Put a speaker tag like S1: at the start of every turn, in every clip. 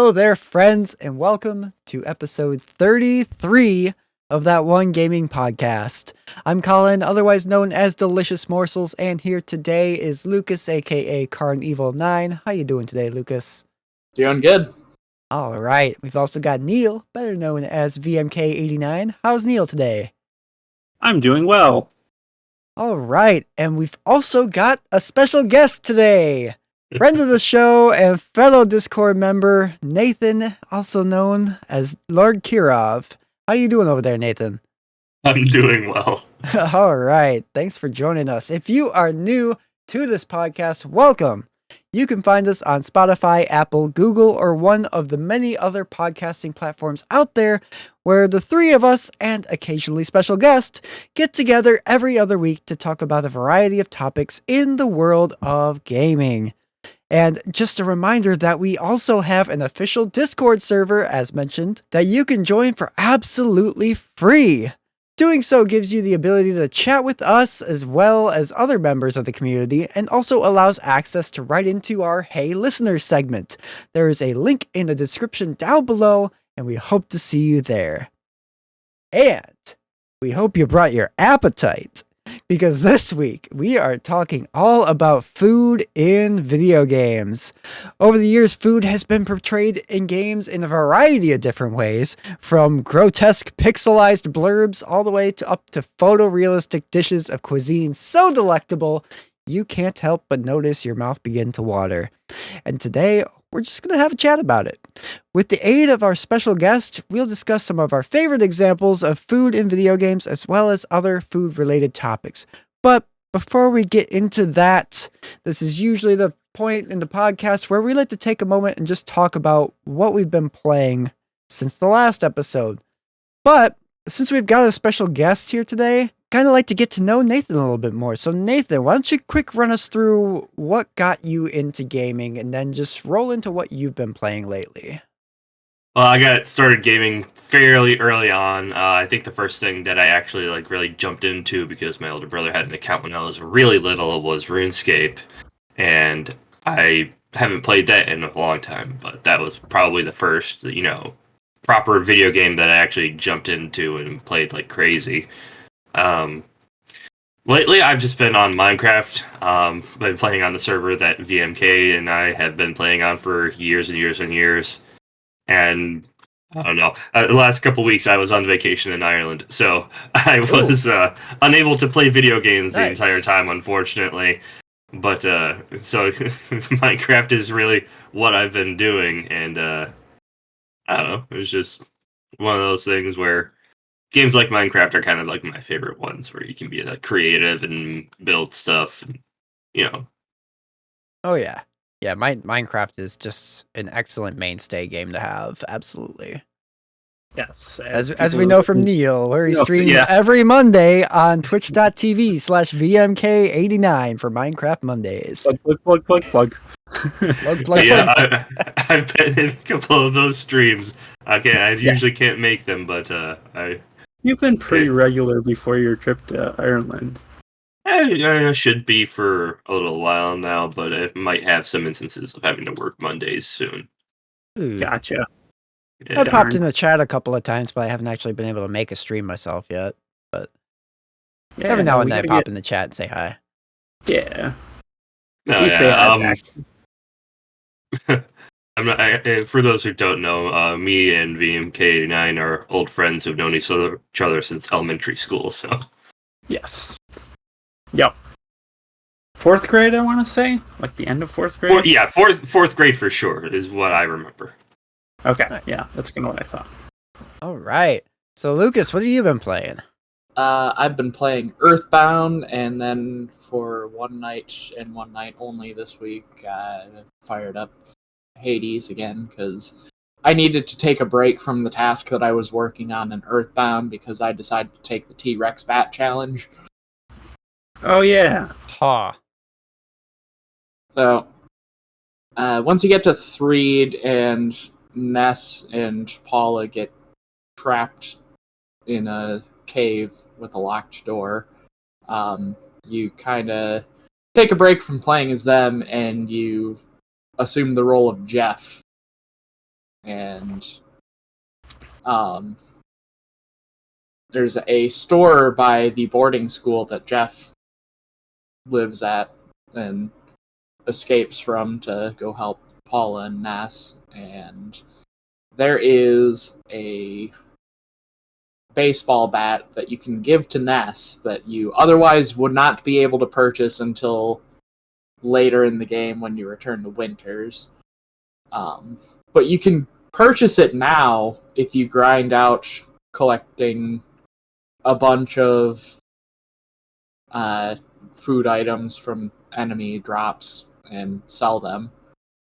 S1: Hello there, friends, and welcome to episode 33 of That One Gaming Podcast. I'm Colin, otherwise known as Delicious Morsels, and here today is Lucas, aka Carnival9. How you doing today, Lucas?
S2: Doing good.
S1: All right, we've also got Neal, better known as VMK89. How's Neal today?
S3: I'm doing well.
S1: All right, and we've also got a special guest today. Friend of the show and fellow Discord member, Nathan, also known as Lord Kirov. How you doing over there, Nathan?
S3: I'm doing well.
S1: All right, thanks for joining us. If you are new to this podcast, welcome. You can find us on Spotify, Apple, Google, or one of the many other podcasting platforms out there where the three of us and occasionally special guests get together every other week to talk about a variety of topics in the world of gaming. And just a reminder that we also have an official Discord server, as mentioned, that you can join for absolutely free. Doing so gives you the ability to chat with us as well as other members of the community, and also allows access to right into our Hey Listeners segment. There is a link in the description down below, and we hope to see you there. And we hope you brought your appetite, because this week we are talking all about food in video games. Over the years, food has been portrayed in games in a variety of different ways, from grotesque pixelized blurbs all the way to up to photorealistic dishes of cuisine so delectable you can't help but notice your mouth begin to water. And today, we're just going to have a chat about it. With the aid of our special guest, we'll discuss some of our favorite examples of food in video games as well as other food-related topics. But before we get into that, this is usually the point in the podcast where we like to take a moment and just talk about what we've been playing since the last episode. But since we've got a special guest here today, kind of like to get to know Nathan a little bit more. So Nathan, why don't you quick run us through what got you into gaming and then just roll into what you've been playing lately.
S3: Well, I got started gaming fairly early on. I think the first thing that I actually really jumped into, because my older brother had an account when I was really little, was RuneScape. And I haven't played that in a long time, but that was probably the first, proper video game that I actually jumped into and played like crazy. Lately, I've just been on Minecraft. Been playing on the server that VMK and I have been playing on for years and years and years. And I don't know. The last couple weeks, I was on vacation in Ireland, so I was unable to play video games the entire time, unfortunately. But so Minecraft is really what I've been doing, and I don't know. It was just one of those things where games like Minecraft are kind of like my favorite ones, where you can be creative and build stuff, and.
S1: Oh yeah. Yeah, Minecraft is just an excellent mainstay game to have. Absolutely.
S3: Yes.
S1: As we know from Neal, where he streams every Monday on twitch.tv/VMK89 for Minecraft Mondays.
S3: Plug.
S1: Yeah,
S3: I've been in a couple of those streams. I usually can't make them, but
S4: You've been pretty regular before your trip to Ireland.
S3: I should be for a little while now, but I might have some instances of having to work Mondays soon.
S1: Ooh.
S4: Gotcha.
S1: I popped in the chat a couple of times, but I haven't actually been able to make a stream myself yet. But every now and then I pop in the chat and say hi.
S4: Yeah.
S3: I'm not. For those who don't know, me and VMK9 are old friends who've known each other since elementary school. So.
S4: Yes. Yep. Fourth grade, I want to say, like the end of fourth grade.
S3: Fourth grade for sure is what I remember.
S4: Okay, yeah, that's kind of what I thought.
S1: All right. So Lucas, what have you been playing?
S2: I've been playing Earthbound, and then for one night and one night only this week, I fired up Hades again because I needed to take a break from the task that I was working on in Earthbound because I decided to take the T-Rex Bat Challenge.
S4: Oh, yeah.
S1: Ha.
S2: So, once you get to Threed and Ness and Paula get trapped in a cave with a locked door, you kind of take a break from playing as them and you assume the role of Jeff. and there's a store by the boarding school that Jeff lives at and escapes from to go help Paula and Ness, and there is a baseball bat that you can give to Ness that you otherwise would not be able to purchase until later in the game when you return to Winters. But you can purchase it now if you grind out collecting a bunch of food items from enemy drops and sell them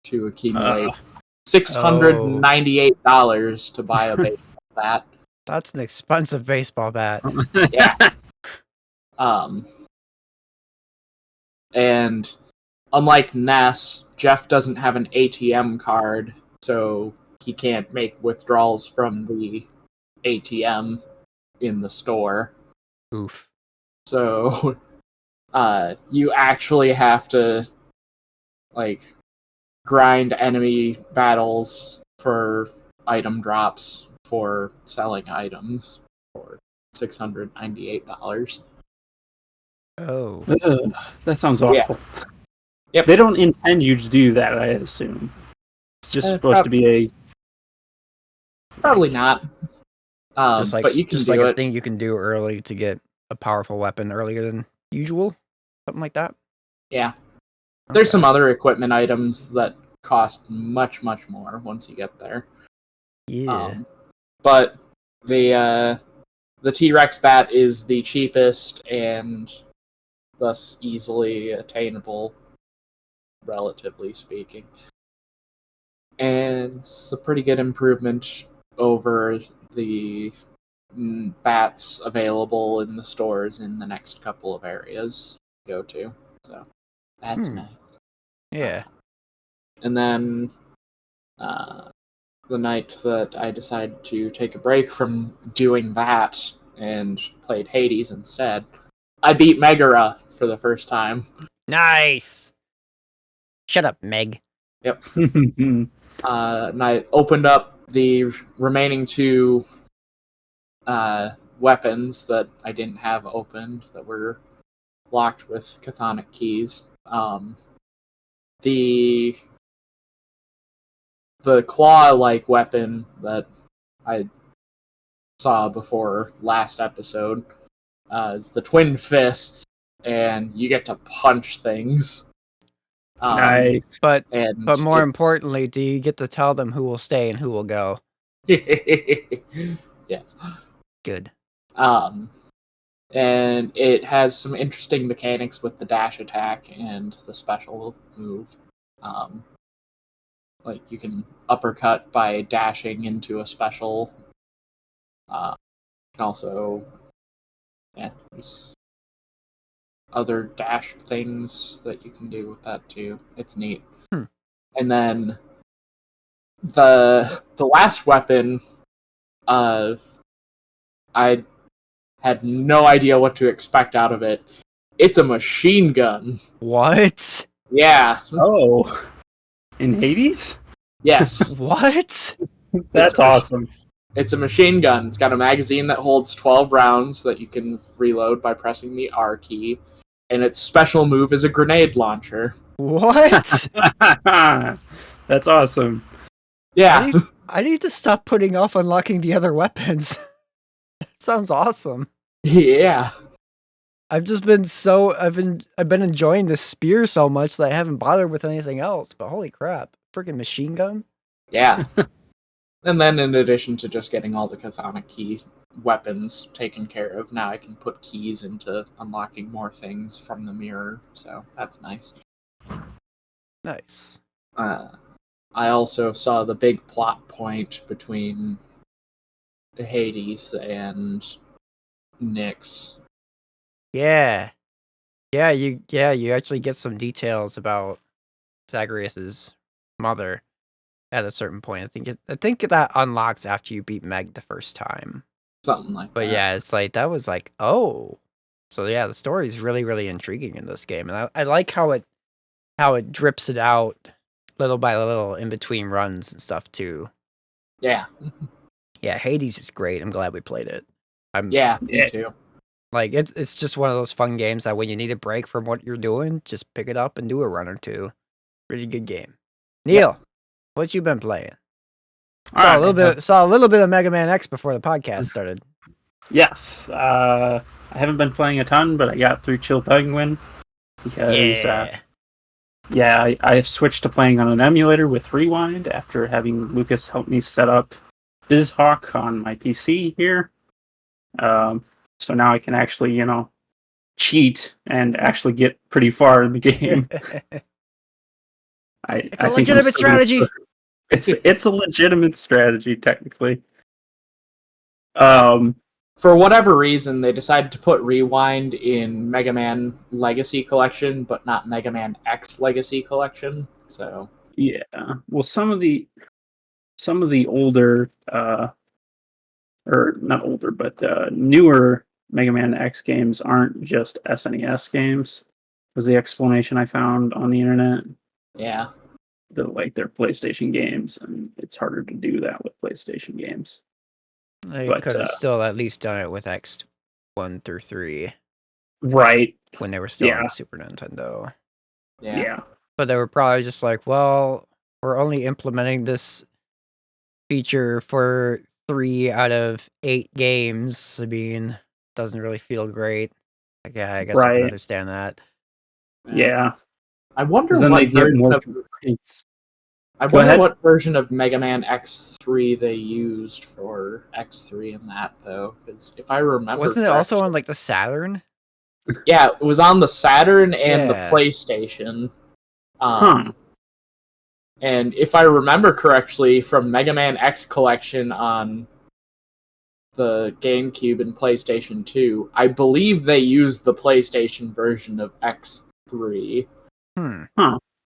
S2: to accumulate $698 to buy a baseball bat.
S1: That's an expensive baseball bat.
S2: Yeah. And unlike Ness, Jeff doesn't have an ATM card, so he can't make withdrawals from the ATM in the store.
S1: Oof.
S2: So you actually have to grind enemy battles for item drops for selling items for $698.
S1: Oh.
S4: Ugh, that sounds awful.
S2: Yep.
S4: They don't intend you to do that, I assume. It's just supposed to be a...
S2: Probably not. But you can
S1: just
S2: do
S1: like
S2: it.
S1: a thing you can do early to get a powerful weapon earlier than usual. Something like that.
S2: Yeah. There's
S1: Okay.
S2: some other equipment items that cost much, much more once you get there.
S1: Yeah.
S2: But the T-Rex bat is the cheapest and thus easily attainable, relatively speaking. And it's a pretty good improvement over the bats available in the stores in the next couple of areas to go to. So that's nice.
S1: Yeah.
S2: And then the night that I decided to take a break from doing that and played Hades instead, I beat Megara for the first time.
S1: Nice. Shut up, Meg.
S2: Yep. And I opened up the remaining two weapons that I didn't have opened that were locked with chthonic keys. The claw-like weapon that I saw before last episode is the Twin Fists, and you get to punch things.
S4: Nice.
S1: But
S2: And
S1: more importantly, do you get to tell them who will stay and who will go?
S2: yes.
S1: Good.
S2: And it has some interesting mechanics with the dash attack and the special move. You can uppercut by dashing into a special. You can also, there's other dash things that you can do with that too. It's neat. And then the last weapon, I had no idea what to expect out of it. It's a machine gun.
S1: What?
S2: Yeah.
S4: Oh. In Hades?
S2: Yes.
S1: What?
S4: That's awesome.
S2: It's a machine gun. It's got a magazine that holds 12 rounds that you can reload by pressing the R key. And its special move is a grenade launcher.
S1: What?
S4: That's awesome.
S2: Yeah.
S1: I need to stop putting off unlocking the other weapons. That sounds awesome.
S2: Yeah.
S1: I've been enjoying this spear so much that I haven't bothered with anything else. But holy crap, freaking machine gun!
S2: Yeah. And then in addition to just getting all the chthonic key weapons taken care of, now I can put keys into unlocking more things from the mirror, so that's nice.
S1: Nice.
S2: I also saw the big plot point between Hades and Nyx.
S1: Yeah. You actually get some details about Zagreus's mother at a certain point. I think that unlocks after you beat Meg the first time.
S2: Something like that.
S1: But yeah, it's like that was like, oh. So yeah, the story is really, really intriguing in this game. And I like how it drips it out little by little in between runs and stuff too.
S2: Yeah.
S1: Yeah, Hades is great. I'm glad we played it.
S2: Yeah, me too.
S1: Like it's just one of those fun games that when you need a break from what you're doing, just pick it up and do a run or two. Pretty good game. Neal, what you been playing? Saw a little bit of Mega Man X before the podcast started.
S4: Yes. I haven't been playing a ton, but I got through Chill Penguin because I switched to playing on an emulator with Rewind after having Lucas help me set up BizHawk on my PC here. So now I can actually, cheat and actually get pretty far in the game.
S1: It's a legitimate strategy.
S4: It's a legitimate strategy, technically.
S2: For whatever reason, they decided to put Rewind in Mega Man Legacy Collection, but not Mega Man X Legacy Collection. So
S4: yeah, well, some of the older, or not older, but newer Mega Man X games aren't just SNES games. Was the explanation I found on the internet.
S2: Yeah.
S4: They're PlayStation games, and it's harder to do that with PlayStation games.
S1: They could have still at least done it with X1 through 3.
S4: Right.
S1: When they were still on the Super Nintendo.
S2: Yeah.
S1: But they were probably just like, well, we're only implementing this feature for 3 out of 8 games. I mean, doesn't really feel great. Like, yeah, I guess I can understand that.
S4: Yeah.
S2: I wonder what what version of Mega Man X3 they used for X3 in that, though. Because if I remember,
S1: wasn't it also on like the Saturn?
S2: Yeah, it was on the Saturn and the PlayStation. And if I remember correctly, from Mega Man X Collection on the GameCube and PlayStation 2, I believe they used the PlayStation version of X3.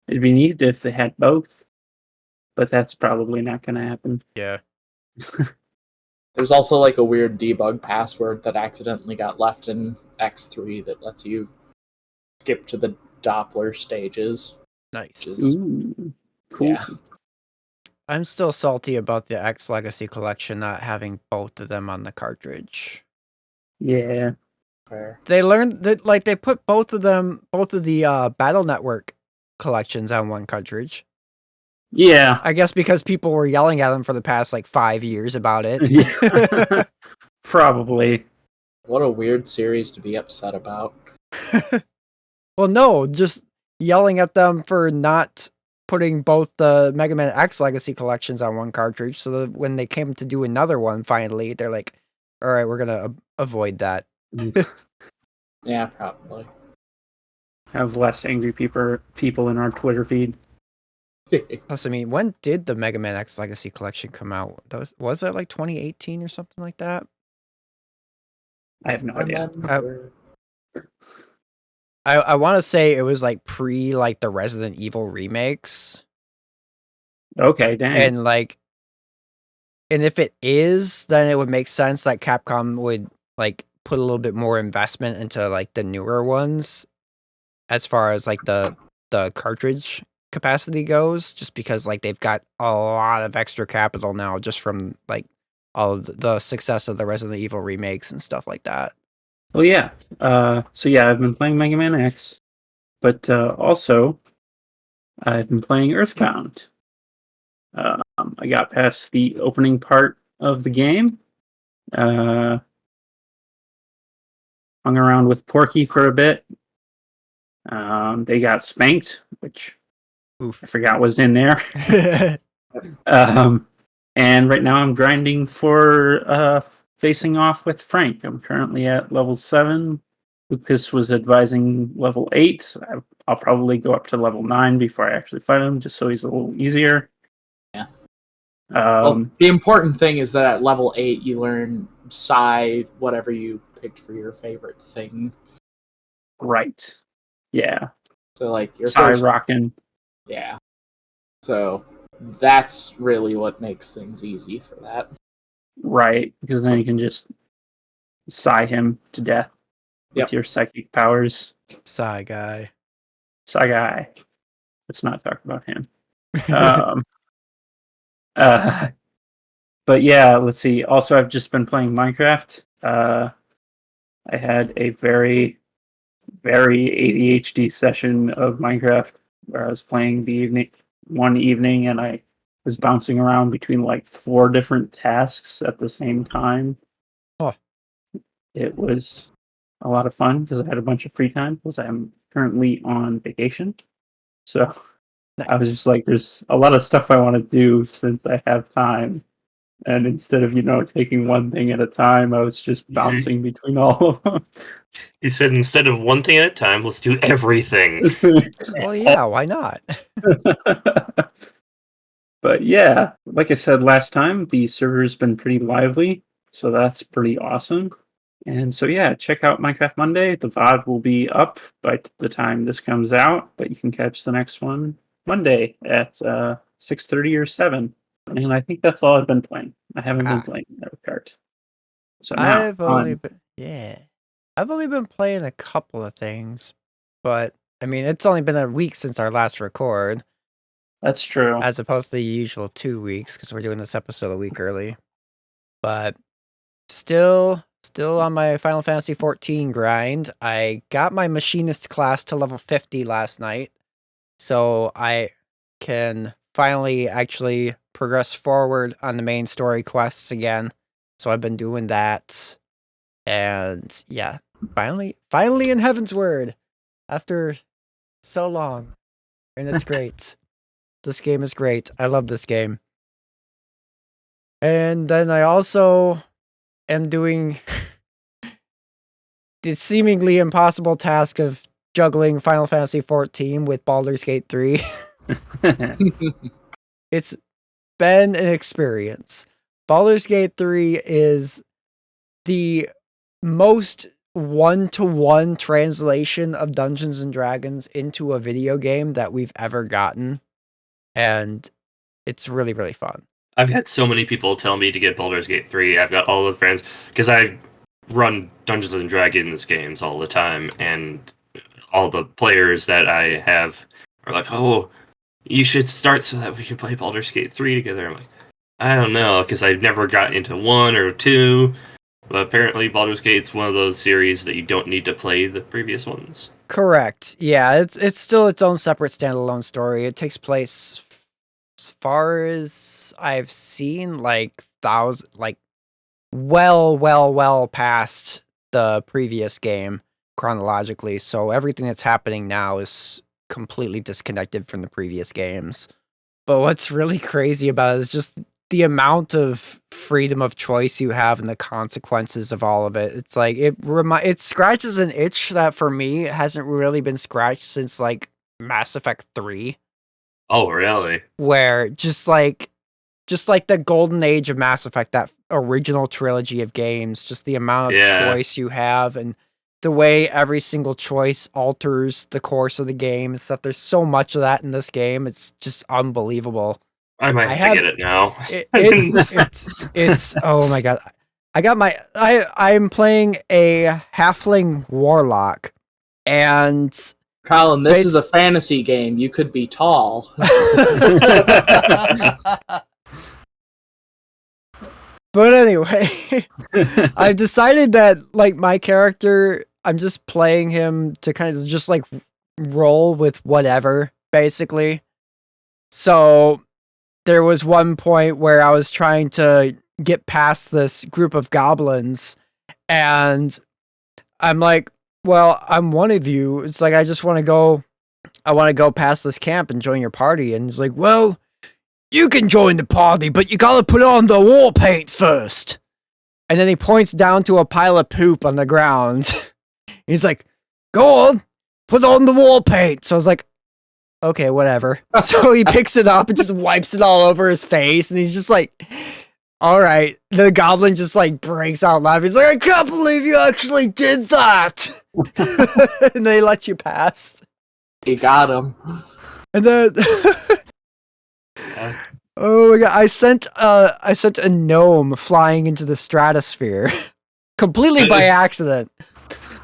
S4: It'd be neat if they had both, but that's probably not going to happen.
S1: Yeah.
S2: There's also like a weird debug password that accidentally got left in X3 that lets you skip to the Doppler stages.
S1: Nice.
S4: Ooh, cool.
S2: Yeah.
S1: I'm still salty about the X Legacy Collection not having both of them on the cartridge.
S4: Yeah.
S2: Fair.
S1: They learned that, like, they put both of the Battle Network collections on one cartridge.
S4: Yeah.
S1: I guess because people were yelling at them for the past, 5 years about it.
S4: Yeah. Probably.
S2: What a weird series to be upset about.
S1: Well, no, just yelling at them for not putting both the Mega Man X Legacy collections on one cartridge, so that when they came to do another one, finally, they're like, all right, we're going to avoid that.
S2: Yeah, probably.
S4: Have less angry people in our Twitter feed.
S1: Plus, I mean, when did the Mega Man X Legacy collection come out? Was that 2018 or something like that?
S4: I have no idea.
S1: I want to say it was pre the Resident Evil remakes.
S4: Okay, dang.
S1: And if it is, then it would make sense that Capcom would put a little bit more investment into the newer ones, as far as the cartridge capacity goes, just because they've got a lot of extra capital now just from all of the success of the Resident Evil remakes and stuff like that.
S4: Well, yeah. So yeah, I've been playing Mega Man X, but also I've been playing Earthbound. I got past the opening part of the game. Hung around with Porky for a bit. They got spanked, which I forgot was in there. And right now I'm grinding for facing off with Frank. I'm currently at level 7. Lucas was advising level 8. I'll probably go up to level 9 before I actually fight him, just so he's a little easier.
S2: Yeah. Well, the important thing is that at level 8 you learn Psy, whatever you picked for your favorite thing.
S4: Right. Yeah.
S2: So your
S4: Psy
S2: first
S4: rockin'.
S2: Yeah. So that's really what makes things easy for that.
S4: Right, because then you can just Psy him to death with your psychic powers.
S1: Psy guy.
S4: Psy guy. Let's not talk about him. But yeah, let's see. Also, I've just been playing Minecraft. I had a very, very ADHD session of Minecraft where I was playing one evening, and I was bouncing around between like 4 different tasks at the same time.
S1: Oh.
S4: It was a lot of fun because I had a bunch of free time because I'm currently on vacation. So I was just
S1: Nice.
S4: like, there's a lot of stuff I want to do since I have time. And instead of, taking one thing at a time, I was just bouncing between all of them.
S3: He said instead of one thing at a time, let's do everything.
S1: Well, yeah, why not?
S4: But yeah, like I said last time, the server's been pretty lively, so that's pretty awesome. And so yeah, check out Minecraft Monday. The VOD will be up by the time this comes out, but you can catch the next one Monday at 6:30 or 7. And I think that's all I've been playing. I haven't been playing Mario Kart. So now
S1: I've only been playing a couple of things, but I mean, it's only been a week since our last record,
S4: that's true.
S1: as opposed to the usual 2 weeks because we're doing this episode a week early. But still on my Final Fantasy 14 grind. I got my machinist class to level 50 last night, so I can finally actually progress forward on the main story quests again. So I've been doing that. And yeah, finally in Heaven's Word after so long. And it's great. This game is great. I love this game. And then I also am doing the seemingly impossible task of juggling Final Fantasy 14 with Baldur's Gate 3. It's been an experience. Baldur's Gate 3 is the most one-to-one translation of Dungeons and Dragons into a video game that we've ever gotten. And it's really, really fun.
S3: I've had so many people tell me to get Baldur's Gate 3. I've got all the friends, because I run Dungeons and Dragons games all the time, and all the players that I have are like, oh, you should start so that we can play Baldur's Gate 3 together. I'm like, I don't know, because I've never got into 1 or 2, but apparently Baldur's Gate's one of those series that you don't need to play the previous ones.
S1: Correct. Yeah, it's still its own separate standalone story. It takes place, as far as I've seen, well past the previous game chronologically. So everything that's happening now is completely disconnected from the previous games. But what's really crazy about it is just the amount of freedom of choice you have and the consequences of all of it. It's like it scratches an itch that for me hasn't really been scratched since like Mass Effect 3.
S3: Oh, really?
S1: Where just like the golden age of Mass Effect, that original trilogy of games, just the amount of choice you have and the way every single choice alters the course of the game and stuff. There's so much of that in this game. It's just unbelievable.
S3: I might have to get it now.
S1: It's oh my god. I'm playing a halfling warlock, and
S2: Colin, this is a fantasy game. You could be tall.
S1: But anyway, I've decided that like my character, I'm just playing him to kind of just like roll with whatever, basically. So there was one point where I was trying to get past this group of goblins, and I'm like, well, I'm one of you. It's like, I want to go past this camp and join your party. And he's like, well, you can join the party, but you gotta put on the war paint first. And then he points down to a pile of poop on the ground. He's like, go on, put on the war paint. So I was like, okay, whatever. So he picks it up and just wipes it all over his face. And he's just like, all right. The goblin just like breaks out laughing. He's like, I can't believe you actually did that. And they let you pass.
S2: You got him.
S1: And then, oh my god, I sent a gnome flying into the stratosphere completely by accident.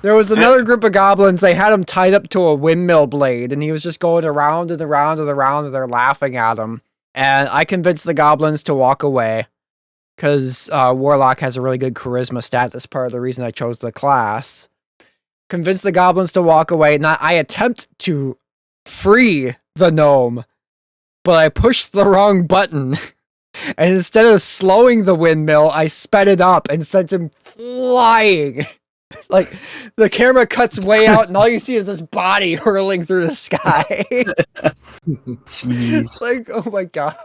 S1: There was another group of goblins. They had him tied up to a windmill blade, and he was just going around and around and around, and they're laughing at him. And I convinced the goblins to walk away. because Warlock has a really good charisma stat. That's part of the reason I chose the class. Convince the goblins to walk away. I attempt to free the gnome, but I pushed the wrong button. And instead of slowing the windmill, I sped it up and sent him flying. Like, the camera cuts way out, and all you see is this body hurling through the sky. It's like, oh my god.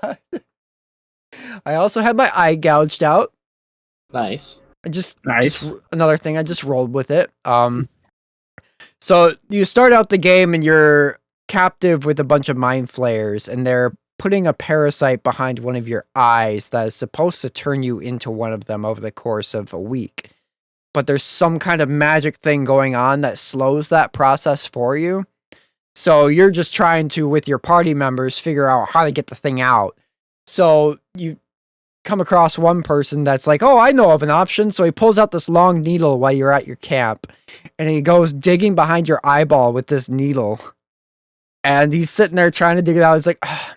S1: I also had my eye gouged out.
S2: Nice.
S1: Just another thing, I just rolled with it. So you start out the game and you're captive with a bunch of mind flayers, and they're putting a parasite behind one of your eyes that is supposed to turn you into one of them over the course of a week. But there's some kind of magic thing going on that slows that process for you. So you're just trying to, with your party members, figure out how to get the thing out. So you come across one person that's like, oh, I know of an option. So he pulls out this long needle while you're at your camp, and he goes digging behind your eyeball with this needle. And he's sitting there trying to dig it out. He's like, ugh.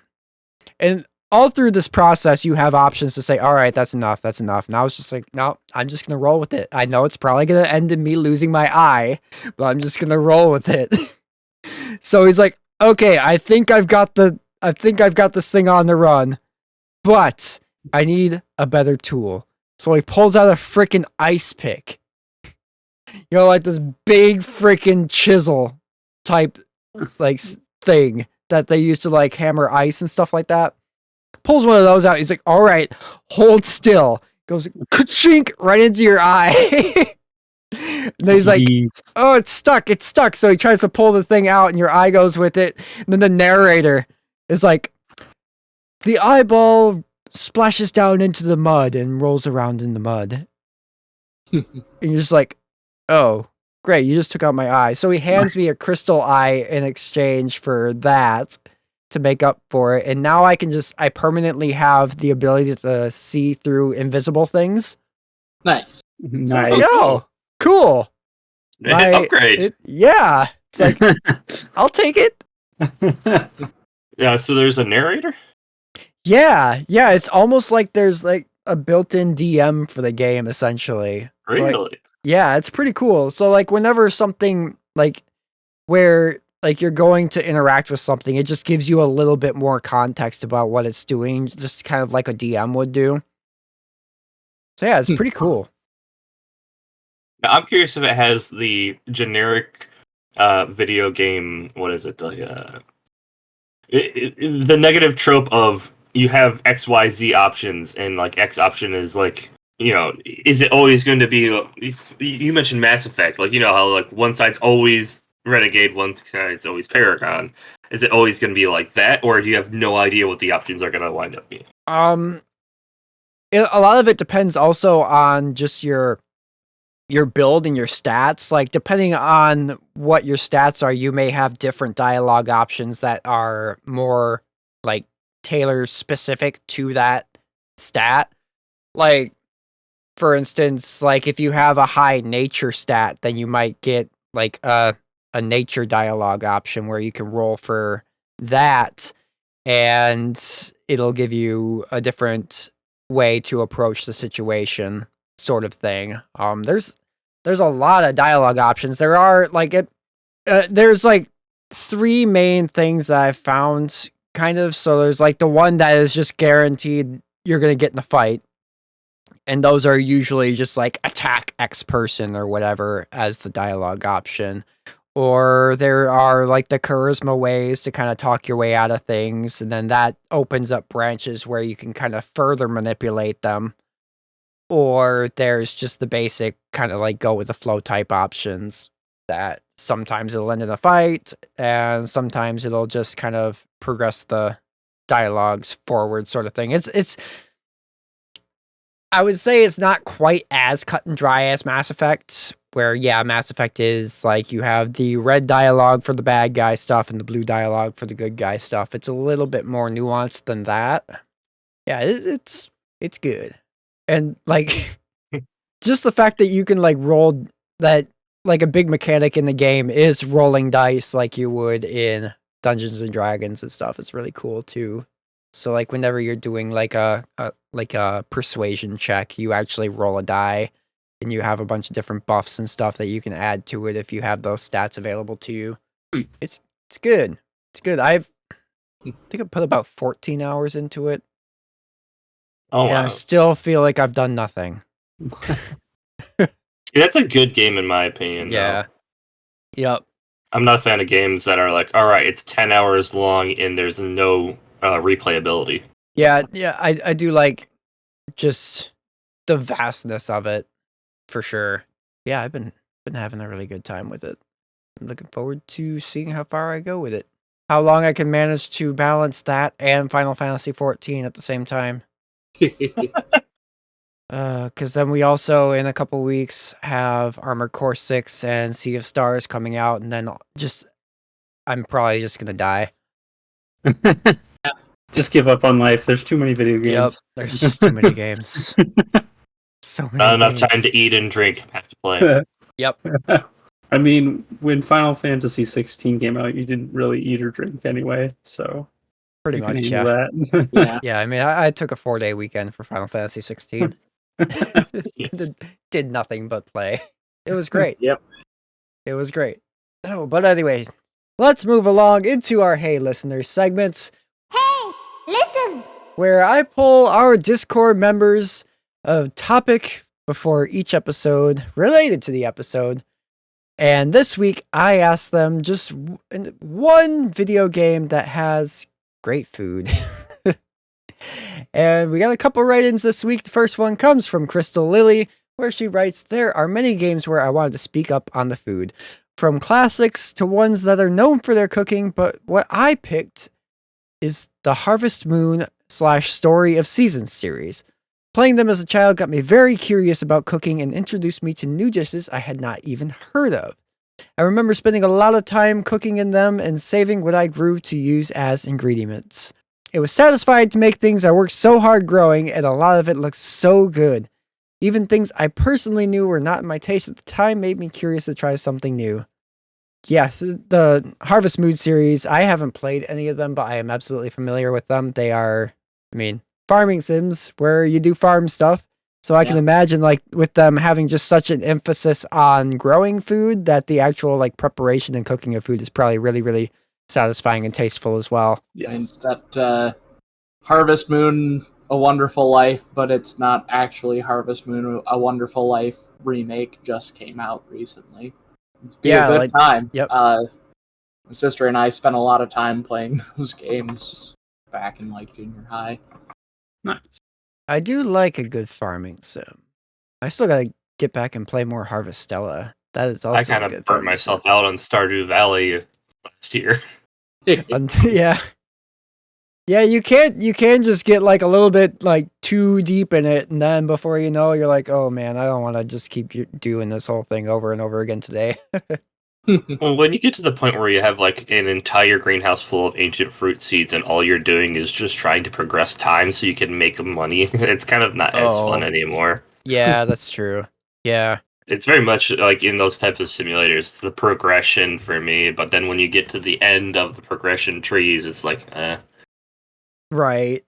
S1: And all through this process, you have options to say, all right, that's enough. And I was just like, no, I'm just going to roll with it. I know it's probably going to end in me losing my eye, but I'm just going to roll with it. So he's like, okay, I think I've got this thing on the run, but I need a better tool. So he pulls out a freaking ice pick. You know, like this big freaking chisel type like thing that they used to like hammer ice and stuff like that. Pulls one of those out. He's like, all right, hold still. Goes ka-chink right into your eye. And then he's like, oh, it's stuck. So he tries to pull the thing out and your eye goes with it. And then the narrator is like, the eyeball splashes down into the mud and rolls around in the mud. And you're just like, oh, great, you just took out my eye. So he hands me a crystal eye in exchange for that to make up for it. And now I permanently have the ability to see through invisible things.
S2: Nice.
S1: Oh, cool.
S3: Upgrade.
S1: Yeah. It's like, I'll take it.
S3: Yeah, so there's a narrator?
S1: Yeah. It's almost like there's like a built-in DM for the game, essentially.
S3: Really?
S1: Like, yeah, it's pretty cool. So like whenever something like where like you're going to interact with something, it just gives you a little bit more context about what it's doing, just kind of like a DM would do. So yeah, it's pretty cool.
S3: I'm curious if it has the generic video game, what is it? The negative trope of you have XYZ options and like X option is like, you know, is it always going to be, you mentioned Mass Effect, like, you know, how like one side's always Renegade, one side's always Paragon. Is it always going to be like that, or do you have no idea what the options are going to wind up being?
S1: A lot of it depends also on just your build and your stats. Like, depending on what your stats are, you may have different dialogue options that are more like tailor specific to that stat. Like, for instance, like if you have a high nature stat, then you might get like a nature dialogue option where you can roll for that, and it'll give you a different way to approach the situation, sort of thing. There's a lot of dialogue options. There are like there's like three main things that I've found, kind of. So there's like the one that is just guaranteed you're gonna get in a fight, and those are usually just like attack X person or whatever as the dialogue option. Or there are like the charisma ways to kind of talk your way out of things, and then that opens up branches where you can kind of further manipulate them. Or there's just the basic kind of like go with the flow type options that sometimes it'll end in a fight, and sometimes it'll just kind of progress the dialogues forward, sort of thing. It's I would say it's not quite as cut and dry as Mass Effect, where, yeah, Mass Effect is like you have the red dialogue for the bad guy stuff and the blue dialogue for the good guy stuff. It's a little bit more nuanced than that. Yeah, it's good. And like just the fact that you can like roll that, like a big mechanic in the game is rolling dice like you would in Dungeons and Dragons and stuff. It's really cool too. So like whenever you're doing like a persuasion check, you actually roll a die, and you have a bunch of different buffs and stuff that you can add to it if you have those stats available to you. It's good. It's good. I think I put about 14 hours into it,
S3: Oh
S1: and I
S3: wow,
S1: still feel like I've done nothing.
S3: that's a good game in my opinion.
S1: Yeah.
S3: Though.
S1: Yep.
S3: I'm not a fan of games that are like, all right, it's 10 hours long and there's no replayability.
S1: Yeah. I do like just the vastness of it, for sure. Yeah, I've been having a really good time with it. I'm looking forward to seeing how far I go with it. How long I can manage to balance that and Final Fantasy 14 at the same time. Because then we also, in a couple weeks, have Armored Core 6 and Sea of Stars coming out, and then I'm probably just gonna die.
S4: Just give up on life. There's too many video games.
S1: Yep, there's just too many games. So many
S3: Not enough
S1: games.
S3: time to eat and drink. Have to play.
S1: Yep.
S4: I mean, when Final Fantasy 16 came out, you didn't really eat or drink anyway, so
S1: Pretty
S4: you can
S1: much,
S4: handle
S1: yeah.
S4: that.
S2: Yeah.
S1: Yeah, I mean, I took a 4-day weekend for Final Fantasy 16. Did nothing but play. It was great.
S2: Yep.
S1: It was great. Oh, but anyway, let's move along into our Hey Listeners segments.
S5: Hey, listen!
S1: Where I poll our Discord members a topic before each episode related to the episode. And this week, I asked them just one video game that has great food. And we got a couple write-ins this week. The first one comes from Crystal Lily, where she writes, "There are many games where I wanted to speak up on the food, from classics to ones that are known for their cooking, but what I picked is the Harvest Moon / Story of Seasons series. Playing them as a child got me very curious about cooking and introduced me to new dishes I had not even heard of. I remember spending a lot of time cooking in them and saving what I grew to use as ingredients. It was satisfying to make things I worked so hard growing, and a lot of it looked so good. Even things I personally knew were not in my taste at the time made me curious to try something new." Yes, the Harvest Moon series, I haven't played any of them, but I am absolutely familiar with them. They are, farming sims where you do farm stuff. So I can imagine, like, with them having just such an emphasis on growing food, that the actual, like, preparation and cooking of food is probably really, really satisfying and tasteful as well.
S2: And that Harvest Moon, A Wonderful Life, but it's not actually Harvest Moon, A Wonderful Life remake just came out recently. It's been a good time.
S1: Yep.
S2: My sister and I spent a lot of time playing those games back in like junior high.
S4: Nice.
S1: I do like a good farming sim. I still gotta get back and play more Harvestella. That is also
S3: I kind
S1: a
S3: of
S1: good
S3: burnt
S1: farming
S3: myself out on Stardew Valley last year.
S1: sim. Yeah. Yeah, you can just get like a little bit like too deep in it, and then before you know, you're like, oh man, I don't want to just keep doing this whole thing over and over again today.
S3: Well, when you get to the point where you have like an entire greenhouse full of ancient fruit seeds and all you're doing is just trying to progress time so you can make money, it's kind of not as fun anymore.
S1: Yeah, that's true. Yeah.
S3: It's very much like in those types of simulators, it's the progression for me, but then when you get to the end of the progression trees, it's like,
S1: Right.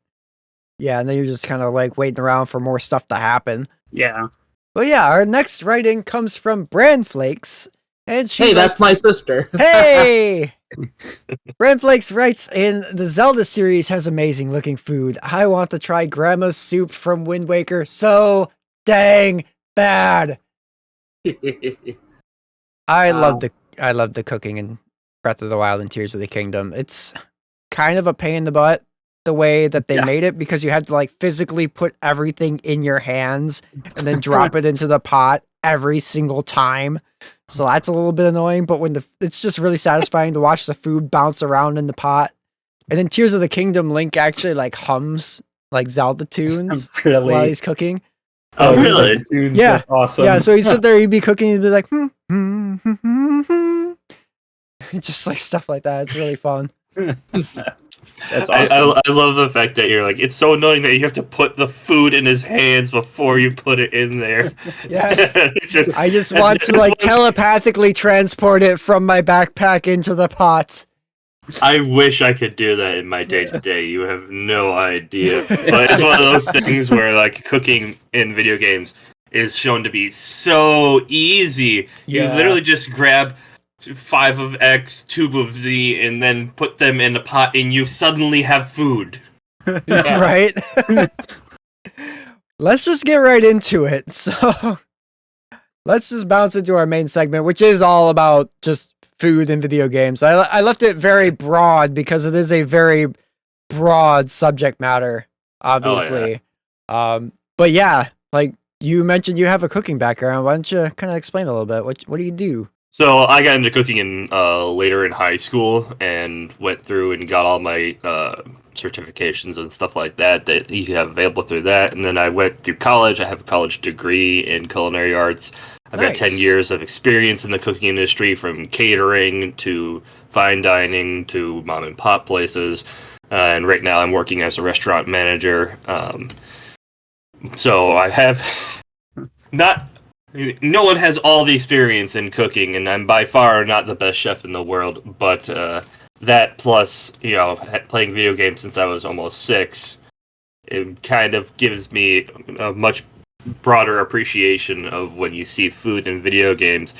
S1: Yeah, and then you're just kind of like waiting around for more stuff to happen.
S4: Yeah.
S1: Well, yeah, our next writing comes from Bran Flakes. And she
S2: that's my sister.
S1: Hey! Bran Flakes writes, "In the Zelda series has amazing looking food. I want to try Grandma's soup from Wind Waker so dang bad." I love the cooking in Breath of the Wild and Tears of the Kingdom. It's kind of a pain in the butt the way that they made it, because you have to like physically put everything in your hands and then drop it into the pot every single time. So that's a little bit annoying, but it's just really satisfying to watch the food bounce around in the pot. And then Tears of the Kingdom, Link actually like hums like Zelda tunes while he's cooking.
S3: oh, really?
S1: Yeah.
S4: That's awesome.
S1: Yeah, so he'd sit there, he'd be cooking, he'd be like, just like stuff like that. It's really fun.
S4: That's awesome.
S3: I love the fact that you're like, it's so annoying that you have to put the food in his hands before you put it in there.
S1: Yes. I just want to like telepathically transport it from my backpack into the pot.
S3: I wish I could do that in my day-to-day. You have no idea. But it's one of those things where, like, cooking in video games is shown to be so easy. You
S1: Yeah.
S3: literally just grab 5 of X, 2 of Z, and then put them in a pot, and you suddenly have food.
S2: Yeah.
S1: Right? Let's just get right into it. So let's just bounce into our main segment, which is all about just food and video games. I left it very broad because it is a very broad subject matter, obviously. But yeah, like you mentioned you have a cooking background. Why don't you kind of explain a little bit? What do you do?
S3: So I got into cooking in later in high school and went through and got all my certifications and stuff like that you have available through that. And then I went through college. I have a college degree in culinary arts. I've got 10
S1: Nice.
S3: years of experience in the cooking industry, from catering to fine dining to mom and pop places. And right now I'm working as a restaurant manager. So I have not... No one has all the experience in cooking, and I'm by far not the best chef in the world, but that plus, playing video games since I was almost 6, it kind of gives me a much broader appreciation of when you see food in video games.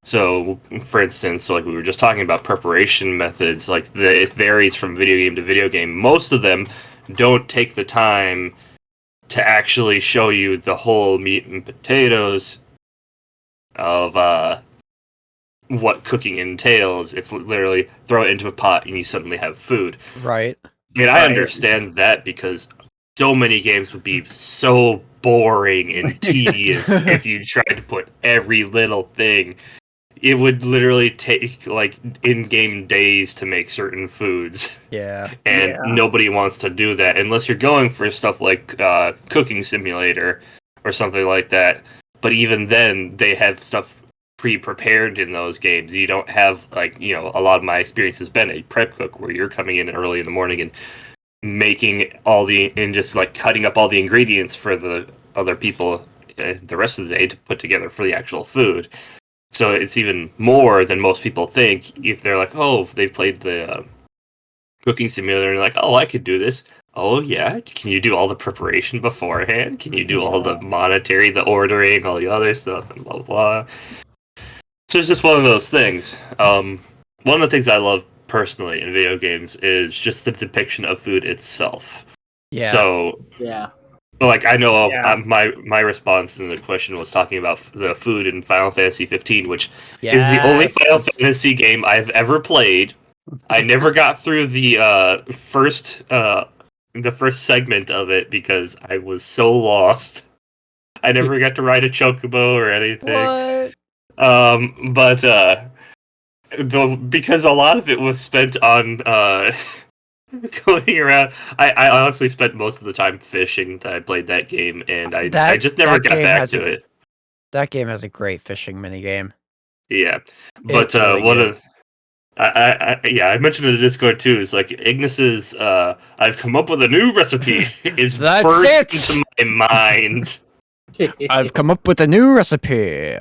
S3: So, for instance, like we were just talking about preparation methods, like it varies from video game to video game. Most of them don't take the time to actually show you the whole meat and potatoes of what cooking entails. It's literally throw it into a pot and you suddenly have food.
S1: Right.
S3: And I understand that because so many games would be so boring and tedious if you tried to put every little thing. It would literally take like in-game days to make certain foods.
S1: Yeah.
S3: And nobody wants to do that unless you're going for stuff like Cooking Simulator or something like that. But even then, they have stuff pre-prepared in those games. You don't have, like, a lot of my experience has been a prep cook where you're coming in early in the morning and making and just like cutting up all the ingredients for the other people the rest of the day to put together for the actual food. So it's even more than most people think if they're like, oh, they've played the Cooking Simulator and they're like, oh, I could do this. Oh, yeah? Can you do all the preparation beforehand? Can you do all the monetary, the ordering, all the other stuff, and blah, blah? So it's just one of those things. One of the things I love personally in video games is just the depiction of food itself.
S1: Yeah.
S3: So,
S2: Yeah.
S3: like, I know my response in the question was talking about the food in Final Fantasy 15, which is the only Final Fantasy game I've ever played. I never got through the first segment of it because I was so lost. I never got to ride a chocobo or anything.
S1: What?
S3: Because a lot of it was spent on going around. I honestly spent most of the time fishing that I played that game, and I just never got back to it.
S1: That game has a great fishing minigame.
S3: Yeah, but
S1: It's really
S3: one
S1: good.
S3: of I mentioned in the Discord too. Is like Ignis's. I've come up with a new recipe. Is
S1: That's
S3: burnt
S1: it!
S3: into my mind.
S1: I've come up with a new recipe.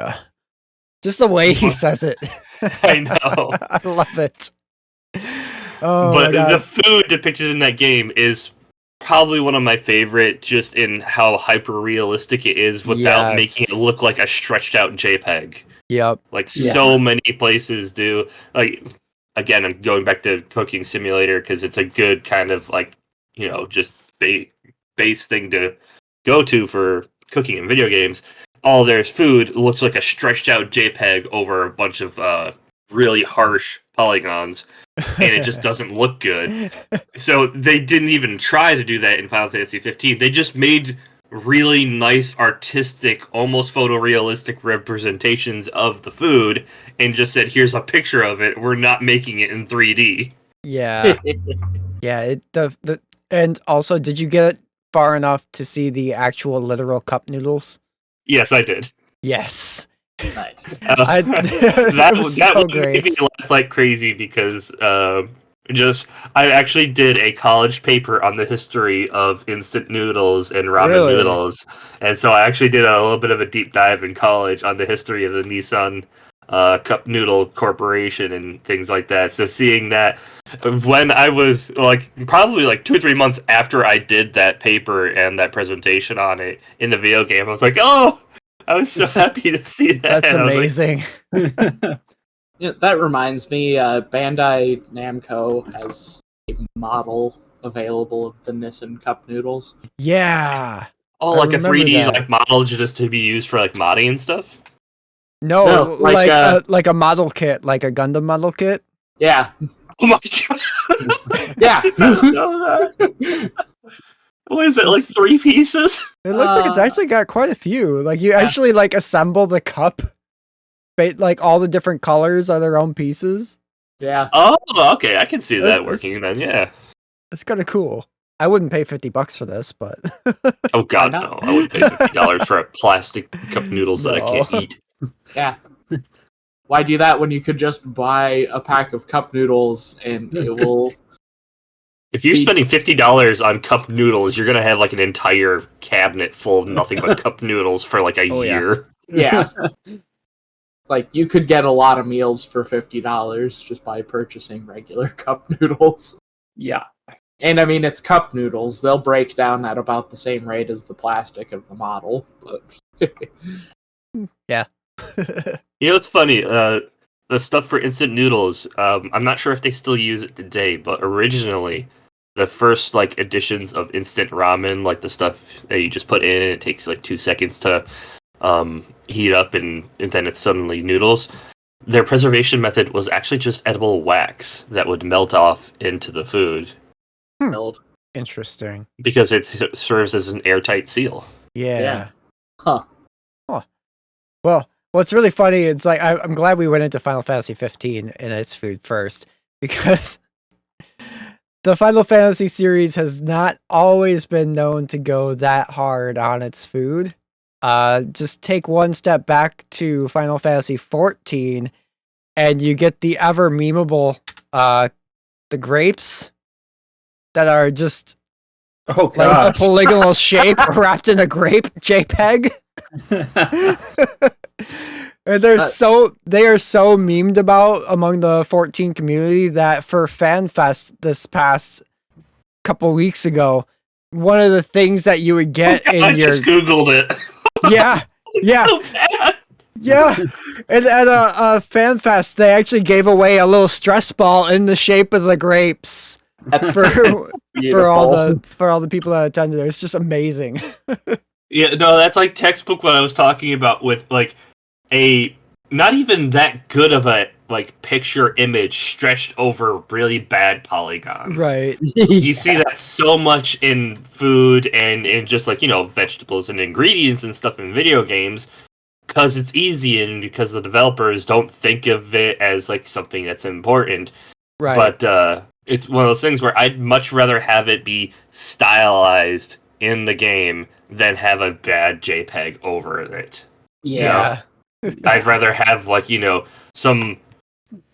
S1: Just the way he says it.
S3: I know.
S1: I love it. Oh,
S3: but
S1: my God.
S3: the food depicted in that game is probably one of my favorite, just in how hyper realistic it is without making it look like a stretched out JPEG.
S1: Yep.
S3: Like so many places do. Like, again, I'm going back to Cooking Simulator because it's a good kind of like, just base thing to go to for cooking in video games. All their food looks like a stretched out JPEG over a bunch of really harsh polygons, and it just doesn't look good. So they didn't even try to do that in Final Fantasy 15. They just made really nice, artistic, almost photorealistic representations of the food and just said, here's a picture of it. We're not making it in 3D.
S1: Yeah. Yeah. And also, did you get far enough to see the actual literal cup noodles?
S3: Yes, I did.
S1: Yes.
S2: Nice.
S1: That was so great.
S3: Made me laugh like crazy because I actually did a college paper on the history of instant noodles and ramen noodles, and so I actually did a little bit of a deep dive in college on the history of the Nissan Cup Noodle Corporation and things like that. So seeing that when I was like probably like 2 or 3 months after I did that paper and that presentation on it in the video game, I was like, oh, I was so happy to see that.
S1: That's
S3: I was like,
S1: amazing.
S2: Yeah, that reminds me, Bandai Namco has a model available of the Nissan Cup Noodles.
S1: Yeah.
S3: oh,
S1: I
S3: like a
S1: remember
S3: 3D
S1: that.
S3: like model just to be used for like modding and stuff.
S1: No,
S2: No,
S1: like
S2: like,
S1: a model kit, like a Gundam model kit.
S2: Yeah,
S3: Oh my god!
S2: yeah.
S3: I didn't know that. What is it, like
S1: It's-
S3: 3 pieces?
S1: It looks like it's
S2: Uh,
S1: actually got quite a few. Like you
S2: Yeah.
S1: actually like assemble the cup. Like all the different colors are their own pieces.
S2: Yeah.
S3: Oh, okay, I can see that
S1: It's-
S3: working then, yeah.
S1: It's kind of cool. I wouldn't pay $50 for this, but
S3: Oh god,
S2: not?
S3: no. I wouldn't pay $50 for a plastic cup noodles that I can't
S1: No.
S3: eat.
S2: Yeah. Why do that when you could just buy a pack of cup noodles and it will...
S3: If you're spending $50 on cup noodles, you're gonna have like an entire cabinet full of nothing but cup noodles for like a
S1: Oh, yeah.
S3: year.
S2: Yeah. Like, you could get a lot of meals for $50 just by purchasing regular cup noodles.
S4: Yeah.
S2: And I mean, it's cup noodles. They'll break down at about the same rate as the plastic of the model. But
S3: You know, it's funny. The stuff for instant noodles. I'm not sure if they still use it today, but originally, the first like editions of instant ramen, like the stuff that you just put in, and it takes like 2 seconds to heat up, and then it's suddenly noodles. Their preservation method was actually just edible wax that would melt off into the food
S2: build.
S1: Interesting.
S3: because it serves as an airtight seal.
S1: Yeah.
S2: Yeah. Huh.
S1: Well, what's really funny is like I'm glad we went into Final Fantasy 15 and its food first because the Final Fantasy series has not always been known to go that hard on its food. Just take one step back to Final Fantasy 14 and you get the ever memeable the grapes that are just
S4: Oh
S1: like a
S4: god.
S1: polygonal shape wrapped in a grape JPEG. And they are so memed about among the 14 community that for FanFest this past couple weeks ago, one of the things that you would get
S3: I
S1: in your
S3: just googled it.
S1: yeah
S3: So bad.
S1: yeah, and at a FanFest they actually gave away a little stress ball in the shape of the grapes
S2: That's
S1: for
S2: beautiful.
S1: all the people that attended. It's just amazing.
S3: Yeah, no, that's like textbook what I was talking about with like a not even that good of a like picture image stretched over really bad polygons.
S1: Right.
S3: You see that so much in food and in just like, you know, vegetables and ingredients and stuff in video games because it's easy and because the developers don't think of it as like something that's important.
S1: Right.
S3: But it's one of those things where I'd much rather have it be stylized in the game than have a bad JPEG over it.
S2: Yeah.
S3: I'd rather have like, you know, some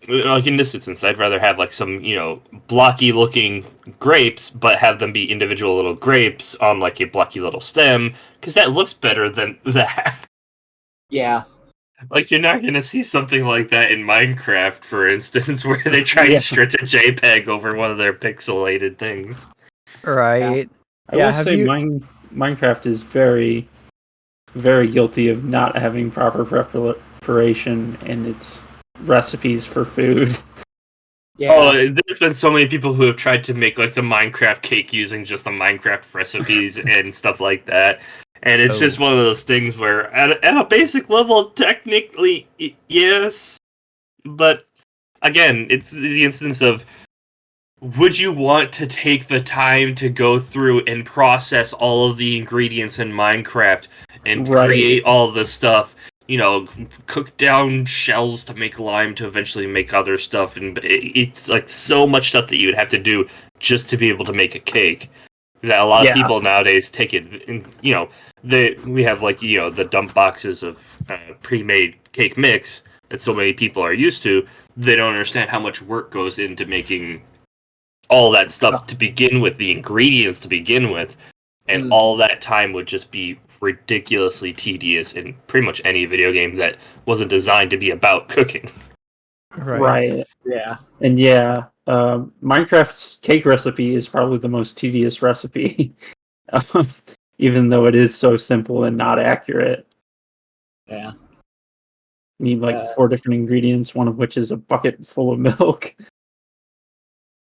S3: like in this instance, I'd rather have like some, you know, blocky looking grapes, but have them be individual little grapes on like a blocky little stem, because that looks better than that.
S2: Yeah.
S3: Like you're not gonna see something like that in Minecraft, for instance, where they try
S4: Yeah.
S3: to stretch a JPEG over one of their pixelated things.
S1: Right.
S4: I
S1: Yeah,
S4: will
S1: have
S4: say
S1: you-
S4: Minecraft is very, very guilty of not having proper preparation in its recipes for food.
S2: Yeah.
S3: Oh, there's been so many people who have tried to make like the Minecraft cake using just the Minecraft recipes and stuff like that. And it's
S1: Oh.
S3: just one of those things where, at a basic level, technically, yes. But again, it's the instance of would you want to take the time to go through and process all of the ingredients in Minecraft and
S4: Right.
S3: create all the stuff? You know, cook down shells to make lime to eventually make other stuff, and it's like so much stuff that you would have to do just to be able to make a cake. That a lot
S4: Yeah.
S3: of people nowadays take it, and, you know, we have like, you know, the dump boxes of pre-made cake mix that so many people are used to. They don't understand how much work goes into making all that stuff to begin with, the ingredients to begin with, and all that time would just be ridiculously tedious in pretty much any video game that wasn't designed to be about cooking.
S4: Right.
S2: Yeah.
S4: And Minecraft's cake recipe is probably the most tedious recipe, even though it is so simple and not accurate.
S2: Yeah.
S4: You need like 4 different ingredients, one of which is a bucket full of milk.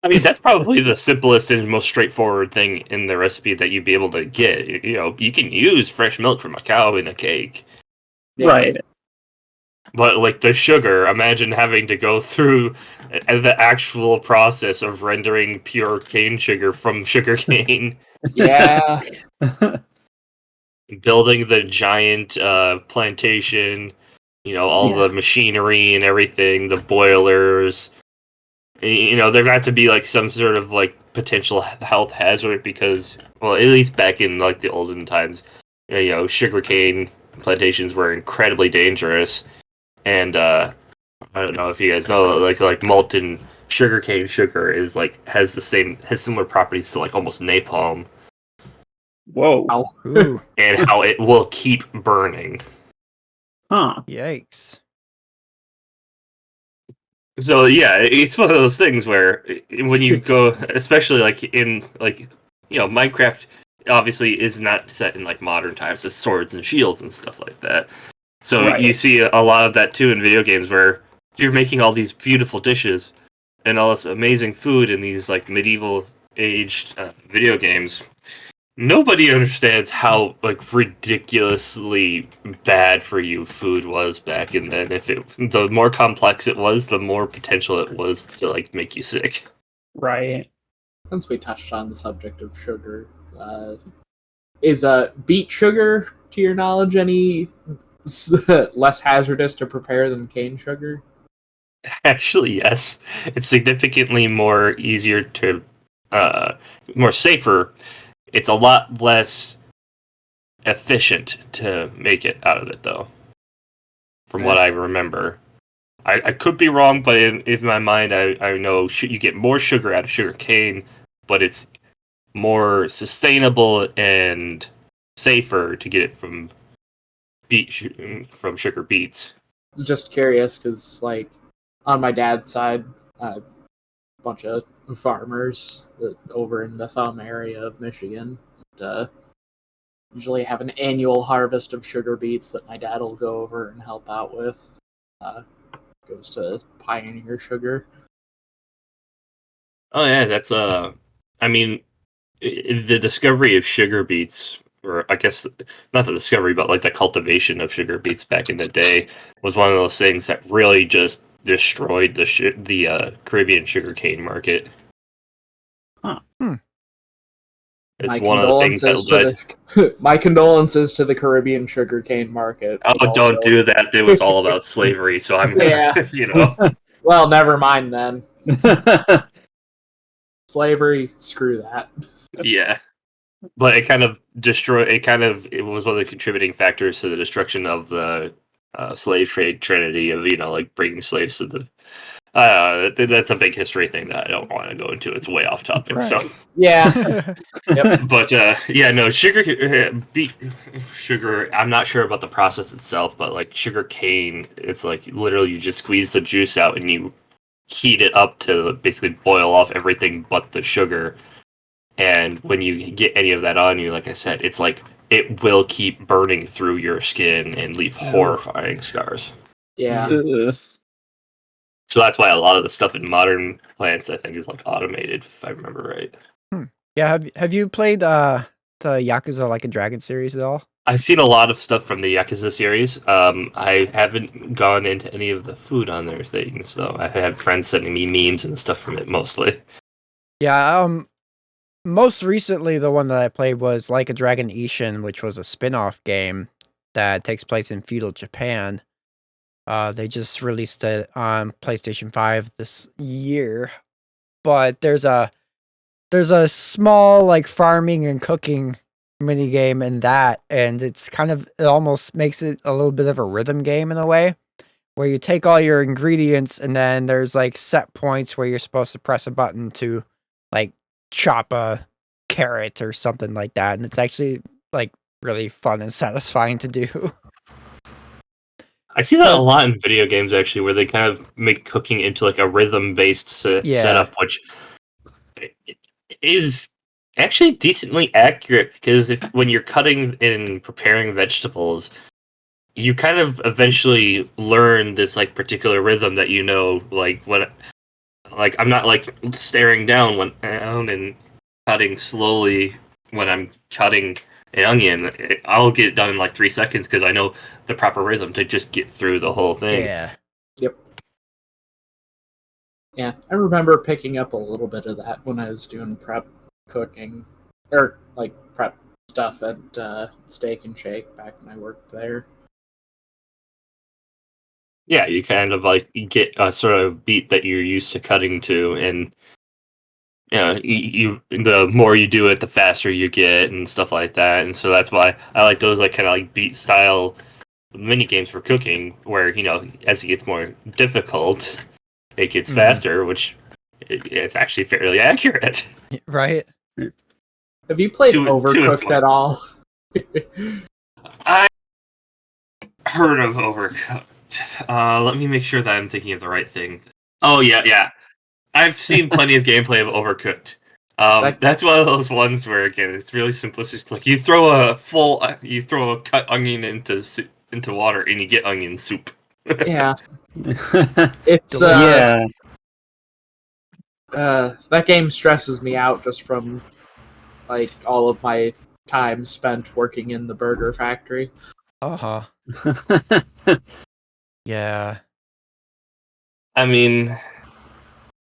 S3: I mean, that's probably the simplest and most straightforward thing in the recipe that you'd be able to get. You know, you can use fresh milk from a cow in a cake.
S2: Yeah.
S4: Right.
S3: But like the sugar, imagine having to go through the actual process of rendering pure cane sugar from sugar cane,
S2: Yeah.
S3: building the giant plantation, you know, all the
S4: Yes.
S3: machinery and everything, the boilers. You know, there got to be like some sort of like potential health hazard because, well, at least back in like the olden times, you know, sugarcane plantations were incredibly dangerous. And I don't know if you guys know, like molten sugarcane sugar is like has similar properties to like almost napalm,
S4: Whoa.
S1: Ooh,
S3: and how it will keep burning.
S4: Huh.
S1: yikes.
S3: So yeah, it's one of those things where when you go, especially like in like, you know, Minecraft obviously is not set in like modern times with swords and shields and stuff like that. So
S4: Right.
S3: you see a lot of that too in video games where you're making all these beautiful dishes and all this amazing food in these like medieval aged video games. Nobody understands how like ridiculously bad for you food was back in then. The more complex it was, the more potential it was to like make you sick.
S4: Right.
S2: Since we touched on the subject of sugar, is beet sugar, to your knowledge, any less hazardous to prepare than cane sugar?
S3: Actually, yes, it's significantly more easier to, more safer. It's a lot less efficient to make it out of it, though. From what I remember, I could be wrong, but in my mind, I know you get more sugar out of sugar cane, but it's more sustainable and safer to get it from sugar beets.
S2: Just curious, because like on my dad's side, a bunch of farmers over in the Thumb area of Michigan usually have an annual harvest of sugar beets that my dad will go over and help out with. Goes to Pioneer Sugar.
S3: Oh yeah, that's I mean, the discovery of sugar beets, or I guess not the discovery, but like the cultivation of sugar beets back in the day, was one of those things that really just destroyed the Caribbean sugarcane market.
S4: Huh.
S3: It's
S2: My
S3: one of the things that
S2: condolences
S3: led.
S2: my condolences to the Caribbean sugarcane market.
S3: Oh,
S2: but
S3: don't
S2: also-
S3: do that! It was all about slavery, so I'm,
S2: Yeah.
S3: you know.
S2: Well, never mind then. Slavery, screw that.
S3: Yeah, but it kind of destroyed. It was one of the contributing factors to the destruction of the slave trade trinity of, you know, like bringing slaves to the. That's a big history thing that I don't want to go into. It's way off topic.
S1: Right.
S3: So,
S2: Yeah. Yep.
S3: but yeah, no beet sugar. I'm not sure about the process itself, but like sugar cane, it's like literally you just squeeze the juice out and you heat it up to basically boil off everything but the sugar. And when you get any of that on you, like I said, it's like it will keep burning through your skin and leave horrifying scars.
S2: Yeah.
S3: So that's why a lot of the stuff in modern plants, I think, is like automated, if I remember right.
S1: Yeah, have you played the Yakuza Like a Dragon series at all?
S3: I've seen a lot of stuff from the Yakuza series. I haven't gone into any of the food on their things, though. I have friends sending me memes and stuff from it mostly.
S1: Yeah, most recently the one that I played was Like a Dragon Ishin, which was a spin-off game that takes place in feudal Japan. They just released it on PlayStation 5 this year. But there's a small like farming and cooking mini game in that, and it almost makes it a little bit of a rhythm game in a way, where you take all your ingredients and then there's like set points where you're supposed to press a button to like chop a carrot or something like that, and it's actually like really fun and satisfying to do.
S3: I see that
S1: So-
S3: a lot in video games, actually, where they kind of make cooking into like a rhythm-based
S1: Yeah.
S3: setup, which is actually decently accurate because when you're cutting and preparing vegetables, you kind of eventually learn this like particular rhythm that like what, like I'm not like staring down and cutting slowly when I'm cutting an onion. I'll get it done in like 3 seconds because I know the proper rhythm to just get through the whole thing.
S1: Yeah.
S2: Yeah, I remember picking up a little bit of that when I was doing prep cooking, or like prep stuff at Steak and Shake back when I worked there.
S3: Yeah, you kind of like you get a sort of beat that you're used to cutting to, and you the more you do it, the faster you get and stuff like that. And so that's why I like those like kind of like beat style mini games for cooking, where as it gets more difficult, it gets faster, which it's actually fairly accurate.
S1: Right?
S2: Have you played
S3: To a
S2: Overcooked
S3: point.
S2: at all?
S3: I heard of Overcooked. Let me make sure that I'm thinking of the right thing. Oh yeah. I've seen plenty of gameplay of Overcooked. That's one of those ones where again it's really simplistic. Like you throw a cut onion into water and you get onion soup.
S2: Yeah, it's
S4: Yeah.
S2: that game stresses me out just from like all of my time spent working in the burger factory.
S1: Uh-huh. Yeah.
S3: I mean,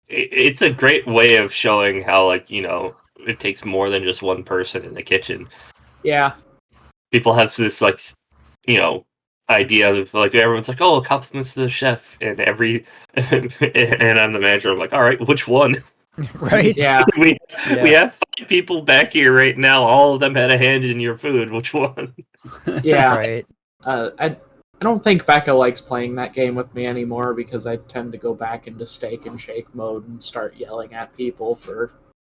S3: it's a great way of showing how it takes more than just one person in the kitchen.
S2: Yeah,
S3: People have this idea of like everyone's like, oh, compliments to the chef, and and I'm the manager. I'm like, all right, which one?
S1: Right?
S2: yeah.
S3: we
S1: Yeah.
S3: have 5 people back here right now. All of them had a hand in your food. Which one?
S2: Yeah.
S1: Right.
S2: I don't think Becca likes playing that game with me anymore because I tend to go back into Steak and Shake mode and start yelling at people for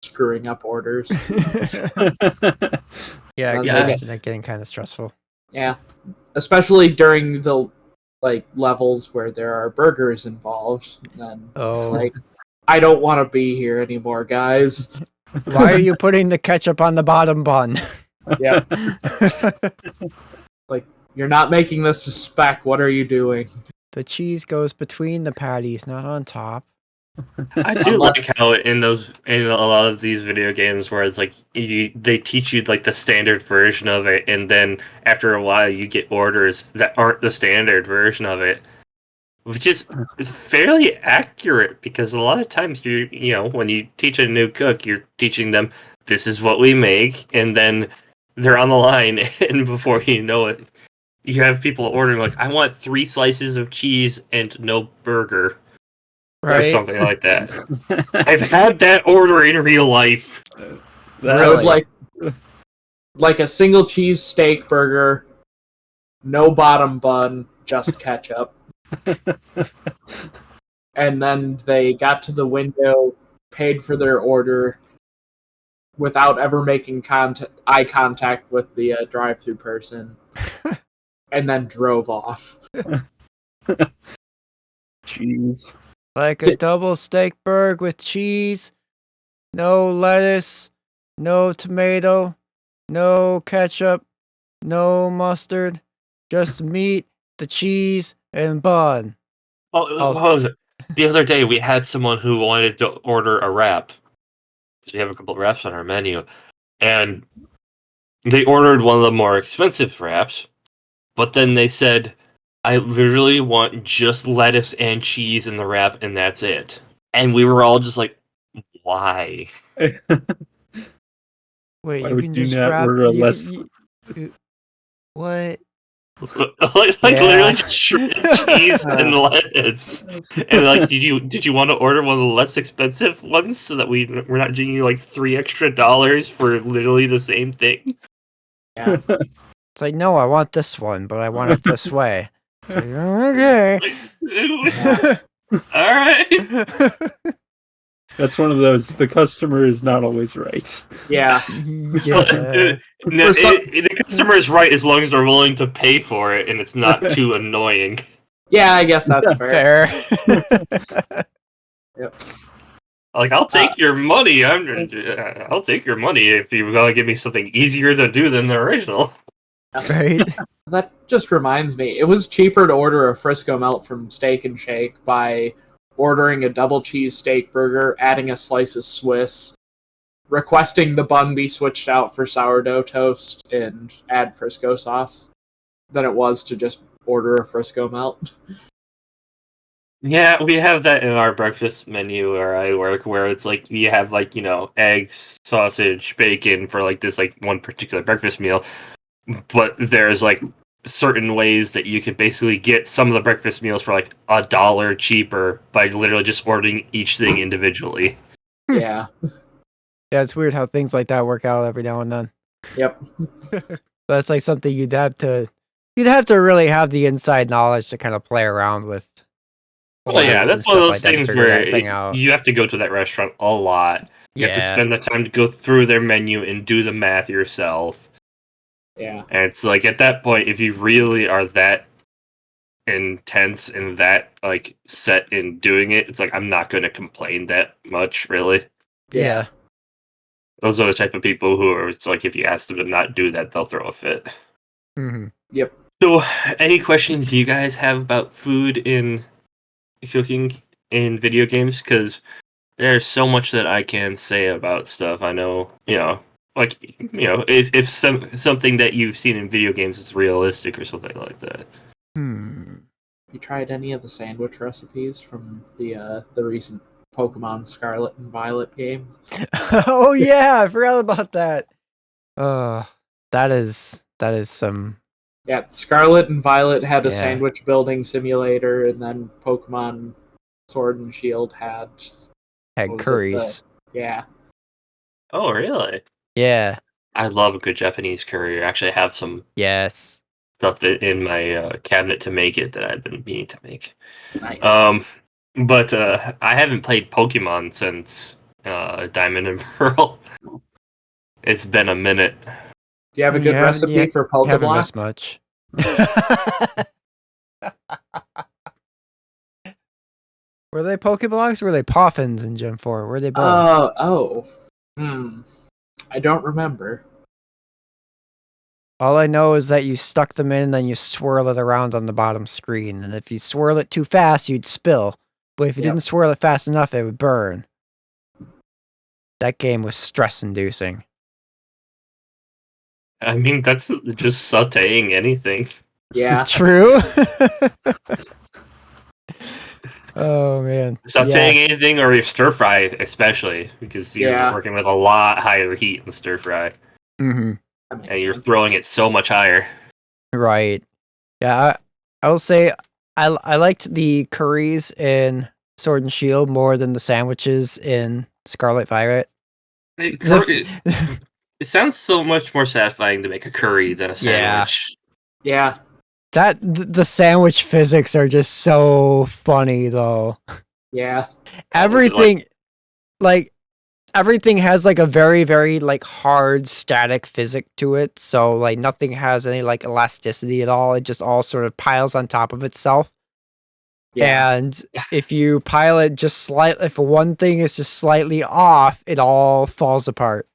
S2: screwing up orders.
S1: Yeah, I can
S2: Yeah.
S1: imagine that getting kind of stressful.
S2: Yeah, especially during the levels where there are burgers involved. And it's
S1: Oh.
S2: like, I don't want to be here anymore, guys.
S1: Why are you putting the ketchup on the bottom bun?
S2: Yeah, you're not making this a spec. What are you doing?
S1: The cheese goes between the patties, not on top.
S3: I do
S2: Unless-
S3: like how in a lot of these video games where it's like they teach you like the standard version of it, and then after a while you get orders that aren't the standard version of it, which is fairly accurate because a lot of times when you teach a new cook, you're teaching them this is what we make, and then they're on the line, and before you know it, you have people ordering like, I want 3 slices of cheese and no burger. Or
S1: Right?
S3: something like that. I've had that order in real life.
S2: It was like a single cheese steak burger, no bottom bun, just ketchup. And then they got to the window, paid for their order without ever making eye contact with the drive-through person, and then drove off.
S4: Jeez.
S1: Like a double steak burger with cheese, no lettuce, no tomato, no ketchup, no mustard, just meat, the cheese, and bun.
S3: Oh, what was it? The other day we had someone who wanted to order a wrap. We have a couple of wraps on our menu, and they ordered one of the more expensive wraps, but then they said, I literally want just lettuce and cheese in the wrap, and that's it. And we were all just like, why?
S1: Wait,
S4: Why
S1: you
S4: would
S1: can
S4: you
S1: just
S4: not
S1: wrap.
S4: order a
S1: you-
S4: less-
S1: you- what?
S3: like
S1: Yeah.
S3: literally just shredded cheese and lettuce. And like, did you want to order one of the less expensive ones so that we're not giving you like $3 extra for literally the same thing?
S2: Yeah.
S1: It's like, no, I want this one, but I want it this way. It's like, okay.
S3: All right.
S4: That's one of those. The customer is not always right.
S2: Yeah.
S1: Yeah.
S3: The customer is right as long as they're willing to pay for it and it's not too annoying.
S2: Yeah, I guess that's fair.
S1: Fair.
S2: Yep.
S3: Like, I'll take your money. I'll take your money if you're gonna give me something easier to do than the original.
S1: Right?
S2: That just reminds me, it was cheaper to order a Frisco Melt from Steak and Shake by ordering a double cheese steak burger, adding a slice of Swiss, requesting the bun be switched out for sourdough toast, and add Frisco sauce, than it was to just order a Frisco Melt.
S3: Yeah, we have that in our breakfast menu where I work, where it's like you have like, you know, eggs, sausage, bacon for like this like one particular breakfast meal, but there's like certain ways that you could basically get some of the breakfast meals for like $1 cheaper by literally just ordering each thing individually.
S2: Yeah.
S1: Yeah, it's weird how things like that work out every now and then.
S2: Yep.
S1: That's like something you'd have to really have the inside knowledge to kind of play around with.
S3: Well, yeah,
S1: orders and
S3: that's one of
S1: stuff
S3: those
S1: like that to
S3: things
S1: figure
S3: where
S1: that thing out.
S3: you have to go to that restaurant a lot. You have to spend the time to go through their menu and do the math yourself.
S2: Yeah.
S3: And it's like at that point, if you really are that intense and that like set in doing it, it's like I'm not going to complain that much, really.
S1: Yeah.
S3: Those are the type of people who are, it's like if you ask them to not do that, they'll throw a fit.
S1: Mm-hmm.
S2: Yep.
S3: So, any questions you guys have about food in cooking in video games? Because there's so much that I can say about stuff. I know, like, if something that you've seen in video games is realistic or something like that.
S1: Hmm.
S2: Have you tried any of the sandwich recipes from the recent Pokemon Scarlet and Violet games?
S1: Oh yeah, I forgot about that. That is some.
S2: Yeah, Scarlet and Violet had a
S1: Yeah.
S2: sandwich building simulator, and then Pokemon Sword and Shield had what was it,
S1: curries.
S2: yeah.
S3: Oh, really?
S1: Yeah.
S3: I love a good Japanese curry. I actually have some
S1: Yes.
S3: stuff in my cabinet to make it that I've been meaning to make.
S2: Nice.
S3: But I haven't played Pokemon since Diamond and Pearl. It's been a minute.
S2: Do you have a good recipe for
S1: Haven't missed
S2: Pokeblast?
S1: much. Were they Pokeblocks or were they Poffins in Gen 4? Were they both?
S2: I don't remember.
S1: All I know is that you stuck them in and then you swirl it around on the bottom screen. And if you swirl it too fast, you'd spill. But if you didn't swirl it fast enough, it would burn. That game was stress-inducing.
S3: I mean, that's just sautéing anything.
S2: Yeah.
S1: True. Oh, man.
S3: Sautéing anything or your stir fry, especially, because you're working with a lot higher heat in the stir fry.
S1: Mm-hmm.
S3: And you're throwing it so much higher.
S1: Right. Yeah, I will say I liked the curries in Sword and Shield more than the sandwiches in Scarlet Violet.
S3: It sounds so much more satisfying to make a curry than a sandwich.
S2: Yeah.
S1: The sandwich physics are just so funny, though.
S2: Yeah.
S1: Everything, everything has like a very, very like hard static physic to it. So like nothing has any like elasticity at all. It just all sort of piles on top of itself. Yeah. And if you pile it just slightly, if one thing is just slightly off, it all falls apart.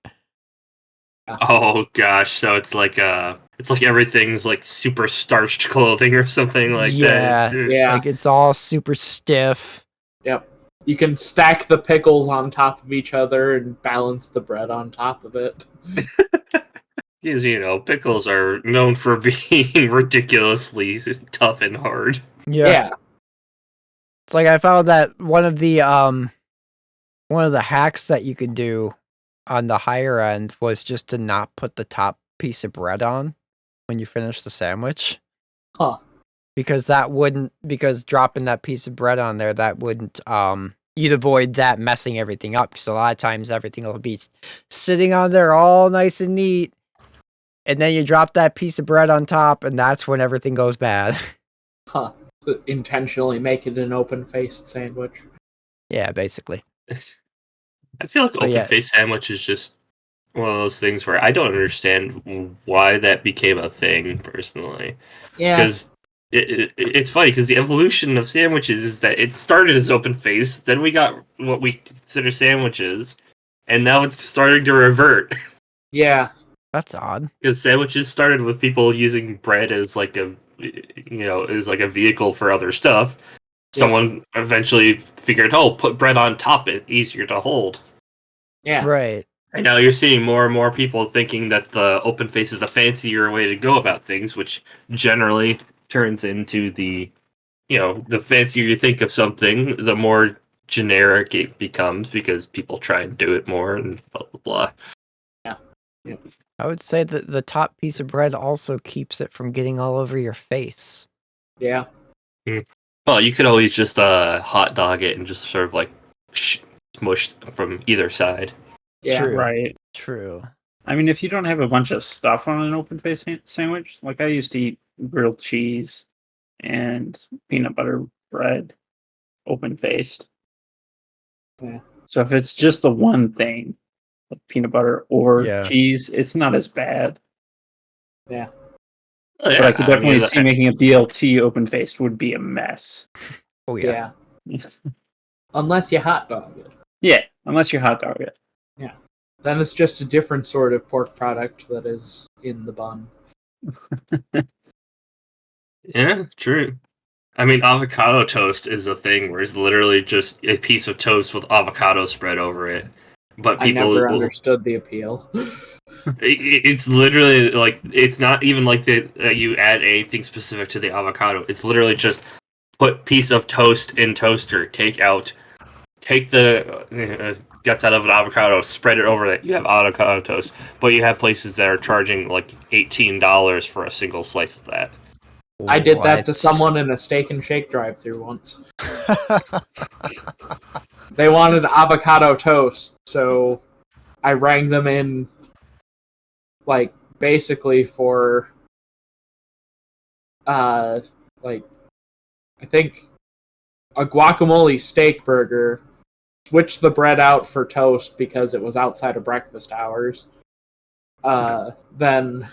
S3: Oh gosh, so it's like everything's like super starched clothing or something like that.
S2: Yeah.
S1: Like it's all super stiff.
S2: Yep. You can stack the pickles on top of each other and balance the bread on top of it.
S3: Because, pickles are known for being ridiculously tough and hard.
S2: Yeah.
S1: It's like I found that one of the hacks that you could do on the higher end was just to not put the top piece of bread on when you finish the sandwich.
S2: Huh.
S1: Because dropping that piece of bread on there, that wouldn't, you'd avoid that messing everything up. Because a lot of times everything will be sitting on there all nice and neat. And then you drop that piece of bread on top, and that's when everything goes bad.
S2: Huh. So intentionally make it an open-faced sandwich.
S1: Yeah, basically.
S3: I feel like
S1: But
S3: open
S1: yeah.
S3: face sandwich is just one of those things where I don't understand why that became a thing personally.
S2: Yeah.
S3: Because it's funny because the evolution of sandwiches is that it started as open face, then we got what we consider sandwiches, and now it's starting to revert.
S2: Yeah.
S1: That's odd.
S3: Because sandwiches started with people using bread as like a as like a vehicle for other stuff. Someone eventually figured, oh, put bread on top, it's easier to hold.
S2: Yeah.
S1: Right.
S3: And now you're seeing more and more people thinking that the open face is a fancier way to go about things, which generally turns into the fancier you think of something, the more generic it becomes because people try and do it more and blah blah blah.
S2: Yeah.
S1: I would say that the top piece of bread also keeps it from getting all over your face.
S2: Yeah.
S3: Well, you could always just hot dog it and just sort of like smush from either side.
S2: Yeah.
S1: True.
S4: Right.
S1: True.
S4: I mean, if you don't have a bunch of stuff on an open face sandwich, like I used to eat grilled cheese and peanut butter bread open faced.
S2: Yeah.
S4: So if it's just the one thing, like peanut butter or
S1: Yeah.
S4: cheese, it's not as bad.
S2: Yeah.
S3: Oh,
S4: But I could definitely
S3: mean,
S4: see making a BLT open faced would be a mess.
S1: Oh yeah.
S2: Yeah. Unless you hot dog it.
S4: Yeah, unless you hot dog it.
S2: Then it's just a different sort of pork product that is in the bun.
S3: Yeah, true. I mean, avocado toast is a thing where it's literally just a piece of toast with avocado spread over it. But
S2: I
S3: people,
S2: never understood the appeal.
S3: it's literally like it's not even like that you add anything specific to the avocado. It's literally just put piece of toast in toaster, take the guts out of an avocado, spread it over it. You have avocado toast, but you have places that are charging like $18 for a single slice of that.
S2: I did that to
S1: What?
S2: someone in a Steak and Shake drive-thru once. They wanted avocado toast, so I rang them in, like, basically for, I think a guacamole steak burger, switched the bread out for toast because it was outside of breakfast hours, then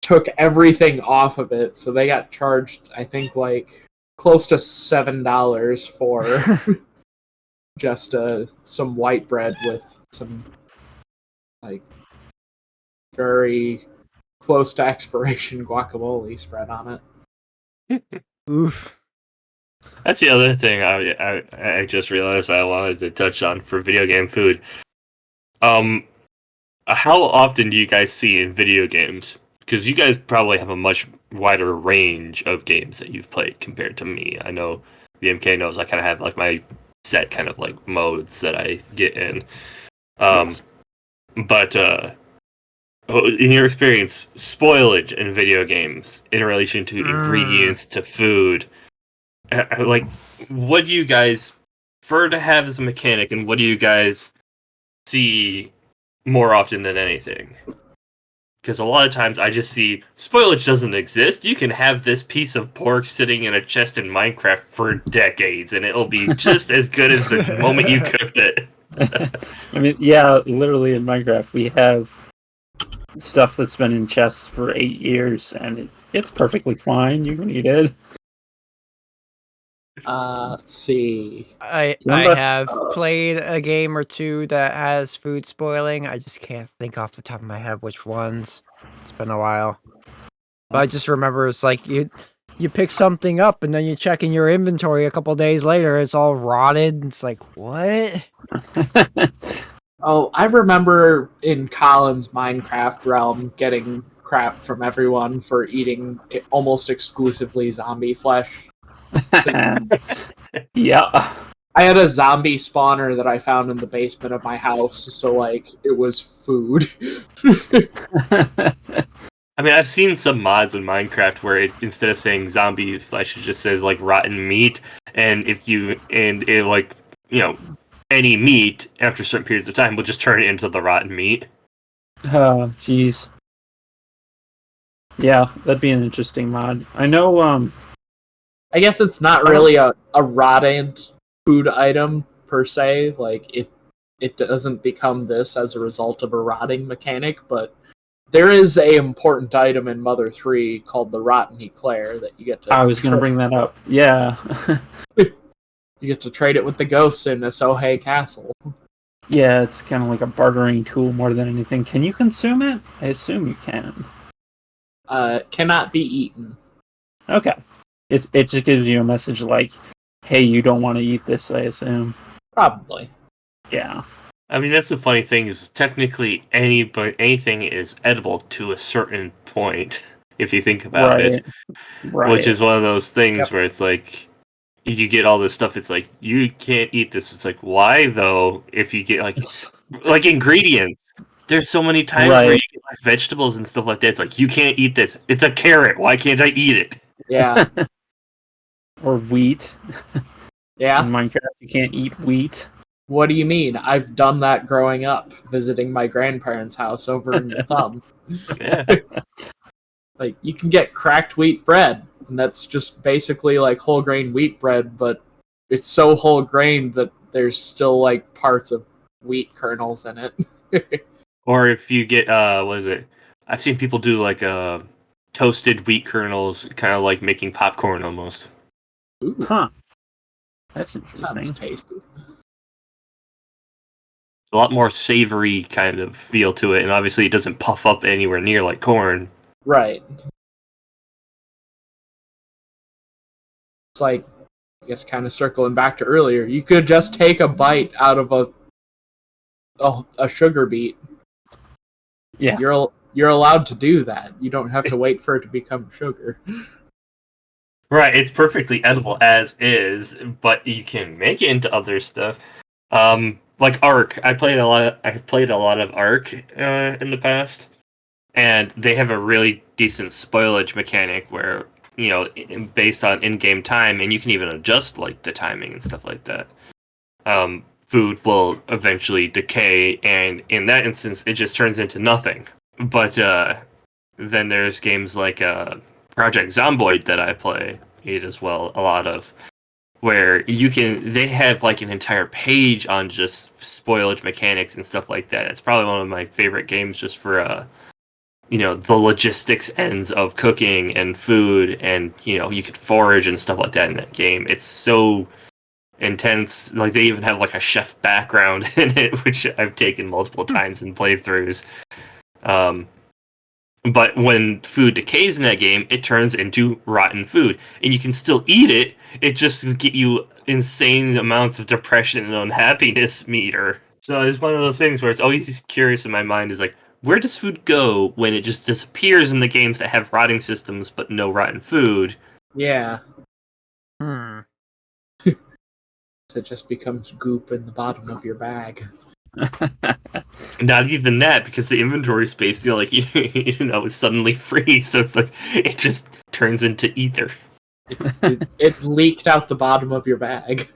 S2: took everything off of it, so they got charged, I think, like, close to $7 for just some white bread with some, like, very close to expiration guacamole spread on it.
S1: Oof.
S3: That's the other thing I just realized I wanted to touch on for video game food. How often do you guys see in video games? Because you guys probably have a much wider range of games that you've played compared to me. I know VMK knows I kind of have like my set kind of like modes that I get in. But in your experience, spoilage in video games in relation to ingredients to food, like what do you guys prefer to have as a mechanic, and what do you guys see more often than anything? Because a lot of times I just see spoilage doesn't exist. You can have this piece of pork sitting in a chest in Minecraft for decades, and it'll be just as good as the moment you cooked it.
S4: I mean, yeah, literally in Minecraft we have stuff that's been in chests for 8 years, and it's perfectly fine. You can eat it.
S2: Let's see.
S1: I
S4: Remember-
S1: have played a game or two that has food spoiling. I just can't think off the top of my head which ones. It's been a while. But I just remember it's like you pick something up and then you check in your inventory a couple days later, it's all rotted. It's like, what?
S2: Oh, I remember in Colin's Minecraft realm getting crap from everyone for eating almost exclusively zombie flesh.
S4: Yeah.
S2: I had a zombie spawner that I found in the basement of my house, so, like, it was food.
S3: I mean, I've seen some mods in Minecraft where instead of saying zombie flesh, it just says like rotten meat, and any meat after certain periods of time will just turn it into the rotten meat.
S4: Oh, jeez. Yeah, that'd be an interesting mod. I know,
S2: I guess it's not really a rotted food item, per se. Like, it doesn't become this as a result of a rotting mechanic, but there is a important item in Mother 3 called the Rotten Eclair that you get to...
S4: I was going to bring that up. Yeah.
S2: You get to trade it with the ghosts in Asohei Castle.
S4: Yeah, it's kind of like a bartering tool more than anything. Can you consume it? I assume you can.
S2: Cannot be eaten.
S4: Okay. It just gives you a message like, hey, you don't want to eat this, I assume.
S2: Probably.
S4: Yeah.
S3: I mean, that's the funny thing is technically anything is edible to a certain point, if you think about it.
S4: Right.
S3: Which is one of those things
S1: Yep.
S3: where it's like, you get all this stuff, it's like, you can't eat this. It's like, why though? If you get like ingredients, there's so many times where you get like vegetables and stuff like that. It's like, you can't eat this. It's a carrot. Why can't I eat it?
S2: Yeah.
S4: Or wheat.
S2: Yeah.
S4: In Minecraft, you can't eat wheat.
S2: What do you mean? I've done that growing up, visiting my grandparents' house over in the Thumb.
S3: Yeah.
S2: Like, you can get cracked wheat bread, and that's just basically like whole grain wheat bread, but it's so whole grain that there's still like parts of wheat kernels in it.
S3: Or if you get what is it? I've seen people do like toasted wheat kernels, kind of like making popcorn almost.
S2: Ooh,
S4: Huh. That's
S2: sounds
S4: interesting.
S2: tasty.
S3: A lot more savory kind of feel to it, and obviously it doesn't puff up anywhere near like corn.
S2: Right. It's like, I guess kind of circling back to earlier, you could just take a bite out of a sugar beet.
S4: Yeah.
S2: You're allowed to do that. You don't have to wait for it to become sugar.
S3: Right, it's perfectly edible as is, but you can make it into other stuff. Like Ark, I played a lot of Ark in the past, and they have a really decent spoilage mechanic where, you know, based on in-game time, and you can even adjust like the timing and stuff like that. Food will eventually decay, and in that instance, it just turns into nothing. But then there's games like Project Zomboid that I play it as well a lot of, where they have like an entire page on just spoilage mechanics and stuff like that. It's probably one of my favorite games just for you know, the logistics ends of cooking and food, and you know, you could forage and stuff like that in that game. It's so intense. Like, they even have like a chef background in it, which I've taken multiple times in playthroughs. But when food decays in that game, it turns into rotten food, and you can still eat it. It just get you insane amounts of depression and unhappiness meter. So it's one of those things where it's always curious in my mind is like, where does food go when it just disappears in the games that have rotting systems but no rotten food?
S2: Yeah.
S1: Hmm.
S2: It just becomes goop in the bottom of your bag.
S3: Not even that, because the inventory space, you know, like you know, is suddenly free. So it's like it just turns into ether.
S2: It leaked out the bottom of your bag.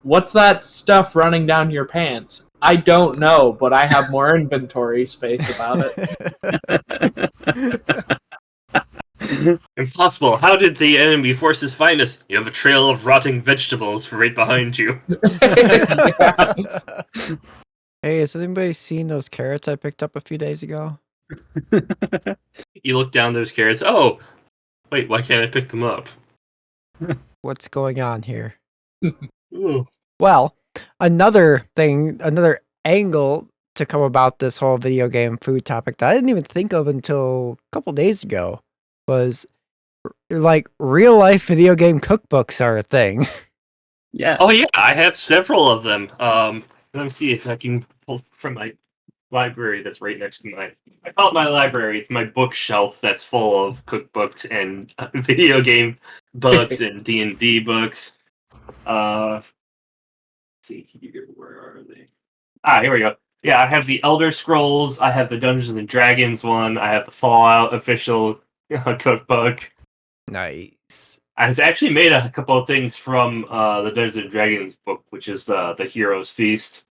S2: What's that stuff running down your pants? I don't know, but I have more inventory space about it.
S3: Impossible. How did the enemy forces find us? You have a trail of rotting vegetables right behind you.
S2: Yeah.
S1: Hey, has anybody seen those carrots I picked up a few days ago?
S3: You look down those carrots. Oh, wait, why can't I pick them up?
S1: What's going on here?
S3: Ooh.
S1: Well, another angle to come about this whole video game food topic that I didn't even think of until a couple days ago was like real life video game cookbooks are a thing.
S4: Yeah.
S3: Oh yeah, I have several of them. Let me see if I can pull from my library that's right next to mine. I call it my library. It's my bookshelf that's full of cookbooks and video game books and D&D books. Let's see here, where are they? Here we go. Yeah, I have the Elder Scrolls. I have the Dungeons and Dragons one. I have the Fallout official cookbook.
S1: Nice.
S3: I've actually made a couple of things from the Dungeons and Dragons book, which is the Hero's Feast,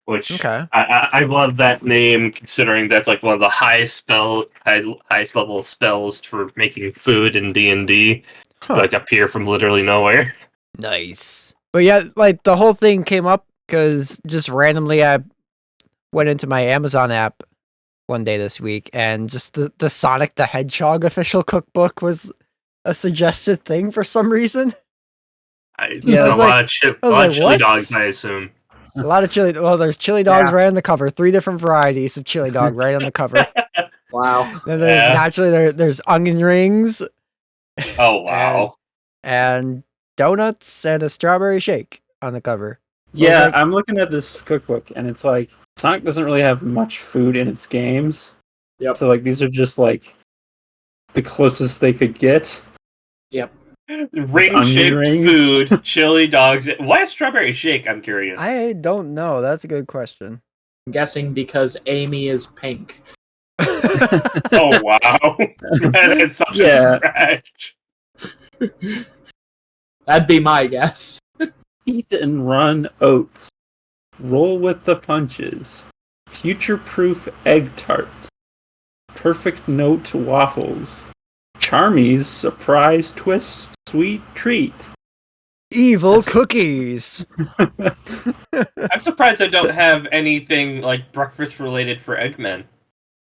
S3: which
S1: Okay.
S3: I love that name, considering that's like one of the highest level spells for making food in D&D,
S1: Huh.
S3: like appear from literally nowhere.
S1: Nice. But yeah, like the whole thing came up because just randomly I went into my Amazon app one day this week, and just the Sonic the Hedgehog official cookbook was a suggested thing for some reason.
S4: Yeah,
S3: a
S1: I was
S3: lot of chili
S1: what?
S3: dogs, I assume.
S1: A lot of chili. Well, there's chili dogs
S2: Yeah.
S1: right on the cover. 3 different varieties of chili dog right on the cover.
S2: Wow.
S1: Then there's
S3: Yeah.
S1: naturally there's onion rings
S3: Oh wow!
S1: and donuts and a strawberry shake on the cover.
S4: Yeah,
S1: like-
S4: I'm looking at this cookbook, and it's like Sonic doesn't really have much food in its games.
S2: Yep.
S4: So like these are just like the closest they could get.
S2: Yep.
S3: Ring-shaped
S4: rings.
S3: food, chili dogs. Why a strawberry shake? I'm curious.
S1: I don't know. That's a good question.
S2: I'm guessing because Amy is pink.
S3: Oh wow! That is such
S4: Yeah.
S3: a stretch.
S2: That'd be my guess.
S4: Eat and run oats. Roll with the punches. Future-proof egg tarts. Perfect note waffles. Charmy's surprise twist sweet treat.
S1: Evil cookies.
S3: I'm surprised I don't have anything like breakfast related for Eggmen.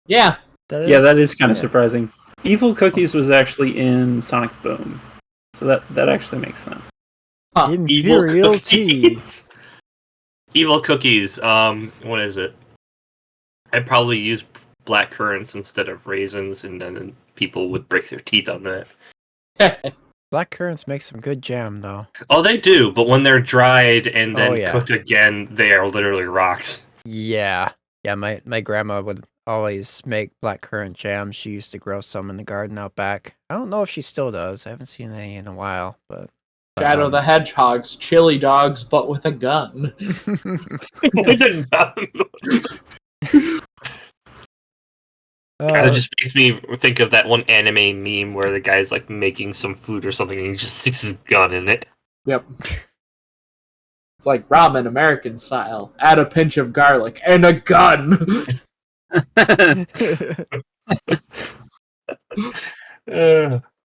S2: Yeah.
S4: Yeah, that is kind of surprising. Evil cookies was actually in Sonic Boom. So that actually makes sense.
S2: Huh.
S1: Imperial tea.
S3: Evil cookies. What is it? I'd probably use black currants instead of raisins, and then people would break their teeth on that.
S1: Black currants make some good jam, though.
S3: Oh, they do, but when they're dried and then
S1: Oh, yeah.
S3: cooked again, they are literally rocks.
S1: Yeah. Yeah, my grandma would always make black currant jam. She used to grow some in the garden out back. I don't know if she still does. I haven't seen any in a while, but...
S2: Shadow the Hedgehog's chili dogs, but with a gun.
S3: It just makes me think of that one anime meme where the guy's like making some food or something and he just sticks his gun in it.
S2: Yep. It's like ramen American style. Add a pinch of garlic and a gun.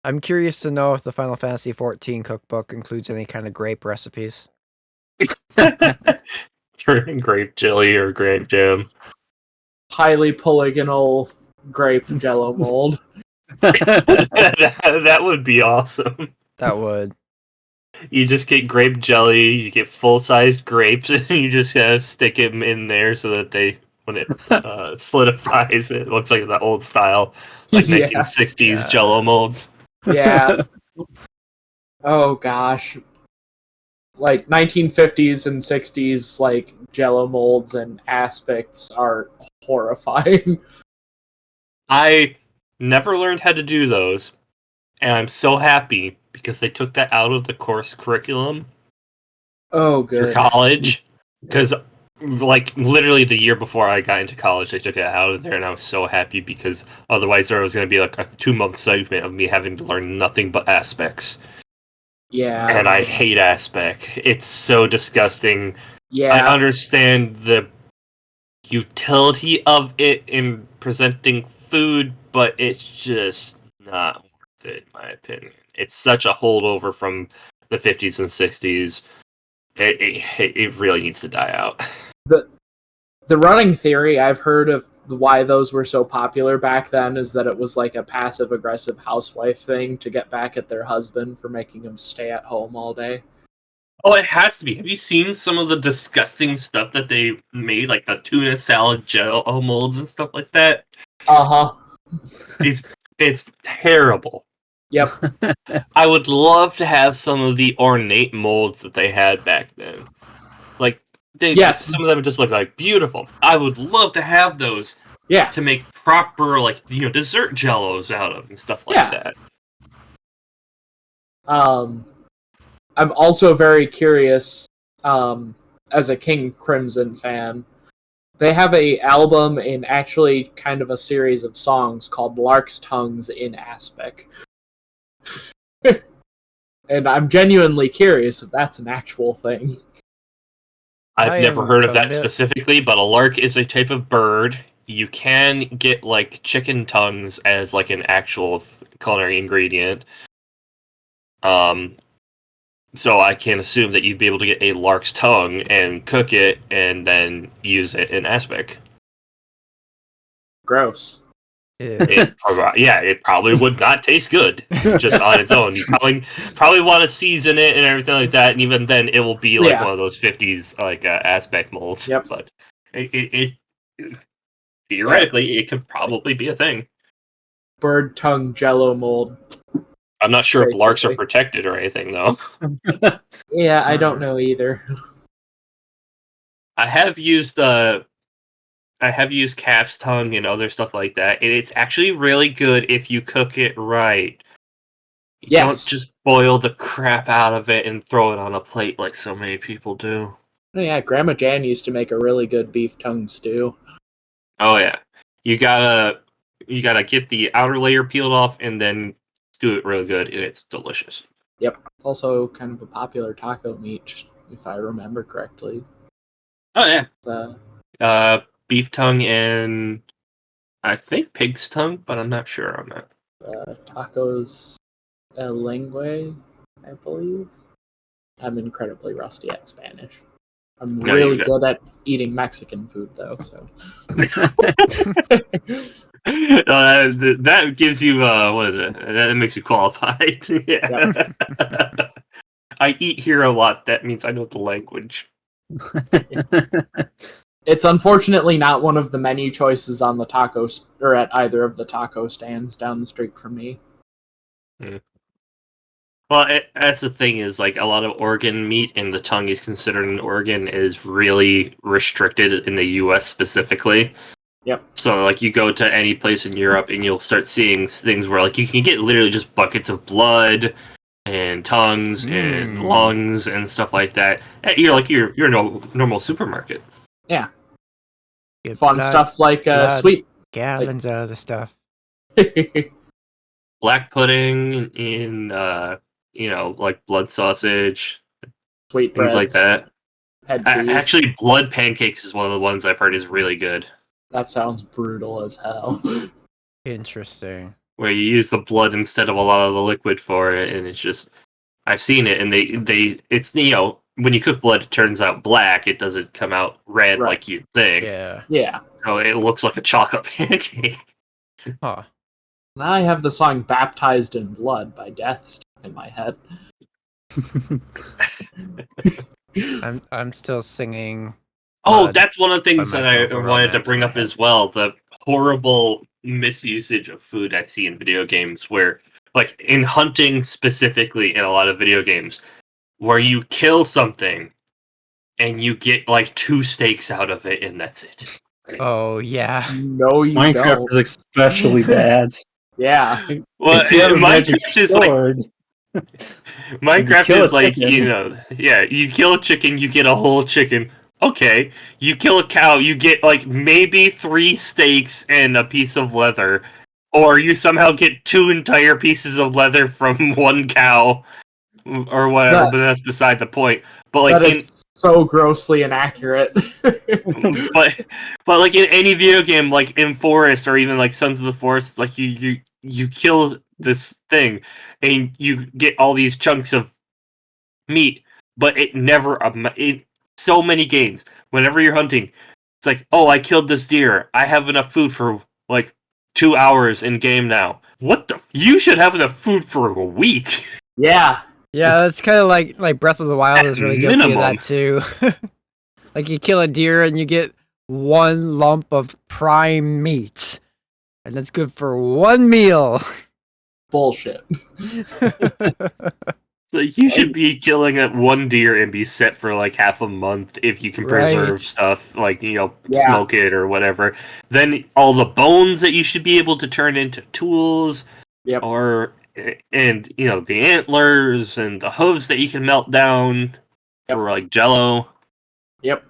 S1: I'm curious to know if the Final Fantasy XIV cookbook includes any kind of grape recipes.
S3: Grape jelly or grape jam.
S2: Highly polygonal grape jello mold.
S3: That would be awesome.
S1: That would.
S3: You just get grape jelly, you get full-sized grapes, and you just stick them in there so that when it solidifies, it looks like the old style, like
S2: Yeah.
S3: 1960s Jello molds.
S2: Yeah. Oh gosh. Like 1950s and 60s, like jello molds and aspects are horrifying.
S3: I never learned how to do those, and I'm so happy because they took that out of the course curriculum
S2: Oh
S3: for
S2: good.
S3: college. Because, like, literally the year before I got into college, they took it out of there, and I was so happy because otherwise there was going to be like a 2-month segment of me having to learn nothing but aspects.
S2: Yeah.
S3: And I hate aspect. It's so disgusting.
S2: Yeah.
S3: I understand the utility of it in presenting food, but it's just not worth it, in my opinion. It's such a holdover from the 50s and 60s. It really needs to die out.
S2: The running theory I've heard of why those were so popular back then is that it was like a passive aggressive housewife thing to get back at their husband for making him stay at home all day.
S3: Oh, it has to be. Have you seen some of the disgusting stuff that they made, like the tuna salad jello molds and stuff like that?
S2: Uh-huh.
S3: It's terrible.
S2: Yep.
S3: I would love to have some of the ornate molds that they had back then. Like,
S2: Yes.
S3: some of them just look like beautiful. I would love to have those
S2: Yeah.
S3: to make proper, like, dessert jellos out of and stuff like that.
S2: I'm also very curious, as a King Crimson fan. They have a album in actually kind of a series of songs called Lark's Tongues in Aspic. And I'm genuinely curious if that's an actual thing.
S3: I've
S1: I
S3: never
S1: am
S3: heard of that
S1: a bit-
S3: specifically, but a lark is a type of bird. You can get, like, chicken tongues as, like, an actual culinary ingredient. So I can assume that you'd be able to get a lark's tongue and cook it and then use it in aspic.
S2: Gross.
S3: It probably would not taste good just on its own. You probably want to season it and everything like that, and even then, it will be like one of those 50s like aspect molds.
S2: Yep.
S3: But it theoretically, it could probably be a thing.
S2: Bird tongue jello mold.
S3: I'm not sure if larks are
S2: Basically.
S3: protected or anything though.
S2: Yeah, I don't know either.
S3: I have used calf's tongue and other stuff like that, and it's actually really good if you cook it right. You don't just boil the crap out of it and throw it on a plate like so many people do.
S2: Oh, yeah, Grandma Jan used to make a really good beef tongue stew.
S3: Oh yeah, you gotta get the outer layer peeled off and then stew it real good, and it's delicious.
S2: Yep. Also, kind of a popular taco meat, if I remember correctly.
S3: Oh yeah.
S2: Beef
S3: Beef tongue and I think pig's tongue, but I'm not sure on that.
S2: tacos el lengua, I believe. I'm incredibly rusty at Spanish. I'm really good at eating Mexican food, though. So
S3: that gives you what is it? That makes you qualified. Yeah. Yep. I eat here a lot. That means I know the language.
S2: It's unfortunately not one of the menu choices on the tacos or at either of the taco stands down the street from me.
S3: Well, that's the thing is like a lot of organ meat, and the tongue is considered an organ, is really restricted in the U.S. specifically.
S2: Yep.
S3: So like you go to any place in Europe and you'll start seeing things where like you can get literally just buckets of blood and tongues and lungs and stuff like that. You're a normal supermarket.
S2: Yeah.
S1: Get
S2: Fun stuff like sweet
S1: gallons of other stuff.
S3: Black pudding in like blood sausage,
S2: sweet
S3: things like that.
S2: Actually,
S3: blood pancakes is one of the ones I've heard is really good.
S2: That sounds brutal as hell.
S1: Interesting.
S3: Where you use the blood instead of a lot of the liquid for it, and it's just I've seen it, and it's when you cook blood, it turns out black. It doesn't come out red like you'd think.
S2: Yeah.
S3: So it looks like a chocolate pancake.
S1: Huh.
S2: Now I have the song "Baptized in Blood" by Death stuck in my head.
S1: I'm still singing.
S3: Oh, that's one of the things that I wanted to bring up as well. The horrible misusage of food I see in video games where, like, in hunting specifically in a lot of video games, where you kill something and you get, like, 2 steaks out of it and that's it.
S1: Oh, yeah.
S2: No, you
S4: Minecraft
S2: don't.
S4: is especially bad.
S2: Yeah.
S3: Well,
S4: if you have a magic
S3: Minecraft is
S4: sword,
S3: Minecraft
S4: you
S3: is like, you kill a chicken, you get a whole chicken. Okay, you kill a cow, you get like maybe 3 steaks and a piece of leather, or you somehow get 2 entire pieces of leather from 1 cow, or whatever. But that's beside the point. But like,
S2: that is so grossly inaccurate.
S3: but like in any video game, like in Forest or even like Sons of the Forest, like you kill this thing and you get all these chunks of meat, but it never so many games, whenever you're hunting, it's like, oh, I killed this deer. I have enough food for like 2 hours in game now. What the? You should have enough food for a week.
S2: Yeah.
S1: Yeah, that's kind of like Breath of the Wild is really guilty of that too. Like you kill a deer and you get 1 lump of prime meat, and that's good for 1 meal.
S2: Bullshit.
S3: So you should be killing 1 deer and be set for like half a month if you can preserve stuff, like, smoke it or whatever. Then all the bones that you should be able to turn into tools, and the antlers and the hooves that you can melt down for like jello.
S2: Yep.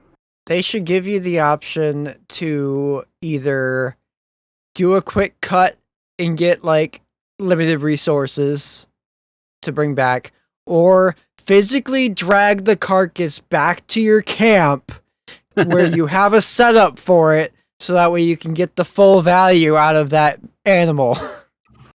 S1: They should give you the option to either do a quick cut and get like limited resources to bring back, or physically drag the carcass back to your camp where you have a setup for it, so that way you can get the full value out of that animal.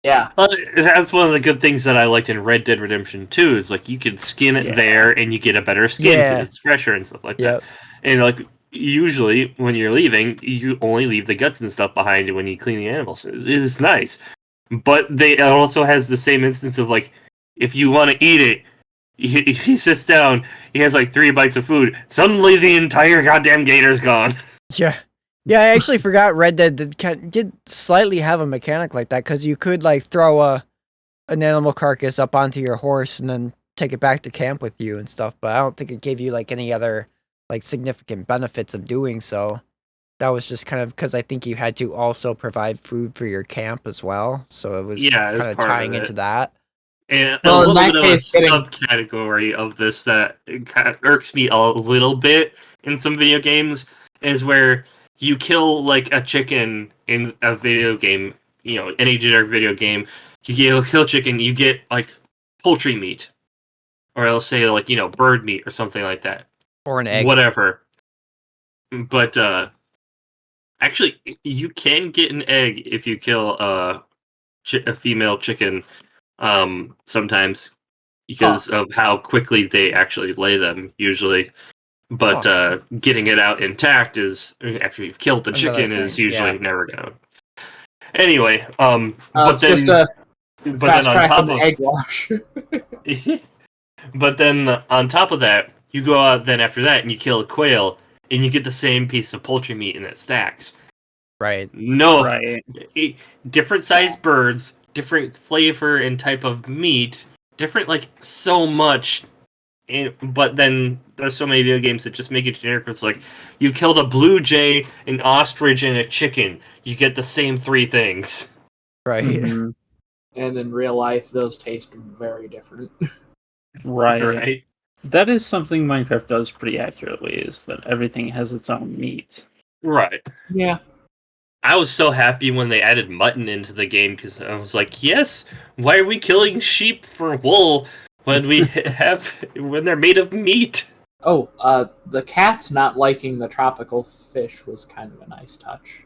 S2: Yeah.
S3: That's one of the good things that I liked in Red Dead Redemption 2 is like you can skin it there and you get a better skin because it's fresher and stuff like that. And like usually when you're leaving, you only leave the guts and stuff behind when you clean the animals. It's nice, but it also has the same instance of like if you want to eat it, he sits down, he has like 3 bites of food. Suddenly the entire goddamn gator's gone.
S1: Yeah. Yeah, I actually forgot Red Dead did slightly have a mechanic like that, because you could like throw an animal carcass up onto your horse and then take it back to camp with you and stuff, but I don't think it gave you like any other like significant benefits of doing so. That was just kind of because I think you had to also provide food for your camp as well, so it was kind of tying into that.
S3: And a little bit of a subcategory of this that kind of irks me a little bit in some video games is where you kill like a chicken in a video game, any generic video game, you kill chicken, you get like poultry meat. Or it'll say like, bird meat or something like that.
S1: Or an egg.
S3: Whatever. But actually you can get an egg if you kill a female chicken sometimes because of how quickly they actually lay them usually. But getting it out intact is after you've killed the chicken is usually never gonna. Anyway, but then
S2: just a
S3: but then on top of
S2: egg wash.
S3: But then on top of that, you go out then after that and you kill a quail and you get the same piece of poultry meat and it stacks.
S1: Right.
S3: No.
S4: Right.
S3: Different sized birds, different flavor and type of meat, different like so much. But then there's so many video games that just make it generic. It's like you killed a blue jay, an ostrich, and a chicken. You get the same 3 things.
S1: Right.
S4: Mm-hmm.
S2: And in real life, those taste very different.
S4: Right. That is something Minecraft does pretty accurately, is that everything has its own meat.
S3: Right.
S2: Yeah.
S3: I was so happy when they added mutton into the game because I was like, yes, why are we killing sheep for wool when when they're made of meat?
S2: Oh, the cats not liking the tropical fish was kind of a nice touch.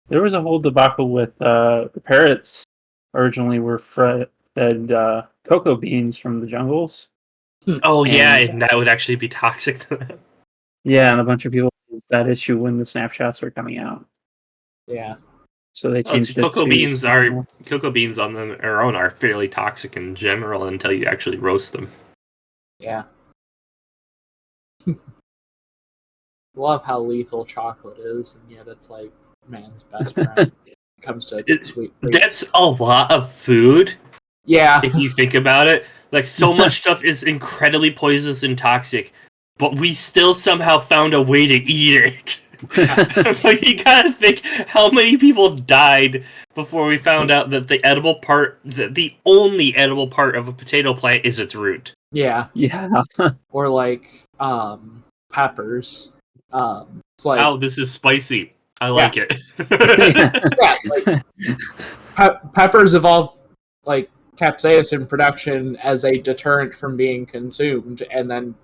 S4: There was a whole debacle with the parrots. Originally were fed cocoa beans from the jungles.
S3: Oh, and that would actually be toxic to them.
S4: Yeah, and a bunch of people had that issue when the snapshots were coming out.
S2: Yeah.
S4: So they changed it
S3: cocoa
S4: to
S3: beans on their own are fairly toxic in general until you actually roast them.
S2: Yeah. Love how lethal chocolate is, and yet it's like man's best friend when it comes to sweet treats.
S3: That's a lot of food.
S2: Yeah.
S3: If you think about it, like so much stuff is incredibly poisonous and toxic, but we still somehow found a way to eat it. Like you gotta think how many people died before we found out that the only edible part of a potato plant is its root.
S2: Yeah.
S4: Yeah.
S2: Or like peppers. It's like,
S3: oh, this is spicy. I like it.
S2: like peppers evolved like capsaicin production as a deterrent from being consumed, and then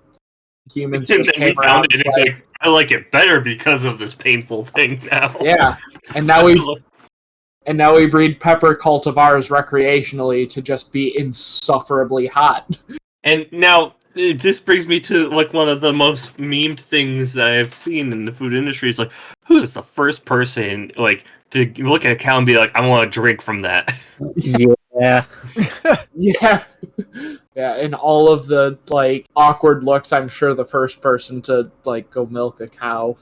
S2: humans just came around.
S3: And it's like, I like it better because of this painful thing now.
S2: Yeah, and now we breed pepper cultivars recreationally to just be insufferably hot.
S3: And now this brings me to like one of the most memed things that I've seen in the food industry. It's like, who is the first person like to look at a cow and be like, I want to drink from that?
S4: Yeah.
S2: Yeah. Yeah, and all of the like awkward looks, I'm sure the first person to like go milk a cow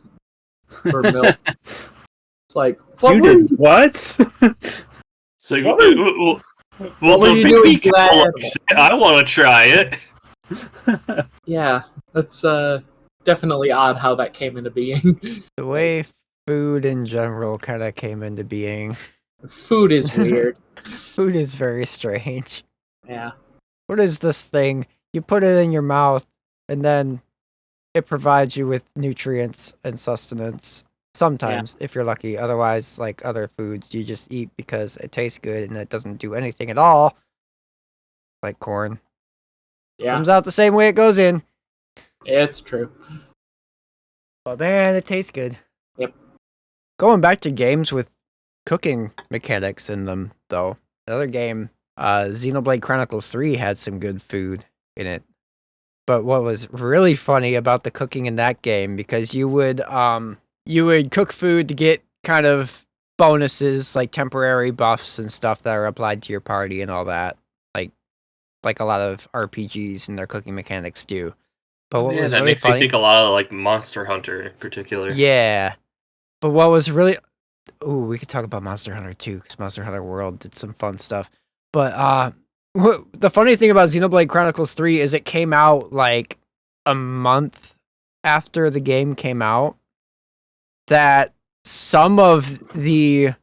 S2: for milk. It's like,
S4: what?
S3: So
S2: what were you doing to that?
S3: I want to try it.
S2: Yeah, that's definitely odd how that came into being.
S1: The way food in general kind of came into being.
S2: Food is weird.
S1: Food is very strange.
S2: Yeah.
S1: What is this thing? You put it in your mouth, and then it provides you with nutrients and sustenance. Sometimes, if you're lucky. Otherwise, like other foods, you just eat because it tastes good and it doesn't do anything at all. Like corn.
S2: Yeah.
S1: Comes out the same way it goes in.
S2: It's true.
S1: But man, it tastes good.
S2: Yep.
S1: Going back to games with cooking mechanics in them, though. The other game, Xenoblade Chronicles 3, had some good food in it. But what was really funny about the cooking in that game, because you would cook food to get kind of bonuses, like temporary buffs and stuff that are applied to your party and all that, like a lot of RPGs and their cooking mechanics do. But what was
S3: that
S1: really
S3: makes
S1: funny,
S3: me think a lot of like Monster Hunter in particular.
S1: yeah. But what was really, we could talk about Monster Hunter too, because Monster Hunter World did some fun stuff. But the funny thing about Xenoblade Chronicles 3 is it came out like a month after the game came out. That some of the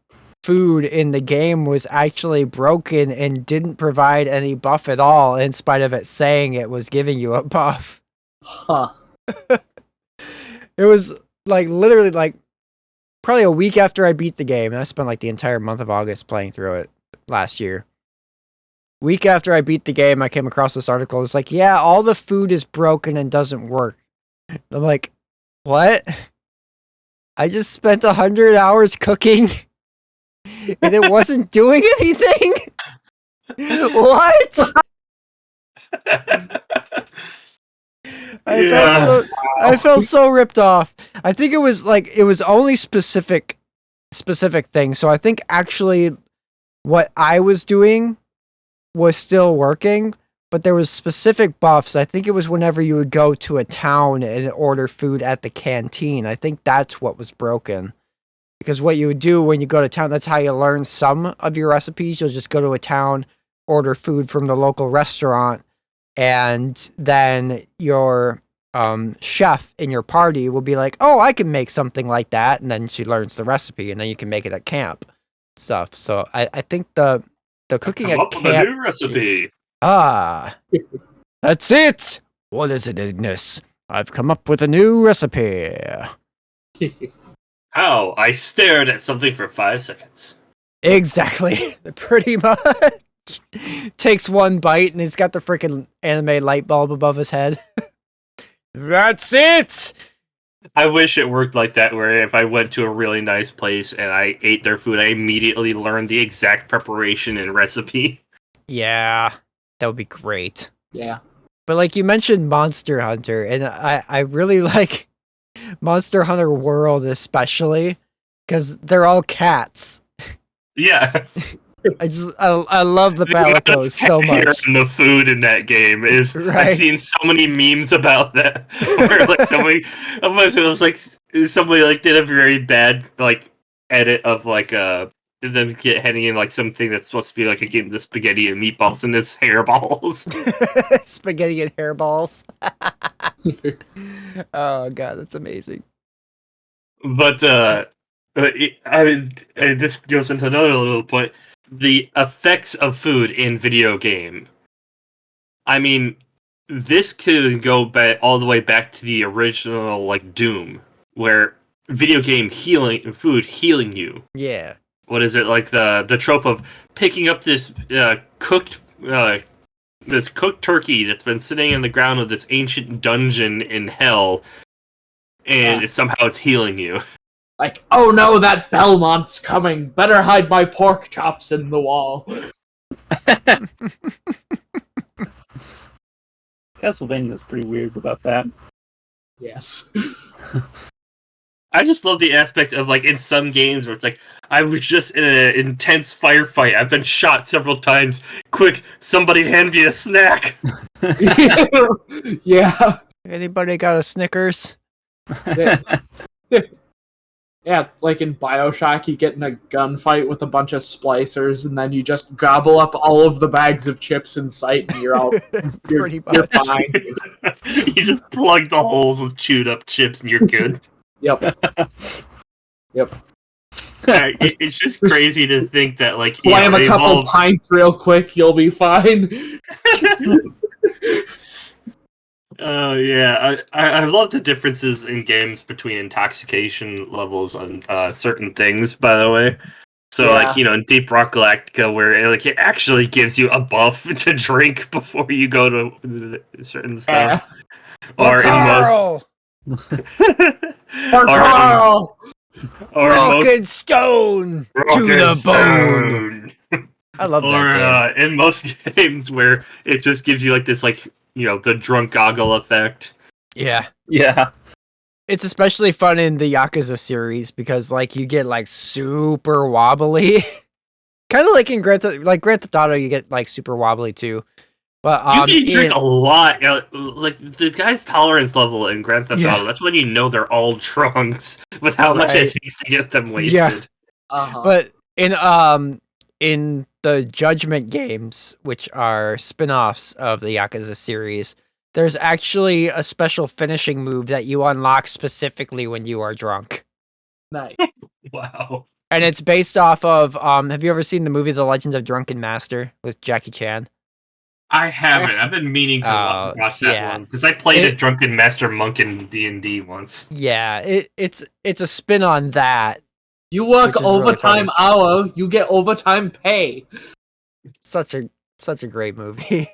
S1: food in the game was actually broken and didn't provide any buff at all, in spite of it saying it was giving you a buff.
S2: Huh.
S1: It was like literally like probably a week after I beat the game, and I spent like the entire month of August playing through it last year. Week after I beat the game, I came across this article. It's like, yeah, all the food is broken and doesn't work. I'm like, what? I just spent 100 hours cooking and it wasn't doing anything? What? I felt so ripped off. I think it was only specific things. So I think actually what I was doing was still working, but there was specific buffs. I think it was whenever you would go to a town and order food at the canteen. I think that's what was broken. Because what you would do when you go to town, that's how you learn some of your recipes. You'll just go to a town, order food from the local restaurant, and then your chef in your party will be like, oh, I can make something like that. And then she learns the recipe, and then you can make it at camp stuff. So I think the cooking at
S3: Come up with a
S1: camp...
S3: new recipe.
S1: That's it! What is it, Ignis? I've come up with a new recipe.
S3: How? I stared at something for 5 seconds.
S1: Exactly. Pretty much. Takes one bite and he's got the freaking anime light bulb above his head. That's it!
S3: I wish it worked like that, where if I went to a really nice place and I ate their food, I immediately learned the exact preparation and recipe.
S1: Yeah, that would be great.
S2: Yeah.
S1: But like you mentioned Monster Hunter, and I really like Monster Hunter World especially, because they're all cats.
S3: Yeah.
S1: I love the Balicos so much.
S3: And the food in that game is
S1: Right.
S3: I've seen so many memes about that. Where like somebody did a very bad like edit of like them handing in like something that's supposed to be like a game of spaghetti and meatballs and it's hairballs.
S1: Spaghetti and hairballs. Oh god, that's amazing.
S3: But this goes into another little point. The effects of food in video game. I mean, this could go back all the way back to the original like Doom, where video game food healing you.
S1: Yeah.
S3: What is it like the trope of picking up this cooked turkey that's been sitting in the ground of this ancient dungeon in hell, and somehow it's healing you.
S2: Like, oh no, that Belmont's coming. Better hide my pork chops in the wall.
S4: Castlevania is pretty weird about that.
S2: Yes.
S3: I just love the aspect of like in some games where it's like I was just in an intense firefight. I've been shot several times. Quick, somebody hand me a snack.
S2: Yeah.
S1: Anybody got a Snickers?
S2: Yeah, like in BioShock, you get in a gunfight with a bunch of splicers, and then you just gobble up all of the bags of chips in sight, and you're you're fine.
S3: You just plug the holes with chewed up chips, and you're good.
S2: Yep.
S3: It's just crazy to think that like
S2: slam a couple pints real quick, you'll be fine.
S3: Oh yeah, I love the differences in games between intoxication levels on certain things. By the way, so like in Deep Rock Galactica, where it actually gives you a buff to drink before you go to certain stuff, or in most. Or
S1: Rock and stone to the bone. I love that game.
S3: In most games where it just gives you like this, like, the drunk goggle effect.
S1: Yeah.
S4: Yeah.
S1: It's especially fun in the Yakuza series because like you get like super wobbly. Kind of like in Grand Theft Auto, you get like super wobbly too. But
S3: You can drink a lot. Like the guy's tolerance level in Grand Theft Auto, that's when you know they're all drunks with how much it takes to get them wasted.
S1: Yeah.
S2: Uh-huh.
S1: But in the Judgment games, which are spin-offs of the Yakuza series, there's actually a special finishing move that you unlock specifically when you are drunk.
S2: Nice.
S3: Wow.
S1: And it's based off of have you ever seen the movie The Legend of Drunken Master with Jackie Chan?
S3: I haven't. I've been meaning to watch that one because I played a Drunken Master Monk in D&D once.
S1: Yeah, it's a spin on that.
S2: You work overtime hour, you get overtime pay.
S1: Such a great movie.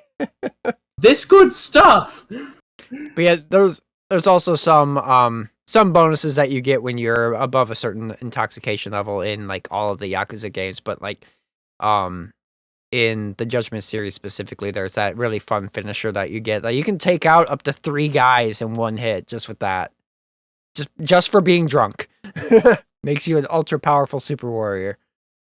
S2: This good stuff.
S1: But yeah, there's also some bonuses that you get when you're above a certain intoxication level in like all of the Yakuza games, but like in the Judgment series specifically, there's that really fun finisher that you get. Like you can take out up to 3 guys in one hit just with that. Just for being drunk. Makes you an ultra powerful super warrior.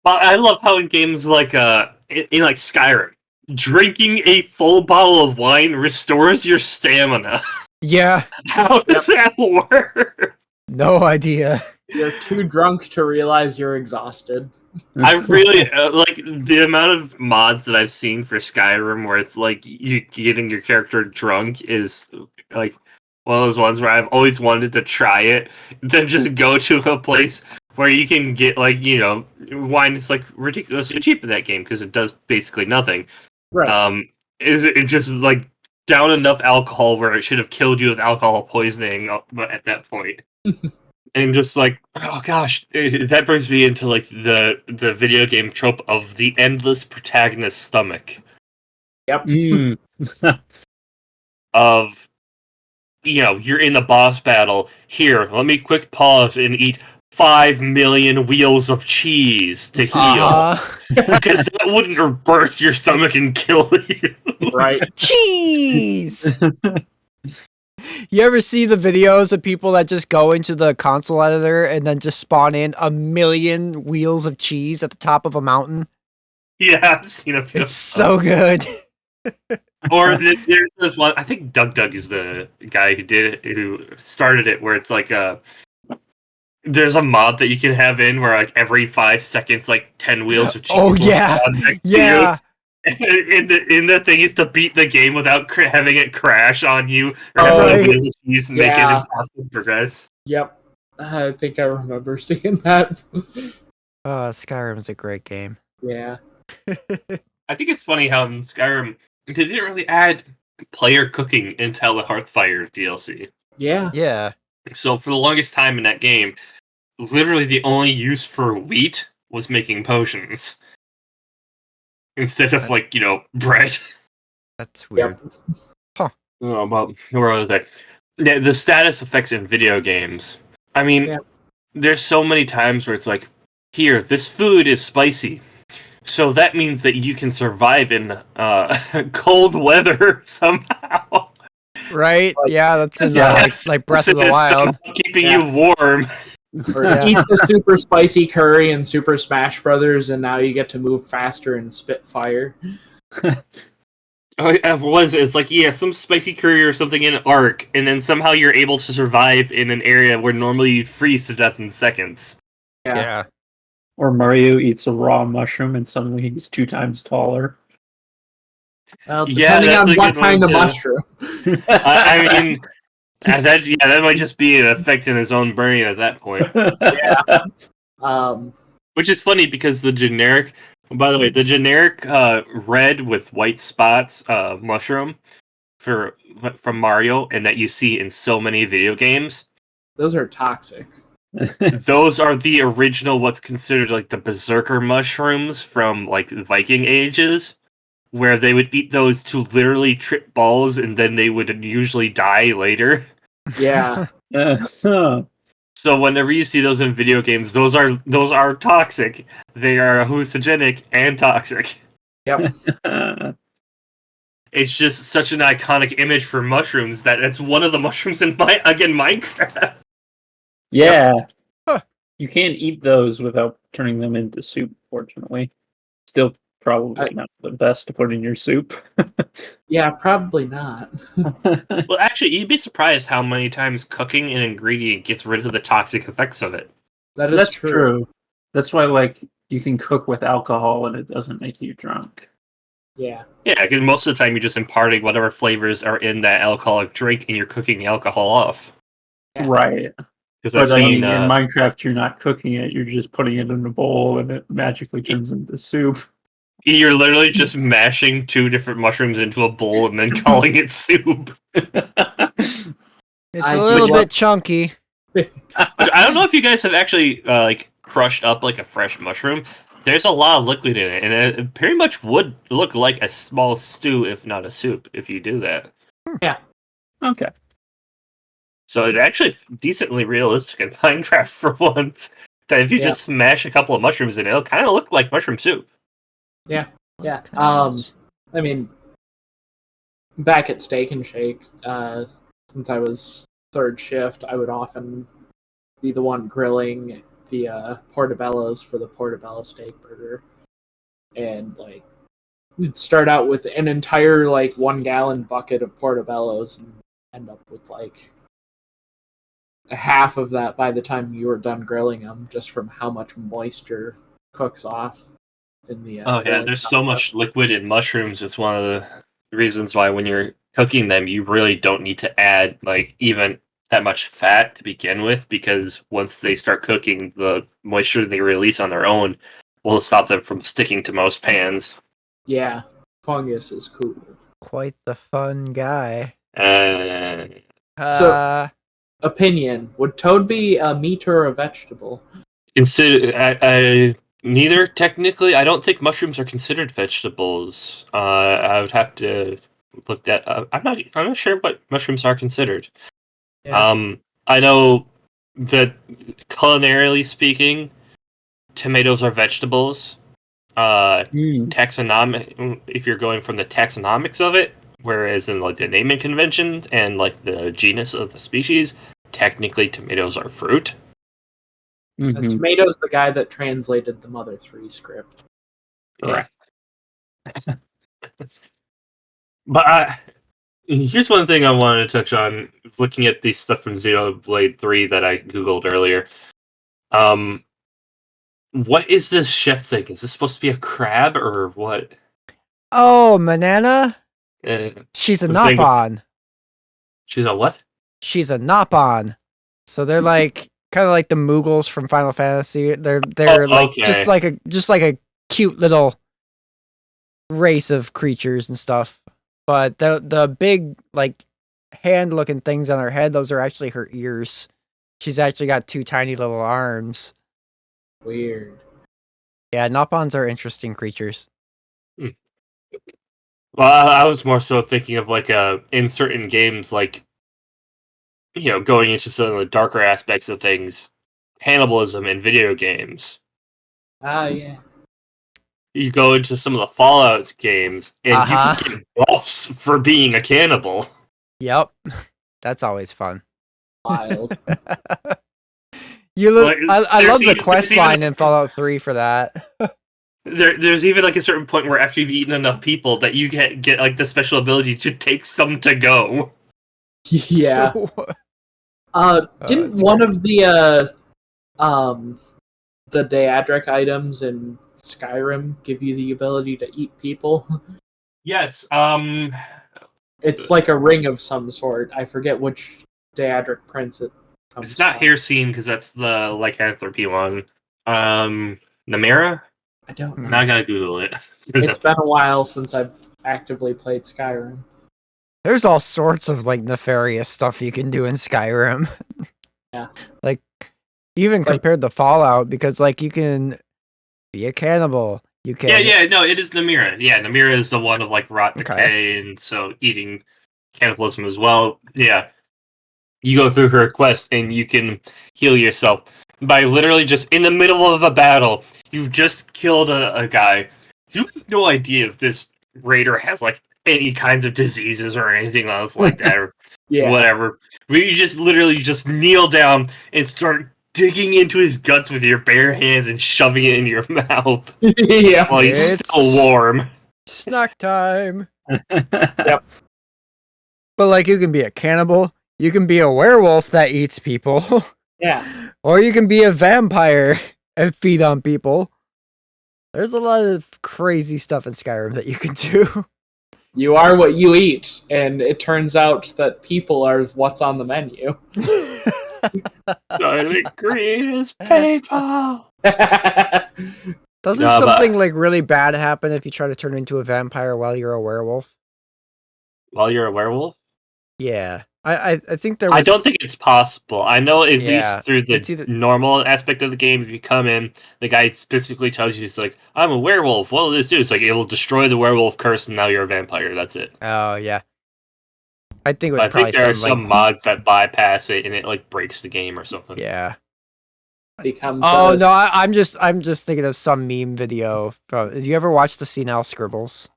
S3: Well, I love how in games like in like Skyrim, drinking a full bottle of wine restores your stamina.
S1: Yeah.
S3: How does that work?
S1: No idea.
S2: You're too drunk to realize you're exhausted.
S3: I really like the amount of mods that I've seen for Skyrim where it's like you getting your character drunk is like one of those ones where I've always wanted to try it. Then just go to a place where you can get like wine is like ridiculously cheap in that game because it does basically nothing.
S2: Right.
S3: Is it just like down enough alcohol where it should have killed you with alcohol poisoning at that point? And just like, oh gosh, that brings me into like the video game trope of the endless protagonist's stomach.
S2: Yep.
S3: Of, you're in a boss battle. Here, let me quick pause and eat 5 million wheels of cheese to heal. Because that wouldn't burst your stomach and kill you.
S2: Right.
S1: Cheese! You ever see the videos of people that just go into the console editor and then just spawn in 1 million wheels of cheese at the top of a mountain?
S3: Yeah, I've seen a few.
S1: It's so good.
S3: Or there's this one, I think Doug is the guy who started it, where it's like there's a mod that you can have in where like every 5 seconds, like 10 wheels of cheese.
S1: Oh yeah, yeah.
S3: And the thing is to beat the game without having it crash on you or
S1: Right.
S3: having cheese make it impossible to progress.
S2: Yep. I think I remember seeing that.
S1: Skyrim's a great game.
S2: Yeah.
S3: I think it's funny how in Skyrim they didn't really add player cooking until the Hearthfire DLC.
S2: Yeah.
S1: Yeah.
S3: So for the longest time in that game, literally the only use for wheat was making potions. Instead of bread.
S1: That's weird.
S2: Yep.
S3: Oh, well, where was I? The status effects in video games. I mean, there's so many times where it's like, here, this food is spicy. So that means that you can survive in cold weather somehow.
S1: Right?
S2: Like,
S1: yeah, that's in like Breath of the Wild.
S3: Keeping you warm.
S2: Or eat the super spicy curry in Super Smash Brothers, and now you get to move faster and spit fire.
S3: It's like, some spicy curry or something in Ark, and then somehow you're able to survive in an area where normally you'd freeze to death in seconds.
S1: Yeah.
S4: Or Mario eats a raw mushroom and suddenly he's 2 times taller.
S2: Depending on what kind of mushroom.
S3: I mean, that might just be an effect in his own brain at that point.
S2: Yeah.
S3: Which is funny because the generic red with white spots mushroom from Mario, and that you see in so many video games,
S2: those are toxic.
S3: Those are the original, what's considered like the berserker mushrooms from like the Viking ages, where they would eat those to literally trip balls, and then they would usually die later.
S2: Yeah.
S3: So whenever you see those in video games, those are toxic. They are hallucinogenic and toxic.
S2: Yep.
S3: It's just such an iconic image for mushrooms that it's one of the mushrooms in Minecraft.
S4: Yeah.
S1: Huh.
S4: You can't eat those without turning them into soup, fortunately. Still probably not the best to put in your soup.
S2: Yeah, probably not.
S3: Well, actually, you'd be surprised how many times cooking an ingredient gets rid of the toxic effects of it.
S2: That is
S4: That's
S2: true.
S4: true. That's why, like, you can cook with alcohol and it doesn't make you drunk.
S2: Yeah.
S3: Yeah, because most of the time you're just imparting whatever flavors are in that alcoholic drink and you're cooking the alcohol off.
S2: Yeah.
S4: Right.
S3: Because I've
S4: But I
S3: seen...
S4: mean, in Minecraft, you're not cooking it, you're just putting it in a bowl and it magically turns into soup.
S3: You're literally just mashing 2 different mushrooms into a bowl and then calling it soup.
S1: It's
S2: I
S1: a
S2: do
S1: little
S2: love-
S1: bit chunky.
S3: I don't know if you guys have actually like crushed up like a fresh mushroom. There's a lot of liquid in it, and it pretty much would look like a small stew, if not a soup, if you do that.
S4: Okay.
S3: So it's actually decently realistic in Minecraft for once. That if you
S2: Yeah.
S3: just smash a couple of mushrooms in it, it'll kind of look like mushroom soup.
S2: Yeah. I mean, back at Steak and Shake, since I was third shift, I would often be the one grilling the portobellos for the portobello steak burger, and like you'd start out with an entire like 1 gallon bucket of portobellos and end up with like a half of that by the time you were done grilling them, just from how much moisture cooks off in the
S3: Oh yeah,
S2: grilling
S3: there's so
S2: process.
S3: much liquid in mushrooms. It's one of the reasons why when you're cooking them, you really don't need to add like even that much fat to begin with, because once they start cooking, the moisture they release on their own will stop them from sticking to most pans.
S2: Yeah, fungus is cool.
S1: Quite the fun guy.
S3: Uh,
S2: Opinion: would toad be a meat or a vegetable?
S3: I neither technically. I don't think mushrooms are considered vegetables. I would have to look that up. I'm not sure what mushrooms are considered.
S2: Yeah.
S3: I know that culinarily speaking, tomatoes are vegetables. Taxonomic, if you're going from the taxonomics of it, whereas in like the naming convention and like the genus of the species, technically tomatoes are fruit.
S4: Mhm.
S2: Tomato's the guy that translated the Mother 3 script.
S3: Correct. But here's one thing I wanted to touch on, looking at this stuff from Xenoblade 3 that I googled earlier. What is this chef thing? Is this supposed to be a crab or what?
S1: Oh, Manana?
S3: Uh,
S1: She's a
S3: the thing-
S1: Nopon.
S3: She's a what?
S1: She's a Nopon. So they're like kind of like the Moogles from Final Fantasy. They're like
S3: okay.
S1: just like a cute little race of creatures and stuff. But the big like hand looking things on her head, those are actually her ears. She's actually got 2 tiny little arms.
S2: Weird.
S1: Yeah, Nopons are interesting creatures.
S3: Well, I was more so thinking of like in certain games, like going into some of the darker aspects of things, cannibalism in video games.
S2: Yeah.
S3: You go into some of the Fallout games, and you
S1: Uh-huh.
S3: can get buffs for being a cannibal.
S1: Yep. That's always fun.
S2: Wild.
S1: I love the
S3: there's
S1: quest
S3: even-
S1: line in Fallout 3 for that.
S3: There's even like a certain point where after you've eaten enough people that you get like the special ability to take some to go.
S2: Yeah. Didn't
S1: that's
S2: one
S1: great.
S2: of the Daedric items in Skyrim give you the ability to eat people?
S3: Yes.
S2: It's like a ring of some sort. I forget which Daedric prince it comes
S3: It's not
S2: from.
S3: hair scene because that's the lycanthropy one. Namira?
S2: I don't know.
S3: Now I gotta Google it.
S2: It's been a while since I've actively played Skyrim.
S1: There's all sorts of like nefarious stuff you can do in Skyrim.
S2: Yeah.
S1: Like even
S2: It's like-
S1: compared to Fallout, because like you can be a cannibal. You can
S3: No, it is Namira. Yeah, Namira is the one of like rot
S1: Okay.
S3: decay, and so eating cannibalism as well. Yeah. you go through her quest and you can heal yourself by literally just in the middle of a battle. You've just killed a guy. You have no idea if this raider has like any kinds of diseases or anything else like that or whatever. But you just literally just kneel down and start digging into his guts with your bare hands and shoving it in your mouth.
S2: Yeah.
S3: While he's still warm.
S1: Snack time.
S2: Yep.
S1: But like, you can be a cannibal. You can be a werewolf that eats people.
S2: Yeah.
S1: Or you can be a vampire and feed on people. There's a lot of crazy stuff in Skyrim that you can do.
S2: You are what you eat, and it turns out that people are what's on the menu.
S3: The greatest people.
S1: Doesn't
S3: No,
S1: something like really bad happen if you try to turn into a vampire while you're a werewolf?
S3: While you're a werewolf?
S1: Yeah. I think there was...
S3: I don't think it's possible. I know at
S1: Yeah,
S3: least through the
S1: it's either-
S3: normal aspect of the game, if you come in, the guy specifically tells you, it's like, I'm a werewolf. What will this do? It's like, it will destroy the werewolf curse and now you're a vampire. That's it.
S1: Oh, yeah. I think it was
S3: But I
S1: probably
S3: think there are
S1: something
S3: some
S1: like...
S3: mods that bypass it and it like breaks the game or something.
S1: Yeah.
S2: Becomes
S1: Oh, no, I'm just thinking of some meme video. Did you ever watch the Senile Scribbles?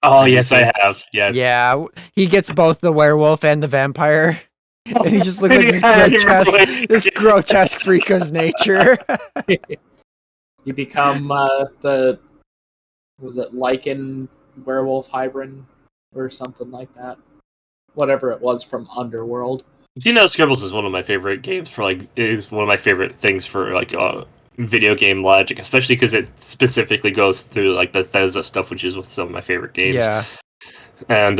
S3: Oh, yes, I have. Yes.
S1: Yeah, he gets both the werewolf and the vampire. And he just looks like this
S3: Yeah, I remember
S1: this grotesque freak of nature.
S2: You become was it lichen werewolf hybrid or something like that? Whatever it was from Underworld.
S3: Neal Scribbles is one of my favorite games for like is one of my favorite things for like video game logic, especially because it specifically goes through like Bethesda stuff, which is with some of my favorite games.
S1: Yeah.
S3: And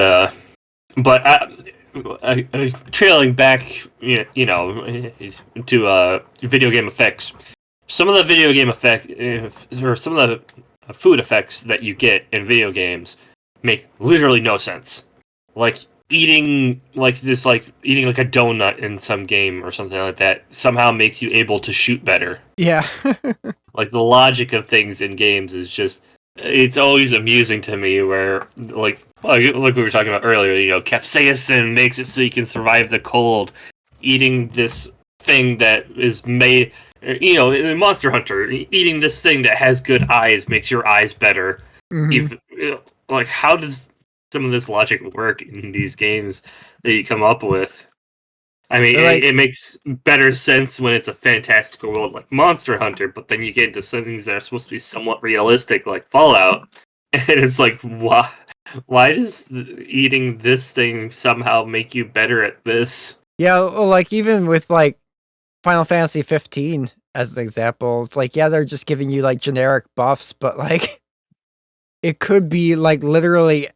S3: but trailing back, you know, to video game effects. Some of the video game effect, or some of the food effects that you get in video games make literally no sense. Like eating like a donut in some game or something like that somehow makes you able to shoot better.
S1: Yeah.
S3: Like the logic of things in games is just, it's always amusing to me where like we were talking about earlier, you know, capsaicin makes it so you can survive the cold. Eating this thing that is made, you know, in Monster Hunter, eating this thing that has good eyes makes your eyes better.
S1: Mhm.
S3: Like, how does some of this logic work in these games that you come up with? I mean,
S1: Like-
S3: it makes better sense when it's a fantastical world like Monster Hunter, but then you get into some things that are supposed to be somewhat realistic, like Fallout, and it's like, why does eating this thing somehow make you better at this?
S1: Yeah, well, like even with like Final Fantasy 15 as an example, it's like, yeah, they're just giving you like generic buffs, but like it could be like literally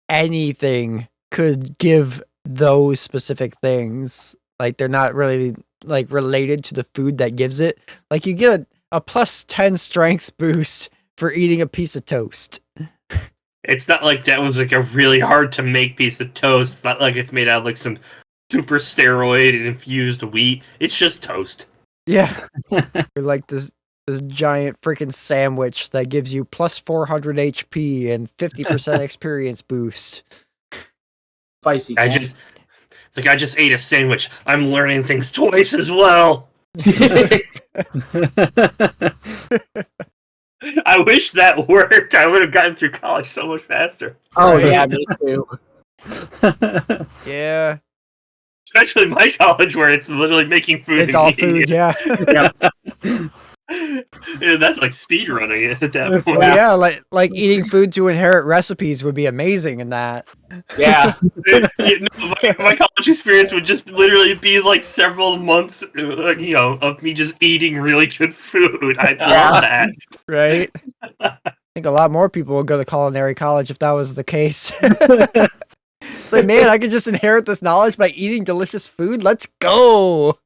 S1: anything could give those specific things. Like they're not really like related to the food that gives it. Like you get a plus 10 strength boost for eating a piece of toast.
S3: It's not like that was like a really hard to make piece of toast. It's not like it's made out of like some super steroid and infused wheat. It's just toast.
S1: Yeah. Or like this giant freaking sandwich that gives you plus 400 HP and 50% experience boost.
S2: Spicy sandwich.
S3: It's like, I just ate a sandwich. I'm learning things twice as well. I wish that worked. I would have gotten through college so much faster.
S2: Oh
S1: Right.
S2: yeah, me too.
S1: Yeah.
S3: Especially my college where it's literally making food.
S1: It's
S3: and
S1: all
S3: eating
S1: food,
S3: it.
S1: yeah.
S3: Yeah, that's like speed running it at that point.
S1: Well, yeah, like eating food to inherit recipes would be amazing in that.
S2: Yeah.
S3: My college experience would just literally be like several months, you know, of me just eating really good food. I'd love that.
S1: Right? I think a lot more people would go to culinary college if that was the case. It's like, man, I could just inherit this knowledge by eating delicious food. Let's go.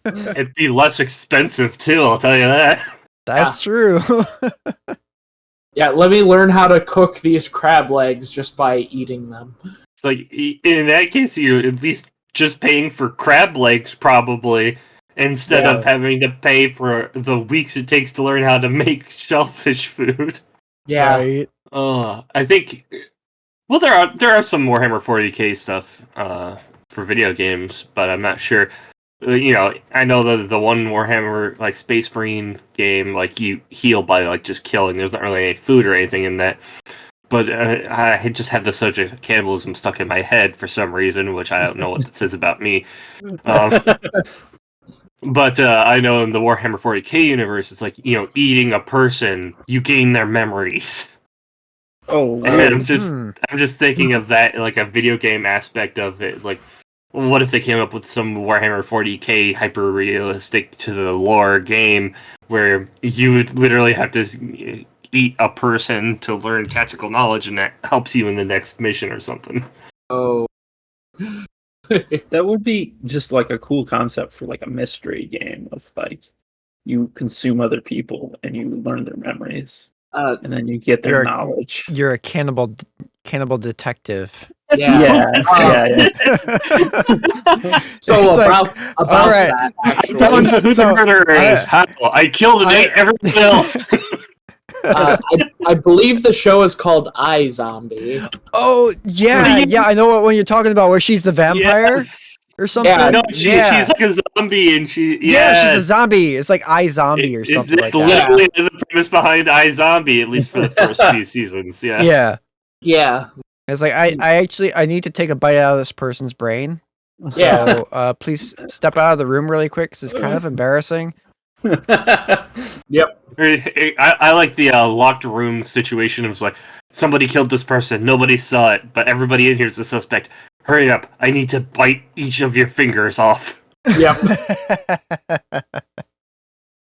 S3: It'd be less expensive too, I'll tell you that.
S1: That's true.
S2: Yeah, let me learn how to cook these crab legs just by eating them.
S3: It's like, in that case, you're at least just paying for crab legs, probably, instead of having to pay for the weeks it takes to learn how to make shellfish food.
S2: Yeah.
S1: Right.
S3: I think, well, there are some Warhammer 40k stuff for video games, but I'm not sure. I know the one Warhammer like Space Marine game, like you heal by like just killing. There's not really any food or anything in that. But I just have the subject of cannibalism stuck in my head for some reason, which I don't know what that says about me. But I know in the Warhammer 40k universe, it's like, eating a person, you gain their memories.
S4: Oh,
S3: And I'm just thinking of that, like a video game aspect of it. Like, what if they came up with some Warhammer 40k hyper realistic to the lore game where you would literally have to eat a person to learn tactical knowledge, and that helps you in the next mission or something.
S2: Oh.
S4: that would be just like a cool concept for like a mystery game of like you consume other people and you learn their memories, and then you get their knowledge.
S1: You're a cannibal detective.
S2: Yeah. So about
S1: right.
S2: that, actually.
S3: I don't know who the murderer is. I killed and ate everyone else.
S2: I believe the show is called iZombie.
S1: Oh, yeah, I know what one you're talking about, where she's the vampire or something.
S2: Yeah,
S3: no, she's like a zombie, and
S1: she's a zombie. It's like iZombie or something like that.
S3: It's literally the premise behind iZombie, at least for the first few seasons. Yeah.
S1: It's like I need to take a bite out of this person's brain. So please step out of the room really quick, because it's kind of embarrassing.
S2: Yep.
S3: I like the locked room situation. It was like, somebody killed this person, nobody saw it, but everybody in here is the suspect. Hurry up, I need to bite each of your fingers off.
S2: Yep.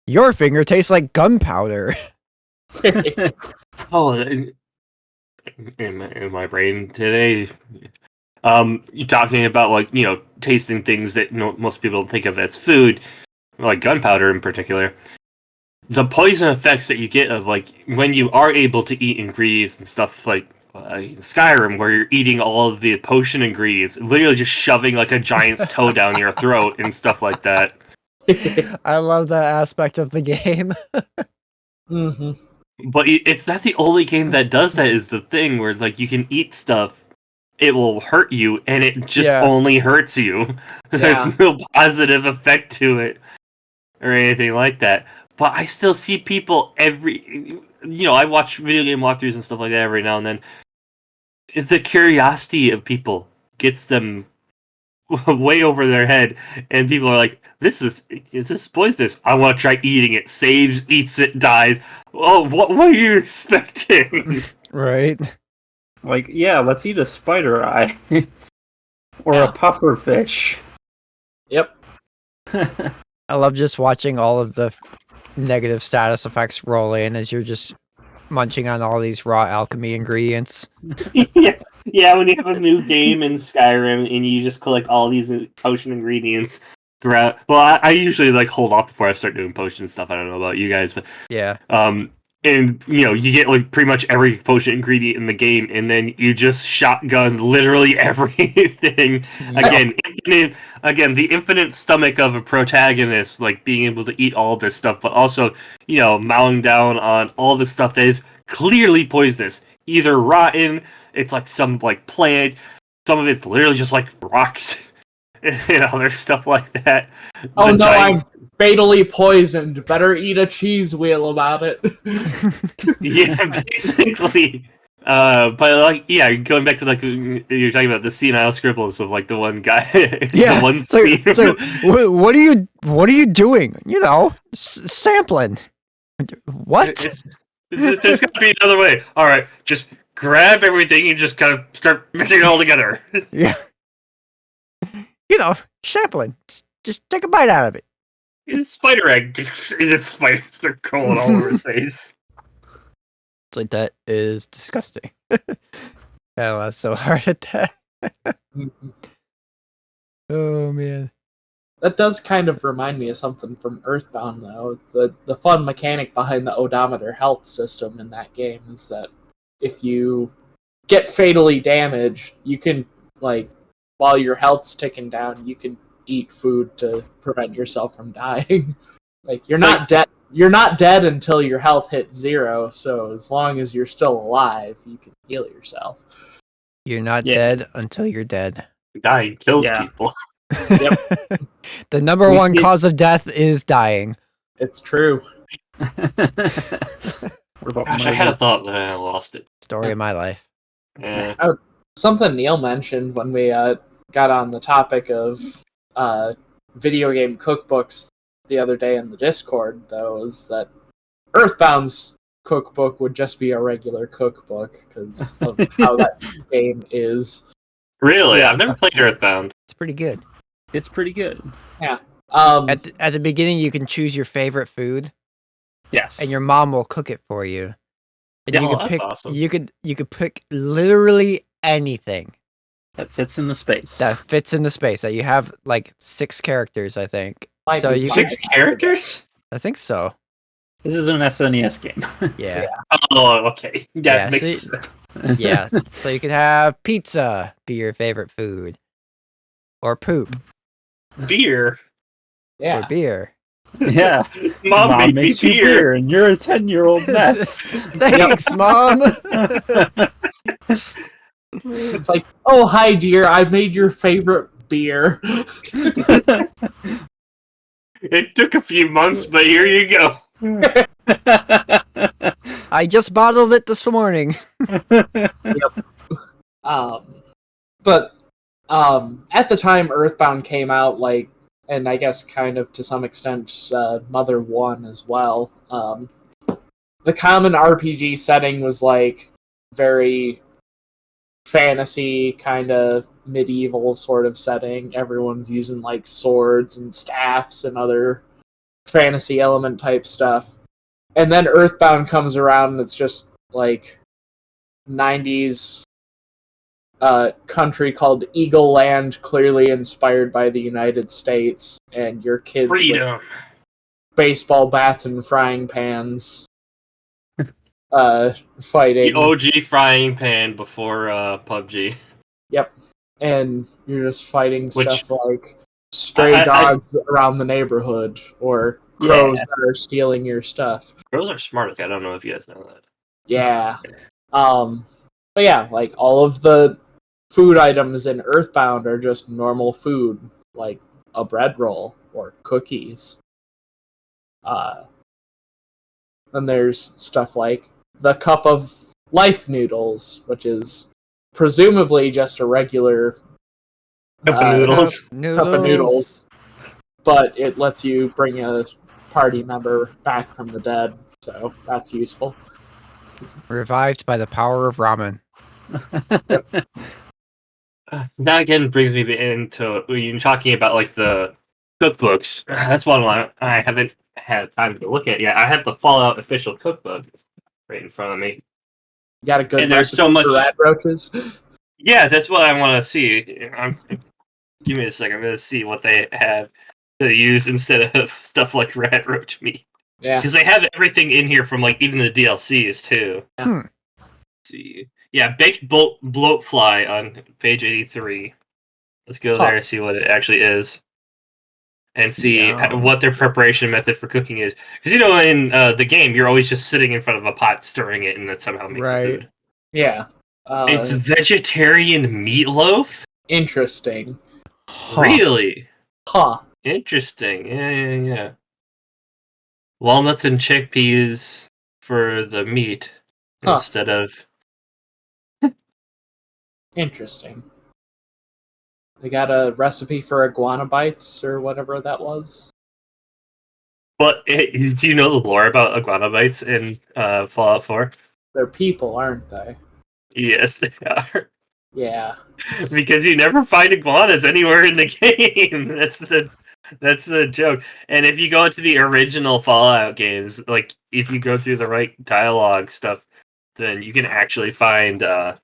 S1: Your finger tastes like gunpowder.
S3: Oh, in my brain today. You're talking about, like, tasting things that most people think of as food, like gunpowder in particular. The poison effects that you get of, like, when you are able to eat ingredients and stuff, like in Skyrim, where you're eating all of the potion ingredients, literally just shoving like a giant's toe down your throat and stuff like that.
S1: I love that aspect of the game.
S2: Mm-hmm.
S3: But it's not the only game that does that, is the thing where, like, you can eat stuff, it will hurt you, and it just only hurts you. There's no positive effect to it or anything like that. But I still see people I watch video game walkthroughs and stuff like that every now and then. The curiosity of people gets them way over their head, and people are like, this is poisonous. I want to try eating it. Saves, eats it, dies. Oh, what are you expecting?
S1: Right.
S4: Like, let's eat a spider eye. Or a puffer fish.
S2: Yep.
S1: I love just watching all of the negative status effects roll in as you're just munching on all these raw alchemy ingredients.
S3: Yeah, when you have a new game in Skyrim and you just collect all these potion ingredients throughout. Well, I usually like hold off before I start doing potion stuff. I don't know about you guys, but and you get like pretty much every potion ingredient in the game, and then you just shotgun literally everything. Again, the infinite stomach of a protagonist, like being able to eat all this stuff, but also mowing down on all the stuff that is clearly poisonous, either rotten. It's like some like plant. Some of it's literally just like rocks and other stuff like that.
S2: Oh no, I'm fatally poisoned. Better eat a cheese wheel about it.
S3: Yeah, basically. But like, going back to like you're talking about the senile scribbles of like the one guy.
S1: Yeah,
S3: the one scene.
S1: What are you doing? Sampling. What?
S3: There's got to be another way. All right, just grab everything and just kind of start mixing it all together.
S1: Yeah. Sampling. Just take a bite out of it.
S3: It's spider egg. It's spiders. They're crawling all over his face.
S1: It's like, that is disgusting. I laughed so hard at that. Oh, man.
S2: That does kind of remind me of something from Earthbound, though. The fun mechanic behind the odometer health system in that game is that if you get fatally damaged, you can, like, while your health's ticking down, you can eat food to prevent yourself from dying. Like, you're not dead. You're not dead until your health hits 0, so as long as you're still alive, you can heal yourself.
S1: You're not dead until you're dead.
S3: Dying kills
S4: Yeah.
S3: people.
S1: The number
S2: We
S1: one
S2: did-
S1: cause of death is dying.
S2: It's true.
S4: What about
S3: Gosh, I had a
S4: murder?
S3: thought that I lost it.
S1: Story of my life.
S2: Something Neal mentioned when we got on the topic of video game cookbooks the other day in the Discord, though, is that Earthbound's cookbook would just be a regular cookbook because of how that game is.
S3: Really?
S2: Yeah.
S3: I've never played Earthbound.
S1: It's pretty good.
S4: It's pretty good.
S1: At the beginning, you can choose your favorite food,
S4: Yes.
S1: and your mom will cook it for you. And
S3: Yeah,
S1: you
S3: well,
S1: could
S3: that's
S1: pick.
S3: awesome.
S1: You could pick literally anything
S4: that fits in the space.
S1: that fits in the space. That you have like 6 characters, I think.
S2: Might
S1: So
S2: be
S1: you
S2: fun.
S3: 6 characters?
S1: I think so.
S4: This is an SNES game.
S1: Yeah.
S3: Oh, okay.
S1: Yeah,
S3: That makes
S1: see-
S3: sense.
S1: Yeah. So you could have pizza be your favorite food, or poop,
S3: Beer.
S2: Yeah.
S1: or beer.
S4: Yeah.
S3: Mom made me
S4: makes you
S3: beer.
S4: beer, and you're a 10-year-old mess.
S1: Thanks, Mom.
S2: It's like, oh, hi, dear, I made your favorite beer.
S3: It took a few months, but here you go.
S1: I just bottled it this morning.
S2: But at the time Earthbound came out, like, and I guess kind of to some extent Mother 1 as well, the common RPG setting was like very fantasy, kind of medieval sort of setting. Everyone's using like swords and staffs and other fantasy element type stuff. And then Earthbound comes around and it's just like 90s country called Eagle Land, clearly inspired by the United States, and your kids with
S3: Freedom.
S2: baseball bats and frying pans fighting.
S3: The OG frying pan before PUBG.
S2: Yep. And you're just fighting
S3: Which-
S2: stuff like stray
S3: I-
S2: dogs around the neighborhood or crows that are stealing your stuff.
S3: Girls are smart. I don't know if you guys know that.
S2: Yeah. But yeah, like all of the food items in Earthbound are just normal food, like a bread roll or cookies. Then there's stuff like the cup of life noodles, which is presumably just a regular
S3: Cup of noodles.
S2: Cup of noodles. But it lets you bring a party member back from the dead, so that's useful.
S1: Revived by the power of ramen.
S3: That again brings me into when you're talking about like the cookbooks. That's one I haven't had time to look at yet. I have the Fallout official cookbook right in front of me.
S2: You got a good
S3: And there's
S2: recipe
S3: so much-
S2: for rat roaches?
S3: Yeah, that's what I want to see. Give me a second. I'm going to see what they have to use instead of stuff like rat roach meat.
S2: Yeah.
S3: Because they have everything in here from like even the DLCs too.
S2: Yeah.
S3: Let's see. Yeah, baked bloatfly on page 83. Let's go there and see what it actually is. And see
S1: Yum.
S3: what their preparation method for cooking is. Because, you know, in the game, you're always just sitting in front of a pot, stirring it, and that somehow makes the
S1: Right.
S3: food.
S2: Yeah.
S3: It's vegetarian meatloaf?
S2: Interesting.
S1: Huh.
S3: Really?
S2: Huh.
S3: Interesting. Yeah. Walnuts and chickpeas for the meat
S2: Huh.
S3: instead of...
S2: Interesting. They got a recipe for iguana bites or whatever that was.
S3: But do you know the lore about iguana bites in Fallout 4?
S2: They're people, aren't they?
S3: Yes, they are.
S2: Yeah.
S3: Because you never find iguanas anywhere in the game. That's the joke. And if you go into the original Fallout games, like if you go through the right dialogue stuff, then you can actually find that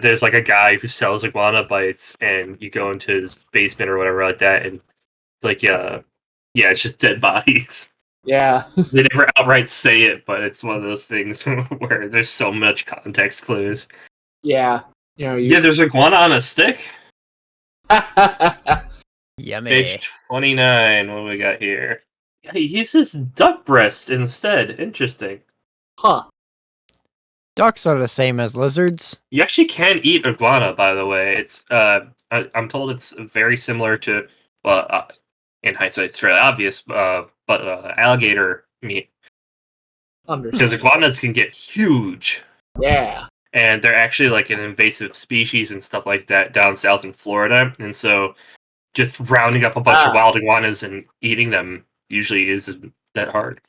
S3: there's like a guy who sells iguana bites, and you go into his basement or whatever like that, and like it's just dead bodies.
S2: Yeah.
S3: They never outright say it, but it's one of those things where there's so much context clues.
S2: Yeah. You know,
S3: Yeah, there's iguana on a stick.
S1: Yummy.
S3: Page 29. What do we got here? Yeah, he uses duck breast instead. Interesting.
S2: Huh.
S1: Ducks are the same as lizards.
S3: You actually can eat iguana, by the way. It's I'm told it's very similar to, well, in hindsight, it's fairly obvious, but alligator meat. Because iguanas can get huge.
S2: Yeah.
S3: And they're actually like an invasive species and stuff like that down south in Florida. And so just rounding up a bunch of wild iguanas and eating them usually isn't that hard.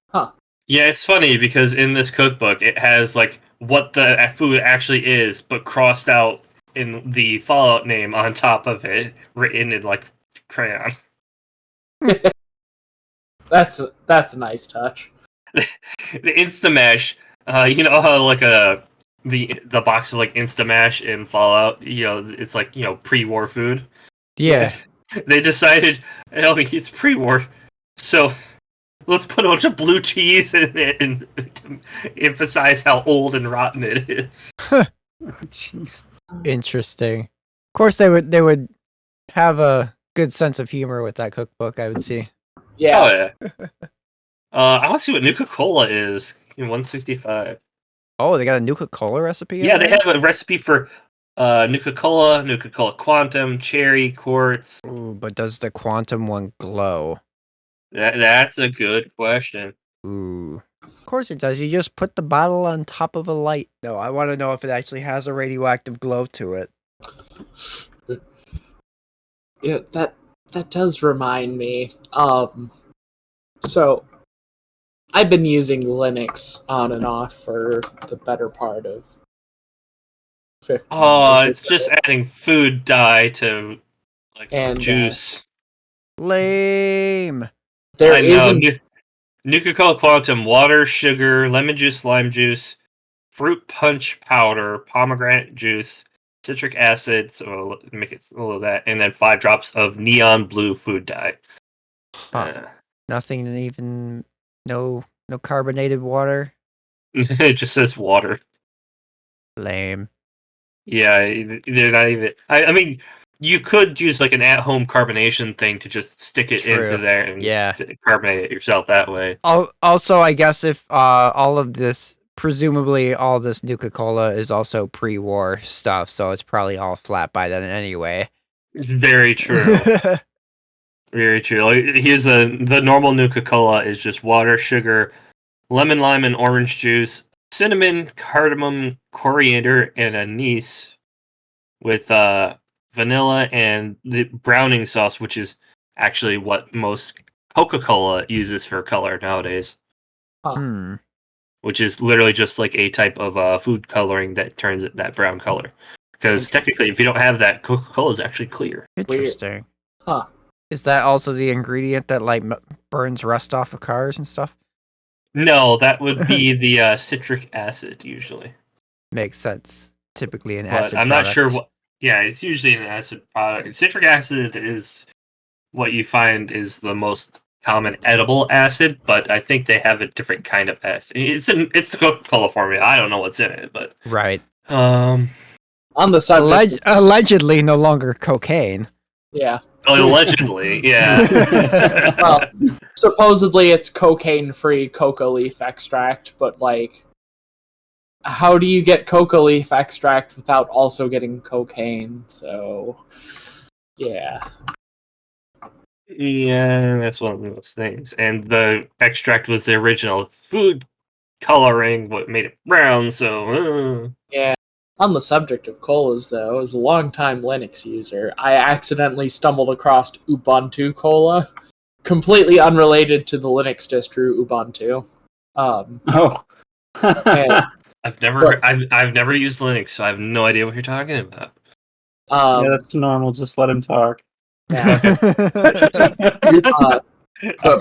S2: Huh.
S3: Yeah, it's funny because in this cookbook it has like what the food actually is, but crossed out in the Fallout name on top of it, written in like crayon.
S2: That's a nice touch.
S3: The Instamash, you know how like the box of like Instamash in Fallout, it's like pre-war food.
S1: Yeah.
S3: They decided, oh, it's pre-war, so let's put a bunch of blue cheese in it and to emphasize how old and rotten it is.
S4: Oh, jeez.
S1: Interesting. Of course, they would have a good sense of humor with that cookbook, I would see.
S2: Yeah.
S3: Oh yeah. I want to see what Nuka-Cola is in 165.
S1: Oh, they got a Nuka-Cola recipe?
S3: Yeah, they have a recipe for Nuka-Cola, Nuka-Cola Quantum, Cherry, Quartz.
S1: Ooh, but does the Quantum one glow?
S3: That's a good question.
S1: Ooh. Of course it does. You just put the bottle on top of a light. No, I want to know if it actually has a radioactive glow to it.
S2: Yeah, that does remind me. So I've been using Linux on and off for the better part of 15
S3: Oh,
S2: years.
S3: it's just adding food dye to like
S2: And,
S3: juice.
S1: Lame.
S2: There
S3: I know.
S2: isn't.
S3: Nuka-Cola Quantum, water, sugar, lemon juice, lime juice, fruit punch powder, pomegranate juice, citric acid, so make it a little of that, and then 5 drops of neon blue food dye.
S1: Nothing even, no carbonated water.
S3: It just says water.
S1: Lame.
S3: Yeah, they're not even. I mean, you could use like an at-home carbonation thing to just stick it
S1: True.
S3: into there and
S1: Yeah.
S3: carbonate it yourself that way.
S1: Also, I guess if all of this, presumably all this Nuka-Cola is also pre-war stuff, so it's probably all flat by then anyway.
S3: Very true. Very true. Like, here's the normal Nuka-Cola is just water, sugar, lemon, lime, and orange juice, cinnamon, cardamom, coriander, and anise with vanilla and the browning sauce, which is actually what most Coca-Cola uses for color nowadays.
S1: Hmm.
S3: Which is literally just like a type of food coloring that turns it that brown color. Because technically, if you don't have that, Coca-Cola is actually clear.
S1: Interesting.
S2: Huh.
S1: Is that also the ingredient that like burns rust off of cars and stuff?
S3: No, that would be the citric acid usually.
S1: Makes sense. Typically an
S3: But
S1: acid
S3: I'm
S1: product.
S3: not sure what. Yeah, it's usually an acid product. Citric acid is what you find is the most common edible acid, but I think they have a different kind of acid. It's the Coca-Cola formula. I don't know what's in it, but
S1: Right.
S2: On the subject.
S1: Allegedly no longer cocaine.
S2: Yeah.
S3: Allegedly, yeah.
S2: Well, supposedly it's cocaine-free coca leaf extract, but like, how do you get coca leaf extract without also getting cocaine? So, yeah.
S3: Yeah, that's one of those things. And the extract was the original food coloring, what made it brown, so...
S2: Yeah. On the subject of colas, though, as a longtime Linux user, I accidentally stumbled across Ubuntu Cola, completely unrelated to the Linux distro Ubuntu.
S4: Oh.
S2: And,
S3: I've never used Linux, so I have no idea what you're talking about.
S4: Yeah, that's normal. Just let him talk.
S2: yeah. So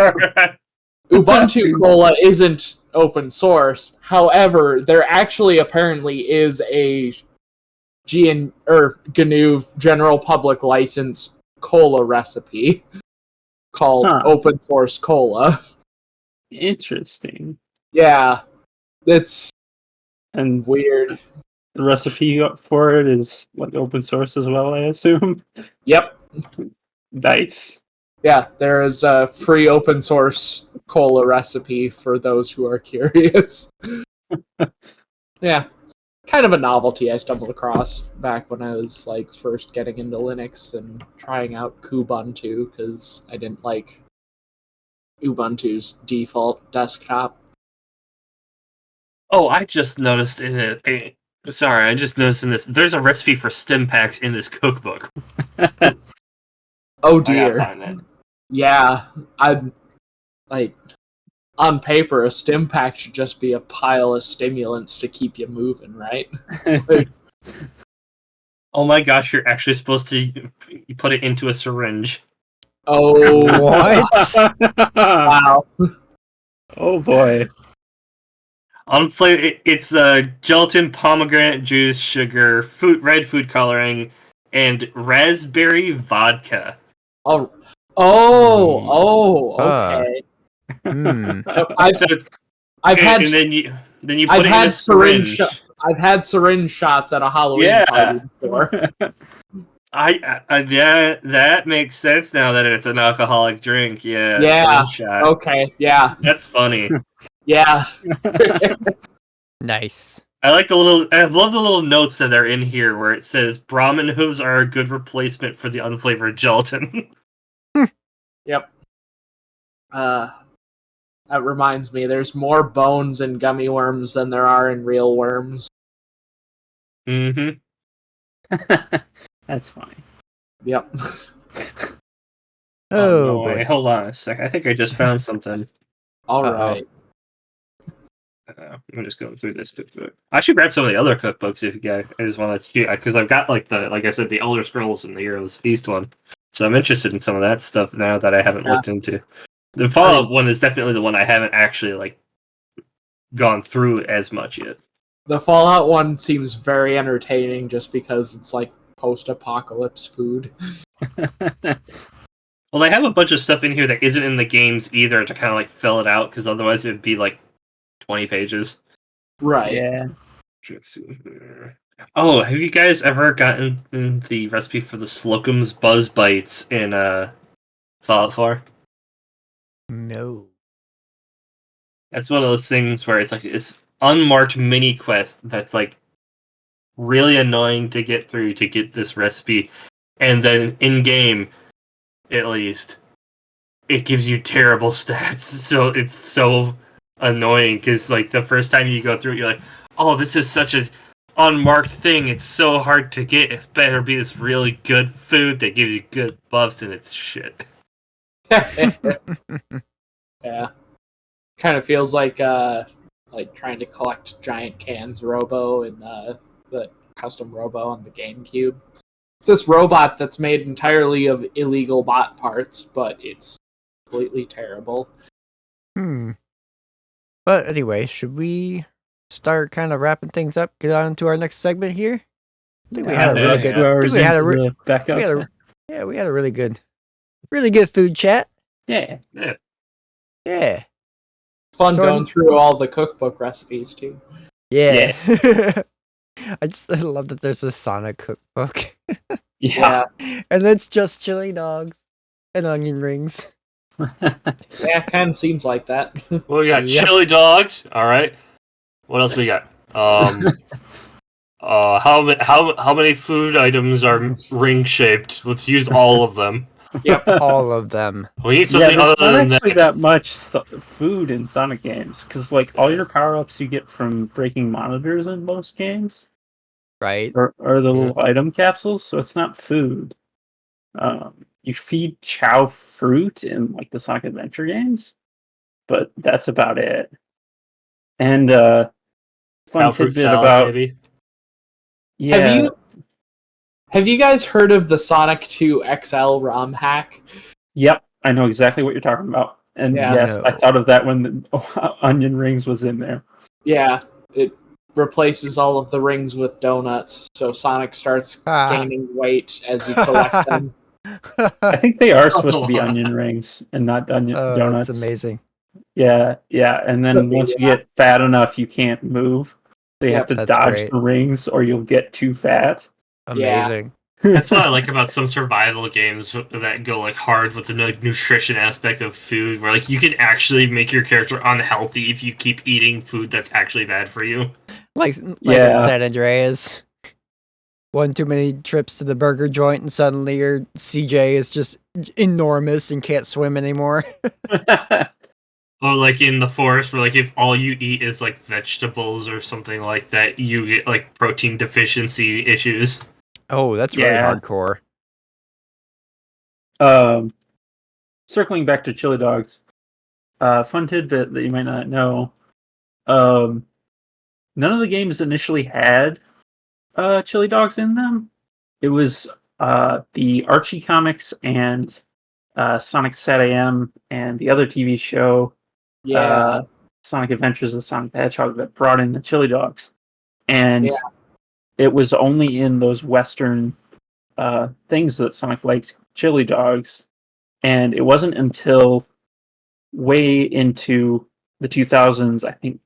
S2: Ubuntu Cola isn't open source. However, there actually apparently is a GNU General Public License cola recipe called Open Source Cola.
S4: Interesting.
S2: Yeah, it's
S4: And
S2: weird.
S4: the recipe for it is like open source as well, I assume.
S2: Yep.
S4: Nice.
S2: Yeah, there is a free open source cola recipe for those who are curious. Yeah, kind of a novelty I stumbled across back when I was like first getting into Linux and trying out Kubuntu because I didn't like Ubuntu's default desktop.
S3: Oh, I just noticed in it. Sorry, I just noticed in this. There's a recipe for stim packs in this cookbook.
S2: Oh
S3: I gotta
S2: dear.
S3: find that.
S2: Yeah, I'm like on paper, a stim pack should just be a pile of stimulants to keep you moving, right?
S3: Oh my gosh, you're actually supposed to you put it into a syringe.
S2: Oh,
S1: What?
S2: wow.
S4: Oh boy.
S3: It's gelatin, pomegranate juice, sugar, red food coloring, and raspberry vodka.
S2: Oh,
S1: Huh.
S2: okay.
S1: Hmm.
S2: I've, I've had
S3: and then you
S2: I've
S3: put it in a
S2: had
S3: syringe.
S2: I've had syringe shots at a Halloween
S3: Yeah.
S2: party before.
S3: That makes sense now that it's an alcoholic drink. Yeah.
S2: Yeah.
S3: Syringe shot.
S2: Okay. Yeah.
S3: That's funny.
S2: Yeah.
S1: Nice.
S3: I love the little notes that are in here where it says Brahmin hooves are a good replacement for the unflavored gelatin.
S2: Yep. That reminds me, there's more bones in gummy worms than there are in real worms.
S3: Mm-hmm.
S4: That's funny.
S2: Yep.
S1: Oh,
S3: no,
S1: boy.
S3: wait, hold on a sec. I think I just found something.
S2: All
S1: Uh-oh.
S2: right.
S3: I'm just going through this cookbook. I should grab some of the other cookbooks if you guys just want to, because I've got like I said, the Elder Scrolls and the Heroes Feast one. So I'm interested in some of that stuff now that I haven't looked into. The Fallout one is definitely the one I haven't actually like gone through as much yet.
S2: The Fallout one seems very entertaining just because it's like post-apocalypse food.
S3: Well, they have a bunch of stuff in here that isn't in the games either to kind of like fill it out, because otherwise it'd be like 20 pages.
S2: Right.
S4: Yeah.
S3: Oh, have you guys ever gotten the recipe for the Slocum's Buzz Bites in Fallout 4?
S1: No.
S3: That's one of those things where it's like this unmarked mini quest that's like really annoying to get through to get this recipe, and then in game, at least, it gives you terrible stats. So it's so annoying because like the first time you go through it, you're like, oh, this is such an unmarked thing. It's so hard to get. It better be this really good food that gives you good buffs, and it's shit.
S2: Yeah. Kind of feels like trying to collect giant cans Robo in the custom Robo on the GameCube. It's this robot that's made entirely of illegal bot parts, but it's completely terrible.
S1: But anyway, should we start kind of wrapping things up? Get on to our next segment here. I think we had a really good.
S4: 2 hours
S1: we had a
S4: into
S1: re-
S4: the backup.
S1: we had a really good food chat.
S4: Yeah.
S1: Yeah.
S2: Fun
S1: So
S2: going through all the cookbook recipes too.
S1: Yeah. I love that there's a Sonic cookbook.
S4: Yeah.
S1: And it's just chili dogs and onion rings.
S2: Yeah, kind of seems like that.
S3: Well, we got
S1: Yep.
S3: chili dogs. All right. What else we got? How many food items are ring shaped? Let's use all of them.
S2: Yep.
S1: All of them.
S3: We need
S4: Yeah,
S3: something
S4: there's
S3: other
S4: not
S3: than
S4: actually that much food in Sonic games because, like, all your power-ups you get from breaking monitors in most games
S1: Right?
S4: are the little item capsules, so it's not food. You feed Chow fruit in like the Sonic Adventure games, but that's about it. And fun
S3: fruit
S4: tidbit
S3: salad,
S4: about
S3: maybe.
S4: yeah.
S2: Have you guys heard of the Sonic 2 XL ROM hack?
S4: Yep, I know exactly what you're talking about. And
S2: Yeah.
S4: yes, I
S1: No.
S4: thought of that when the onion rings was in there.
S2: Yeah, it replaces all of the rings with donuts, so Sonic starts gaining weight as you collect them.
S4: I think they are supposed to be onion rings and not donuts.
S1: That's amazing.
S4: Yeah. And then once you get fat enough, you can't move. So you have to
S1: That's
S4: dodge
S1: great.
S4: the rings or you'll get too fat.
S1: Amazing.
S3: That's what I like about some survival games that go like hard with the nutrition aspect of food, where like you can actually make your character unhealthy if you keep eating food that's actually bad for you.
S1: Like in
S4: Yeah.
S1: San Andreas. One too many trips to the burger joint and suddenly your CJ is just enormous and can't swim anymore.
S3: Or like in the forest, where like if all you eat is like vegetables or something like that, you get like protein deficiency issues.
S1: Oh, that's really
S4: Yeah.
S1: hardcore.
S4: Circling back to chili dogs, fun tidbit that you might not know. None of the games initially had chili dogs in them. It was the Archie comics and Sonic SatAM and the other TV show,
S2: Yeah.
S4: Sonic Adventures of Sonic the Hedgehog, that brought in the chili dogs. And
S2: Yeah.
S4: it was only in those Western things that Sonic liked chili dogs. And it wasn't until way into the 2000s, I think,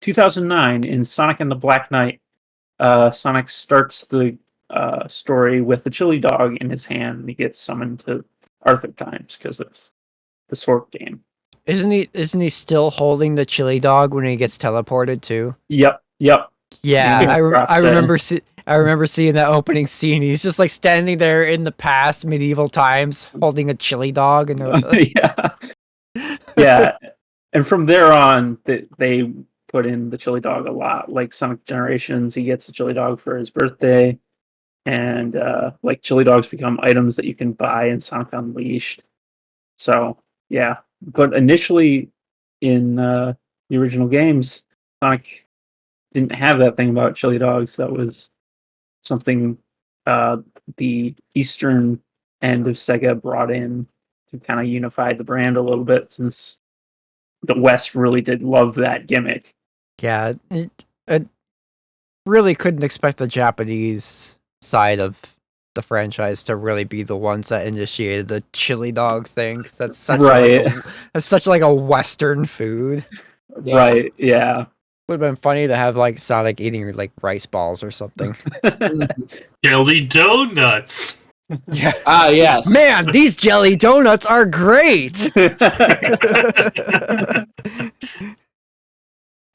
S4: 2009 in Sonic and the Black Knight. Sonic starts the story with a chili dog in his hand, and he gets summoned to Arthur times because it's the sword game.
S1: Isn't he still holding the chili dog when he gets teleported too?
S4: Yep.
S1: Yeah,
S4: Maybe his prop
S1: I
S4: set.
S1: remember seeing that opening scene. He's just like standing there in the past medieval times holding a chili dog and
S4: Yeah. And from there on, they put in the chili dog a lot. Like Sonic Generations, he gets the chili dog for his birthday, and like chili dogs become items that you can buy in Sonic Unleashed. So yeah, but initially in the original games, Sonic didn't have that thing about chili dogs. That was something the eastern end of Sega brought in to kind of unify the brand a little bit, since the West really did love that gimmick.
S1: yeah, it really couldn't expect the Japanese side of the franchise to really be the ones that initiated the chili dog thing, because that's such
S4: Right.
S1: that's such like a Western food.
S2: Yeah.
S4: Right, yeah.
S1: Would have been funny to have like Sonic eating like rice balls or something.
S3: Jelly donuts.
S1: Yeah.
S2: Ah, yes.
S1: Man, these jelly donuts are great.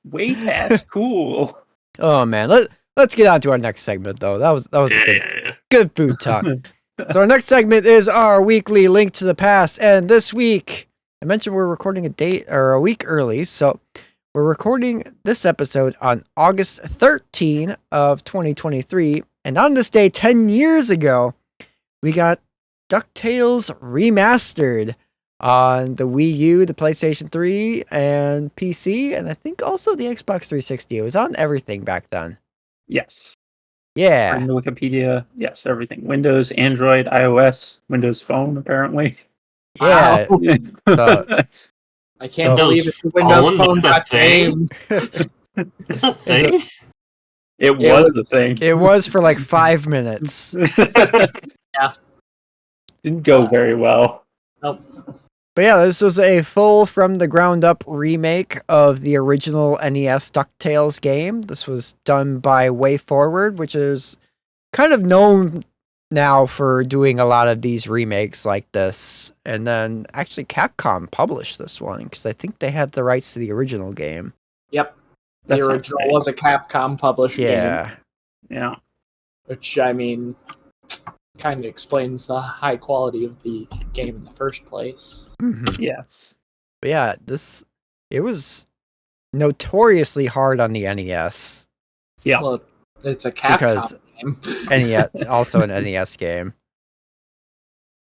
S4: Way past cool.
S1: Oh man, let's get on to our next segment though. That was a good food talk. So our next segment is our weekly link to the past, and this week I mentioned we're recording a week early, so we're recording this episode on August 13 of 2023, and on this day 10 years ago, we got DuckTales Remastered on the Wii U, the PlayStation 3, and PC, and I think also the Xbox 360. It was on everything back then.
S4: Yes.
S1: Yeah.
S4: According to Wikipedia, yes, everything. Windows, Android, iOS, Windows Phone, apparently.
S1: Yeah.
S2: Wow.
S1: So,
S2: I can't
S1: So-
S2: believe it. Windows
S3: Phone,
S2: Phone
S3: that's a
S2: got
S3: thing?
S2: games.
S3: It's a thing.
S4: It was the thing.
S1: it was for like 5 minutes.
S4: Didn't go very well.
S2: Nope.
S1: But yeah, this was a full from the ground up remake of the original NES DuckTales game. This was done by WayForward, which is kind of known now for doing a lot of these remakes like this. And then actually Capcom published this one because I think they had the rights to the original game.
S2: Yep.
S4: That
S2: The
S4: sounds
S2: original
S4: right.
S2: was a Capcom published game,
S1: Yeah.
S4: Yeah.
S2: which, I mean, kind of explains the high quality of the game in the first place.
S1: Mhm.
S4: Yes.
S1: But yeah, it was notoriously hard on the NES.
S4: Yeah.
S2: Well, it's a Capcom
S1: Because-
S2: game.
S1: NES, also an NES game.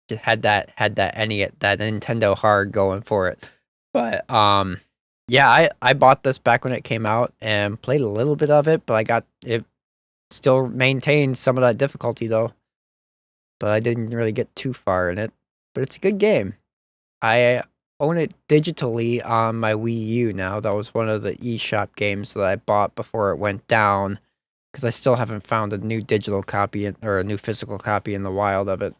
S1: It had that NES, that Nintendo hard going for it. But yeah, I bought this back when it came out and played a little bit of it, but I got it still maintains some of that difficulty though. But I didn't really get too far in it. But it's a good game. I own it digitally on my Wii U now. That was one of the eShop games that I bought before it went down, because I still haven't found a new digital copy or a new physical copy in the wild of it.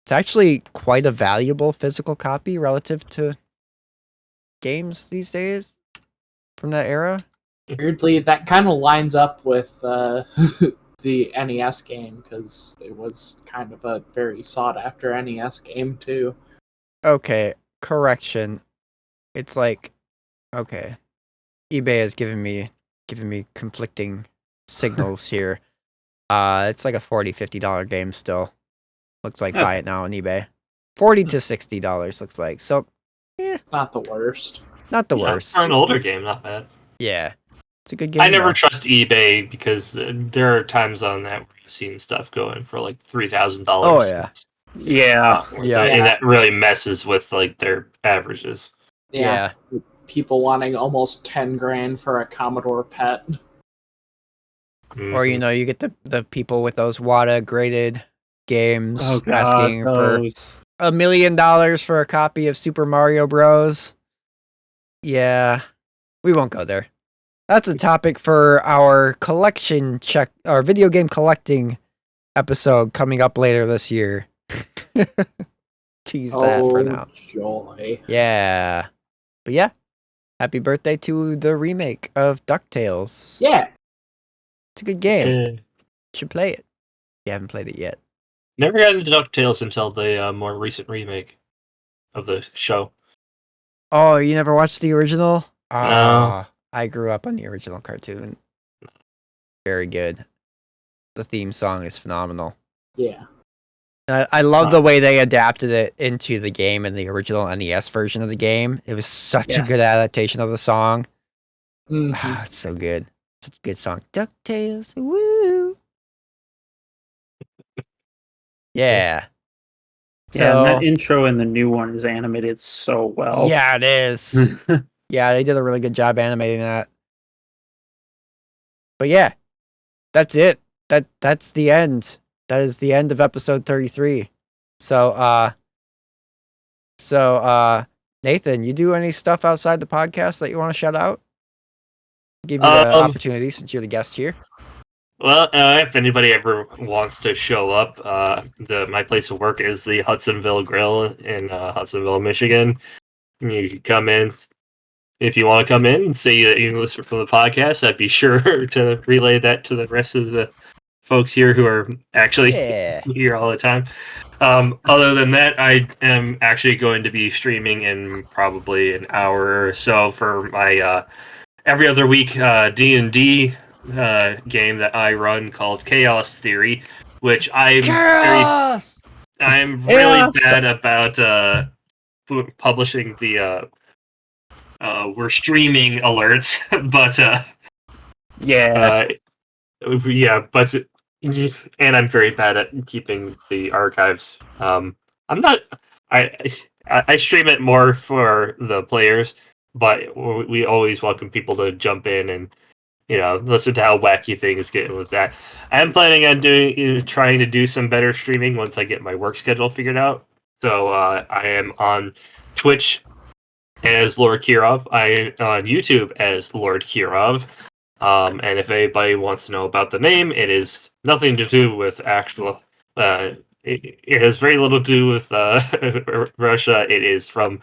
S1: It's actually quite a valuable physical copy relative to games these days from that era.
S2: Weirdly, that kind of lines up with the NES game because it was kind of a very sought after NES game too.
S1: Okay, correction. It's like, okay, eBay is giving me conflicting signals here. It's like a $40-$50 game still. Looks like buy it now on eBay. $40 to $60 looks like. So,
S2: Not the worst.
S1: not the worst.
S3: For an older game, not bad.
S1: Yeah, it's a good game.
S3: I never
S1: though.
S3: trust eBay because there are times on that where I've seen stuff going for like $3,000.
S1: Oh, yeah.
S4: Yeah.
S1: Yeah.
S3: And that really messes with like their averages.
S1: Yeah.
S2: People wanting almost 10 grand for a Commodore PET.
S1: Or you get the people with those WATA graded games asking for
S4: those.
S1: $1 million for a copy of Super Mario Bros. Yeah, we won't go there. That's a topic for our our video game collecting episode coming up later this year. Tease that for now.
S2: Joy.
S1: Yeah. But yeah, happy birthday to the remake of DuckTales.
S2: Yeah.
S1: It's a good game. Should play it. You haven't played it yet.
S3: Never got into DuckTales until the more recent remake of the show.
S1: Oh, you never watched the original?
S3: No.
S1: I grew up on the original cartoon. Very good. The theme song is phenomenal.
S2: Yeah.
S1: I love the way they adapted it into the game in the original NES version of the game. It was such a good adaptation of the song.
S2: Mhm.
S1: It's so good. Such a good song. DuckTales. Woo! Yeah.
S4: Yeah, and that intro in the new one is animated so well.
S1: Yeah, it is. Yeah, they did a really good job animating that. But yeah, that's it. That's the end. That is the end of episode 33. So Nathan, you do any stuff outside the podcast that you want to shout out? Give you the opportunity since you're the guest here.
S3: Well, if anybody ever wants to show up, my place of work is the Hudsonville Grill in Hudsonville, Michigan. You can come in if you want to come in and say that you listen from the podcast. I'd be sure to relay that to the rest of the folks here who are actually here all the time. Other than that, I am actually going to be streaming in probably an hour or so for my every other week D&D game that I run called Chaos Theory, which I'm really bad about publishing the we're streaming alerts, but and I'm very bad at keeping the archives. I stream it more for the players, but we always welcome people to jump in and listen to how wacky things get with that. I am planning on trying to do some better streaming once I get my work schedule figured out. So I am on Twitch as Lord Kirov. I am on YouTube as Lord Kirov. And if anybody wants to know about the name, it is nothing to do with actual. It has very little to do with Russia. It is from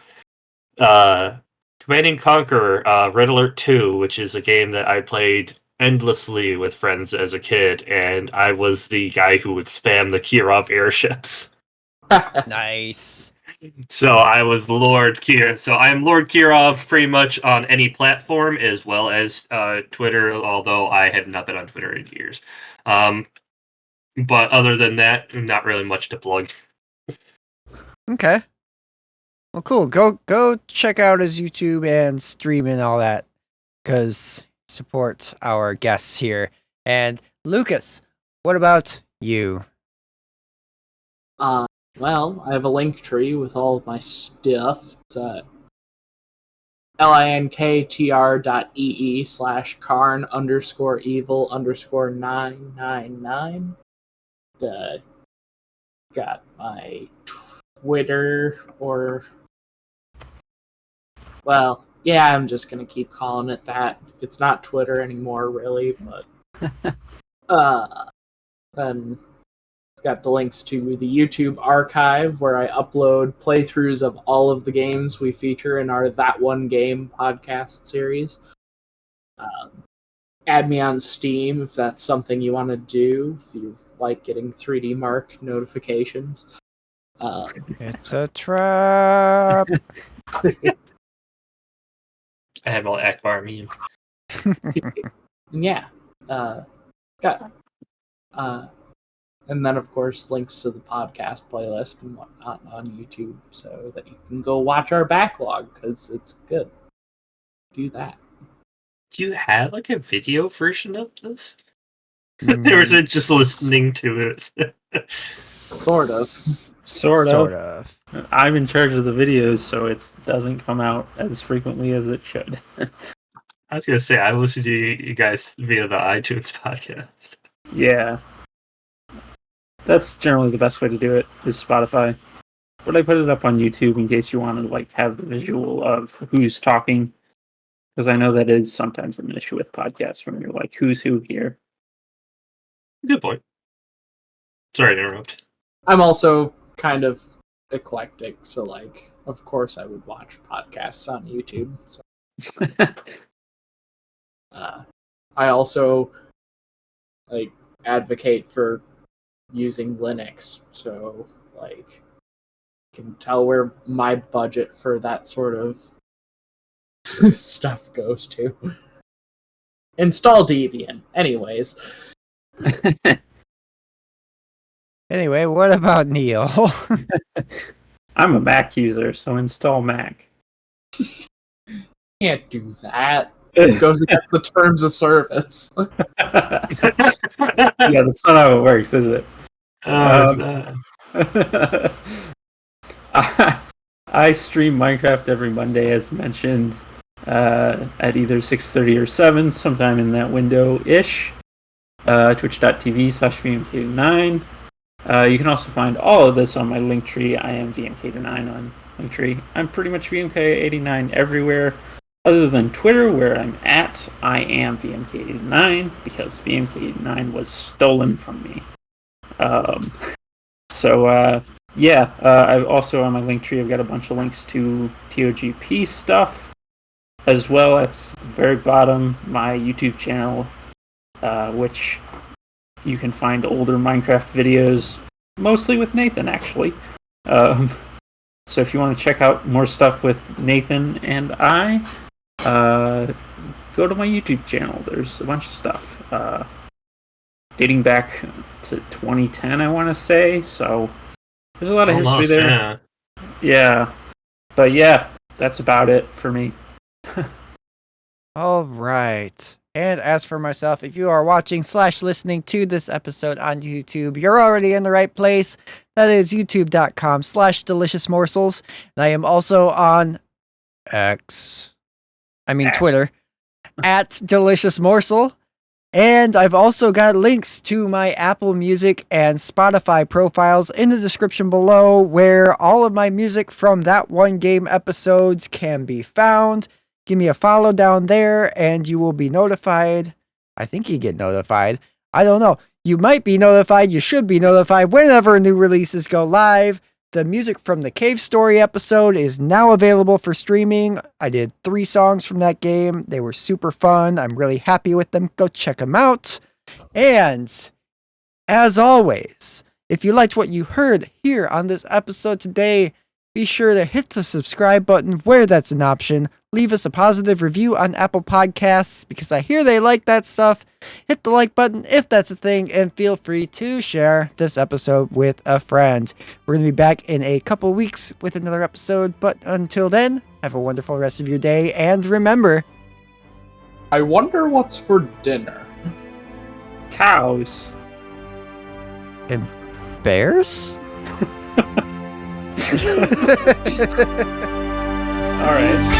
S3: Command & Conquer Red Alert 2, which is a game that I played endlessly with friends as a kid, and I was the guy who would spam the Kirov airships.
S1: Nice.
S3: So I was Lord Kirov. So I'm Lord Kirov pretty much on any platform, as well as Twitter, although I have not been on Twitter in years. But other than that, not really much to plug.
S1: Okay. Well, cool. Go check out his YouTube and stream and all that, because supports our guests here. And Lucas, what about you?
S2: Well, I have a link tree with all of my stuff. It's at linktr.ee/karn_evil_999. Got my Twitter, I'm just gonna keep calling it that. It's not Twitter anymore, really, but then it's got the links to the YouTube archive where I upload playthroughs of all of the games we feature in our That One Game podcast series. add me on Steam if that's something you want to do. If you like getting 3D Mark notifications.
S1: It's a trap.
S3: I have all Akbar meme.
S2: Yeah. Got. And then, of course, links to the podcast playlist and whatnot on YouTube so that you can go watch our backlog because it's good. Do that.
S3: Do you have like a video version of this? Or is it just listening to it?
S2: Sort of.
S4: Sort of. I'm in charge of the videos, so it doesn't come out as frequently as it should.
S3: I was going to say, I listen to you guys via the iTunes podcast.
S4: Yeah. That's generally the best way to do it, is Spotify. But I put it up on YouTube in case you want to have the visual of who's talking. Because I know that is sometimes an issue with podcasts when you're like, who's who here?
S3: Good point. Sorry to interrupt.
S2: I'm also kind of eclectic, so of course I would watch podcasts on YouTube. So. I also advocate for using Linux, so you can tell where my budget for that sort of stuff goes to. Install Debian. Anyways.
S1: Anyway, what about Neal?
S4: I'm a Mac user, so install Mac.
S2: Can't do that. It goes against the terms of service.
S4: Yeah, that's not how it works, is it? I stream Minecraft every Monday, as mentioned, at either 6:30 or 7, sometime in that window-ish. Twitch.tv/VMK9. You can also find all of this on my Linktree. I am VMK9 on Linktree. I'm pretty much VMK89 everywhere, other than Twitter, where I'm at I am VMK89, because VMK89 was stolen from me. I've also on my Linktree, I've got a bunch of links to TOGP stuff, as well as the very bottom, my YouTube channel, which you can find older Minecraft videos, mostly with Nathan, actually. So if you want to check out more stuff with Nathan and I, go to my YouTube channel. There's a bunch of stuff. Dating back to 2010, I want to say. So there's a lot of history there. Yeah. But yeah, that's about it for me.
S1: All right. And as for myself, if you are watching / listening to this episode on YouTube, you're already in the right place. That is youtube.com/deliciousmorsels. And I am also on Twitter, at Delicious Morsel. And I've also got links to my Apple Music and Spotify profiles in the description below, where all of my music from that one game episodes can be found. Give me a follow down there and you will be notified. I think you get notified. I don't know. You might be notified. You should be notified whenever new releases go live. The music from the Cave Story episode is now available for streaming. I did 3 songs from that game. They were super fun. I'm really happy with them. Go check them out. And as always, if you liked what you heard here on this episode today, be sure to hit the subscribe button where that's an option. Leave us a positive review on Apple Podcasts because I hear they like that stuff. Hit the like button if that's a thing, and feel free to share this episode with a friend. We're going to be back in a couple weeks with another episode, but until then, have a wonderful rest of your day, and remember,
S2: I wonder what's for dinner.
S4: Cows.
S1: And bears?
S4: All right.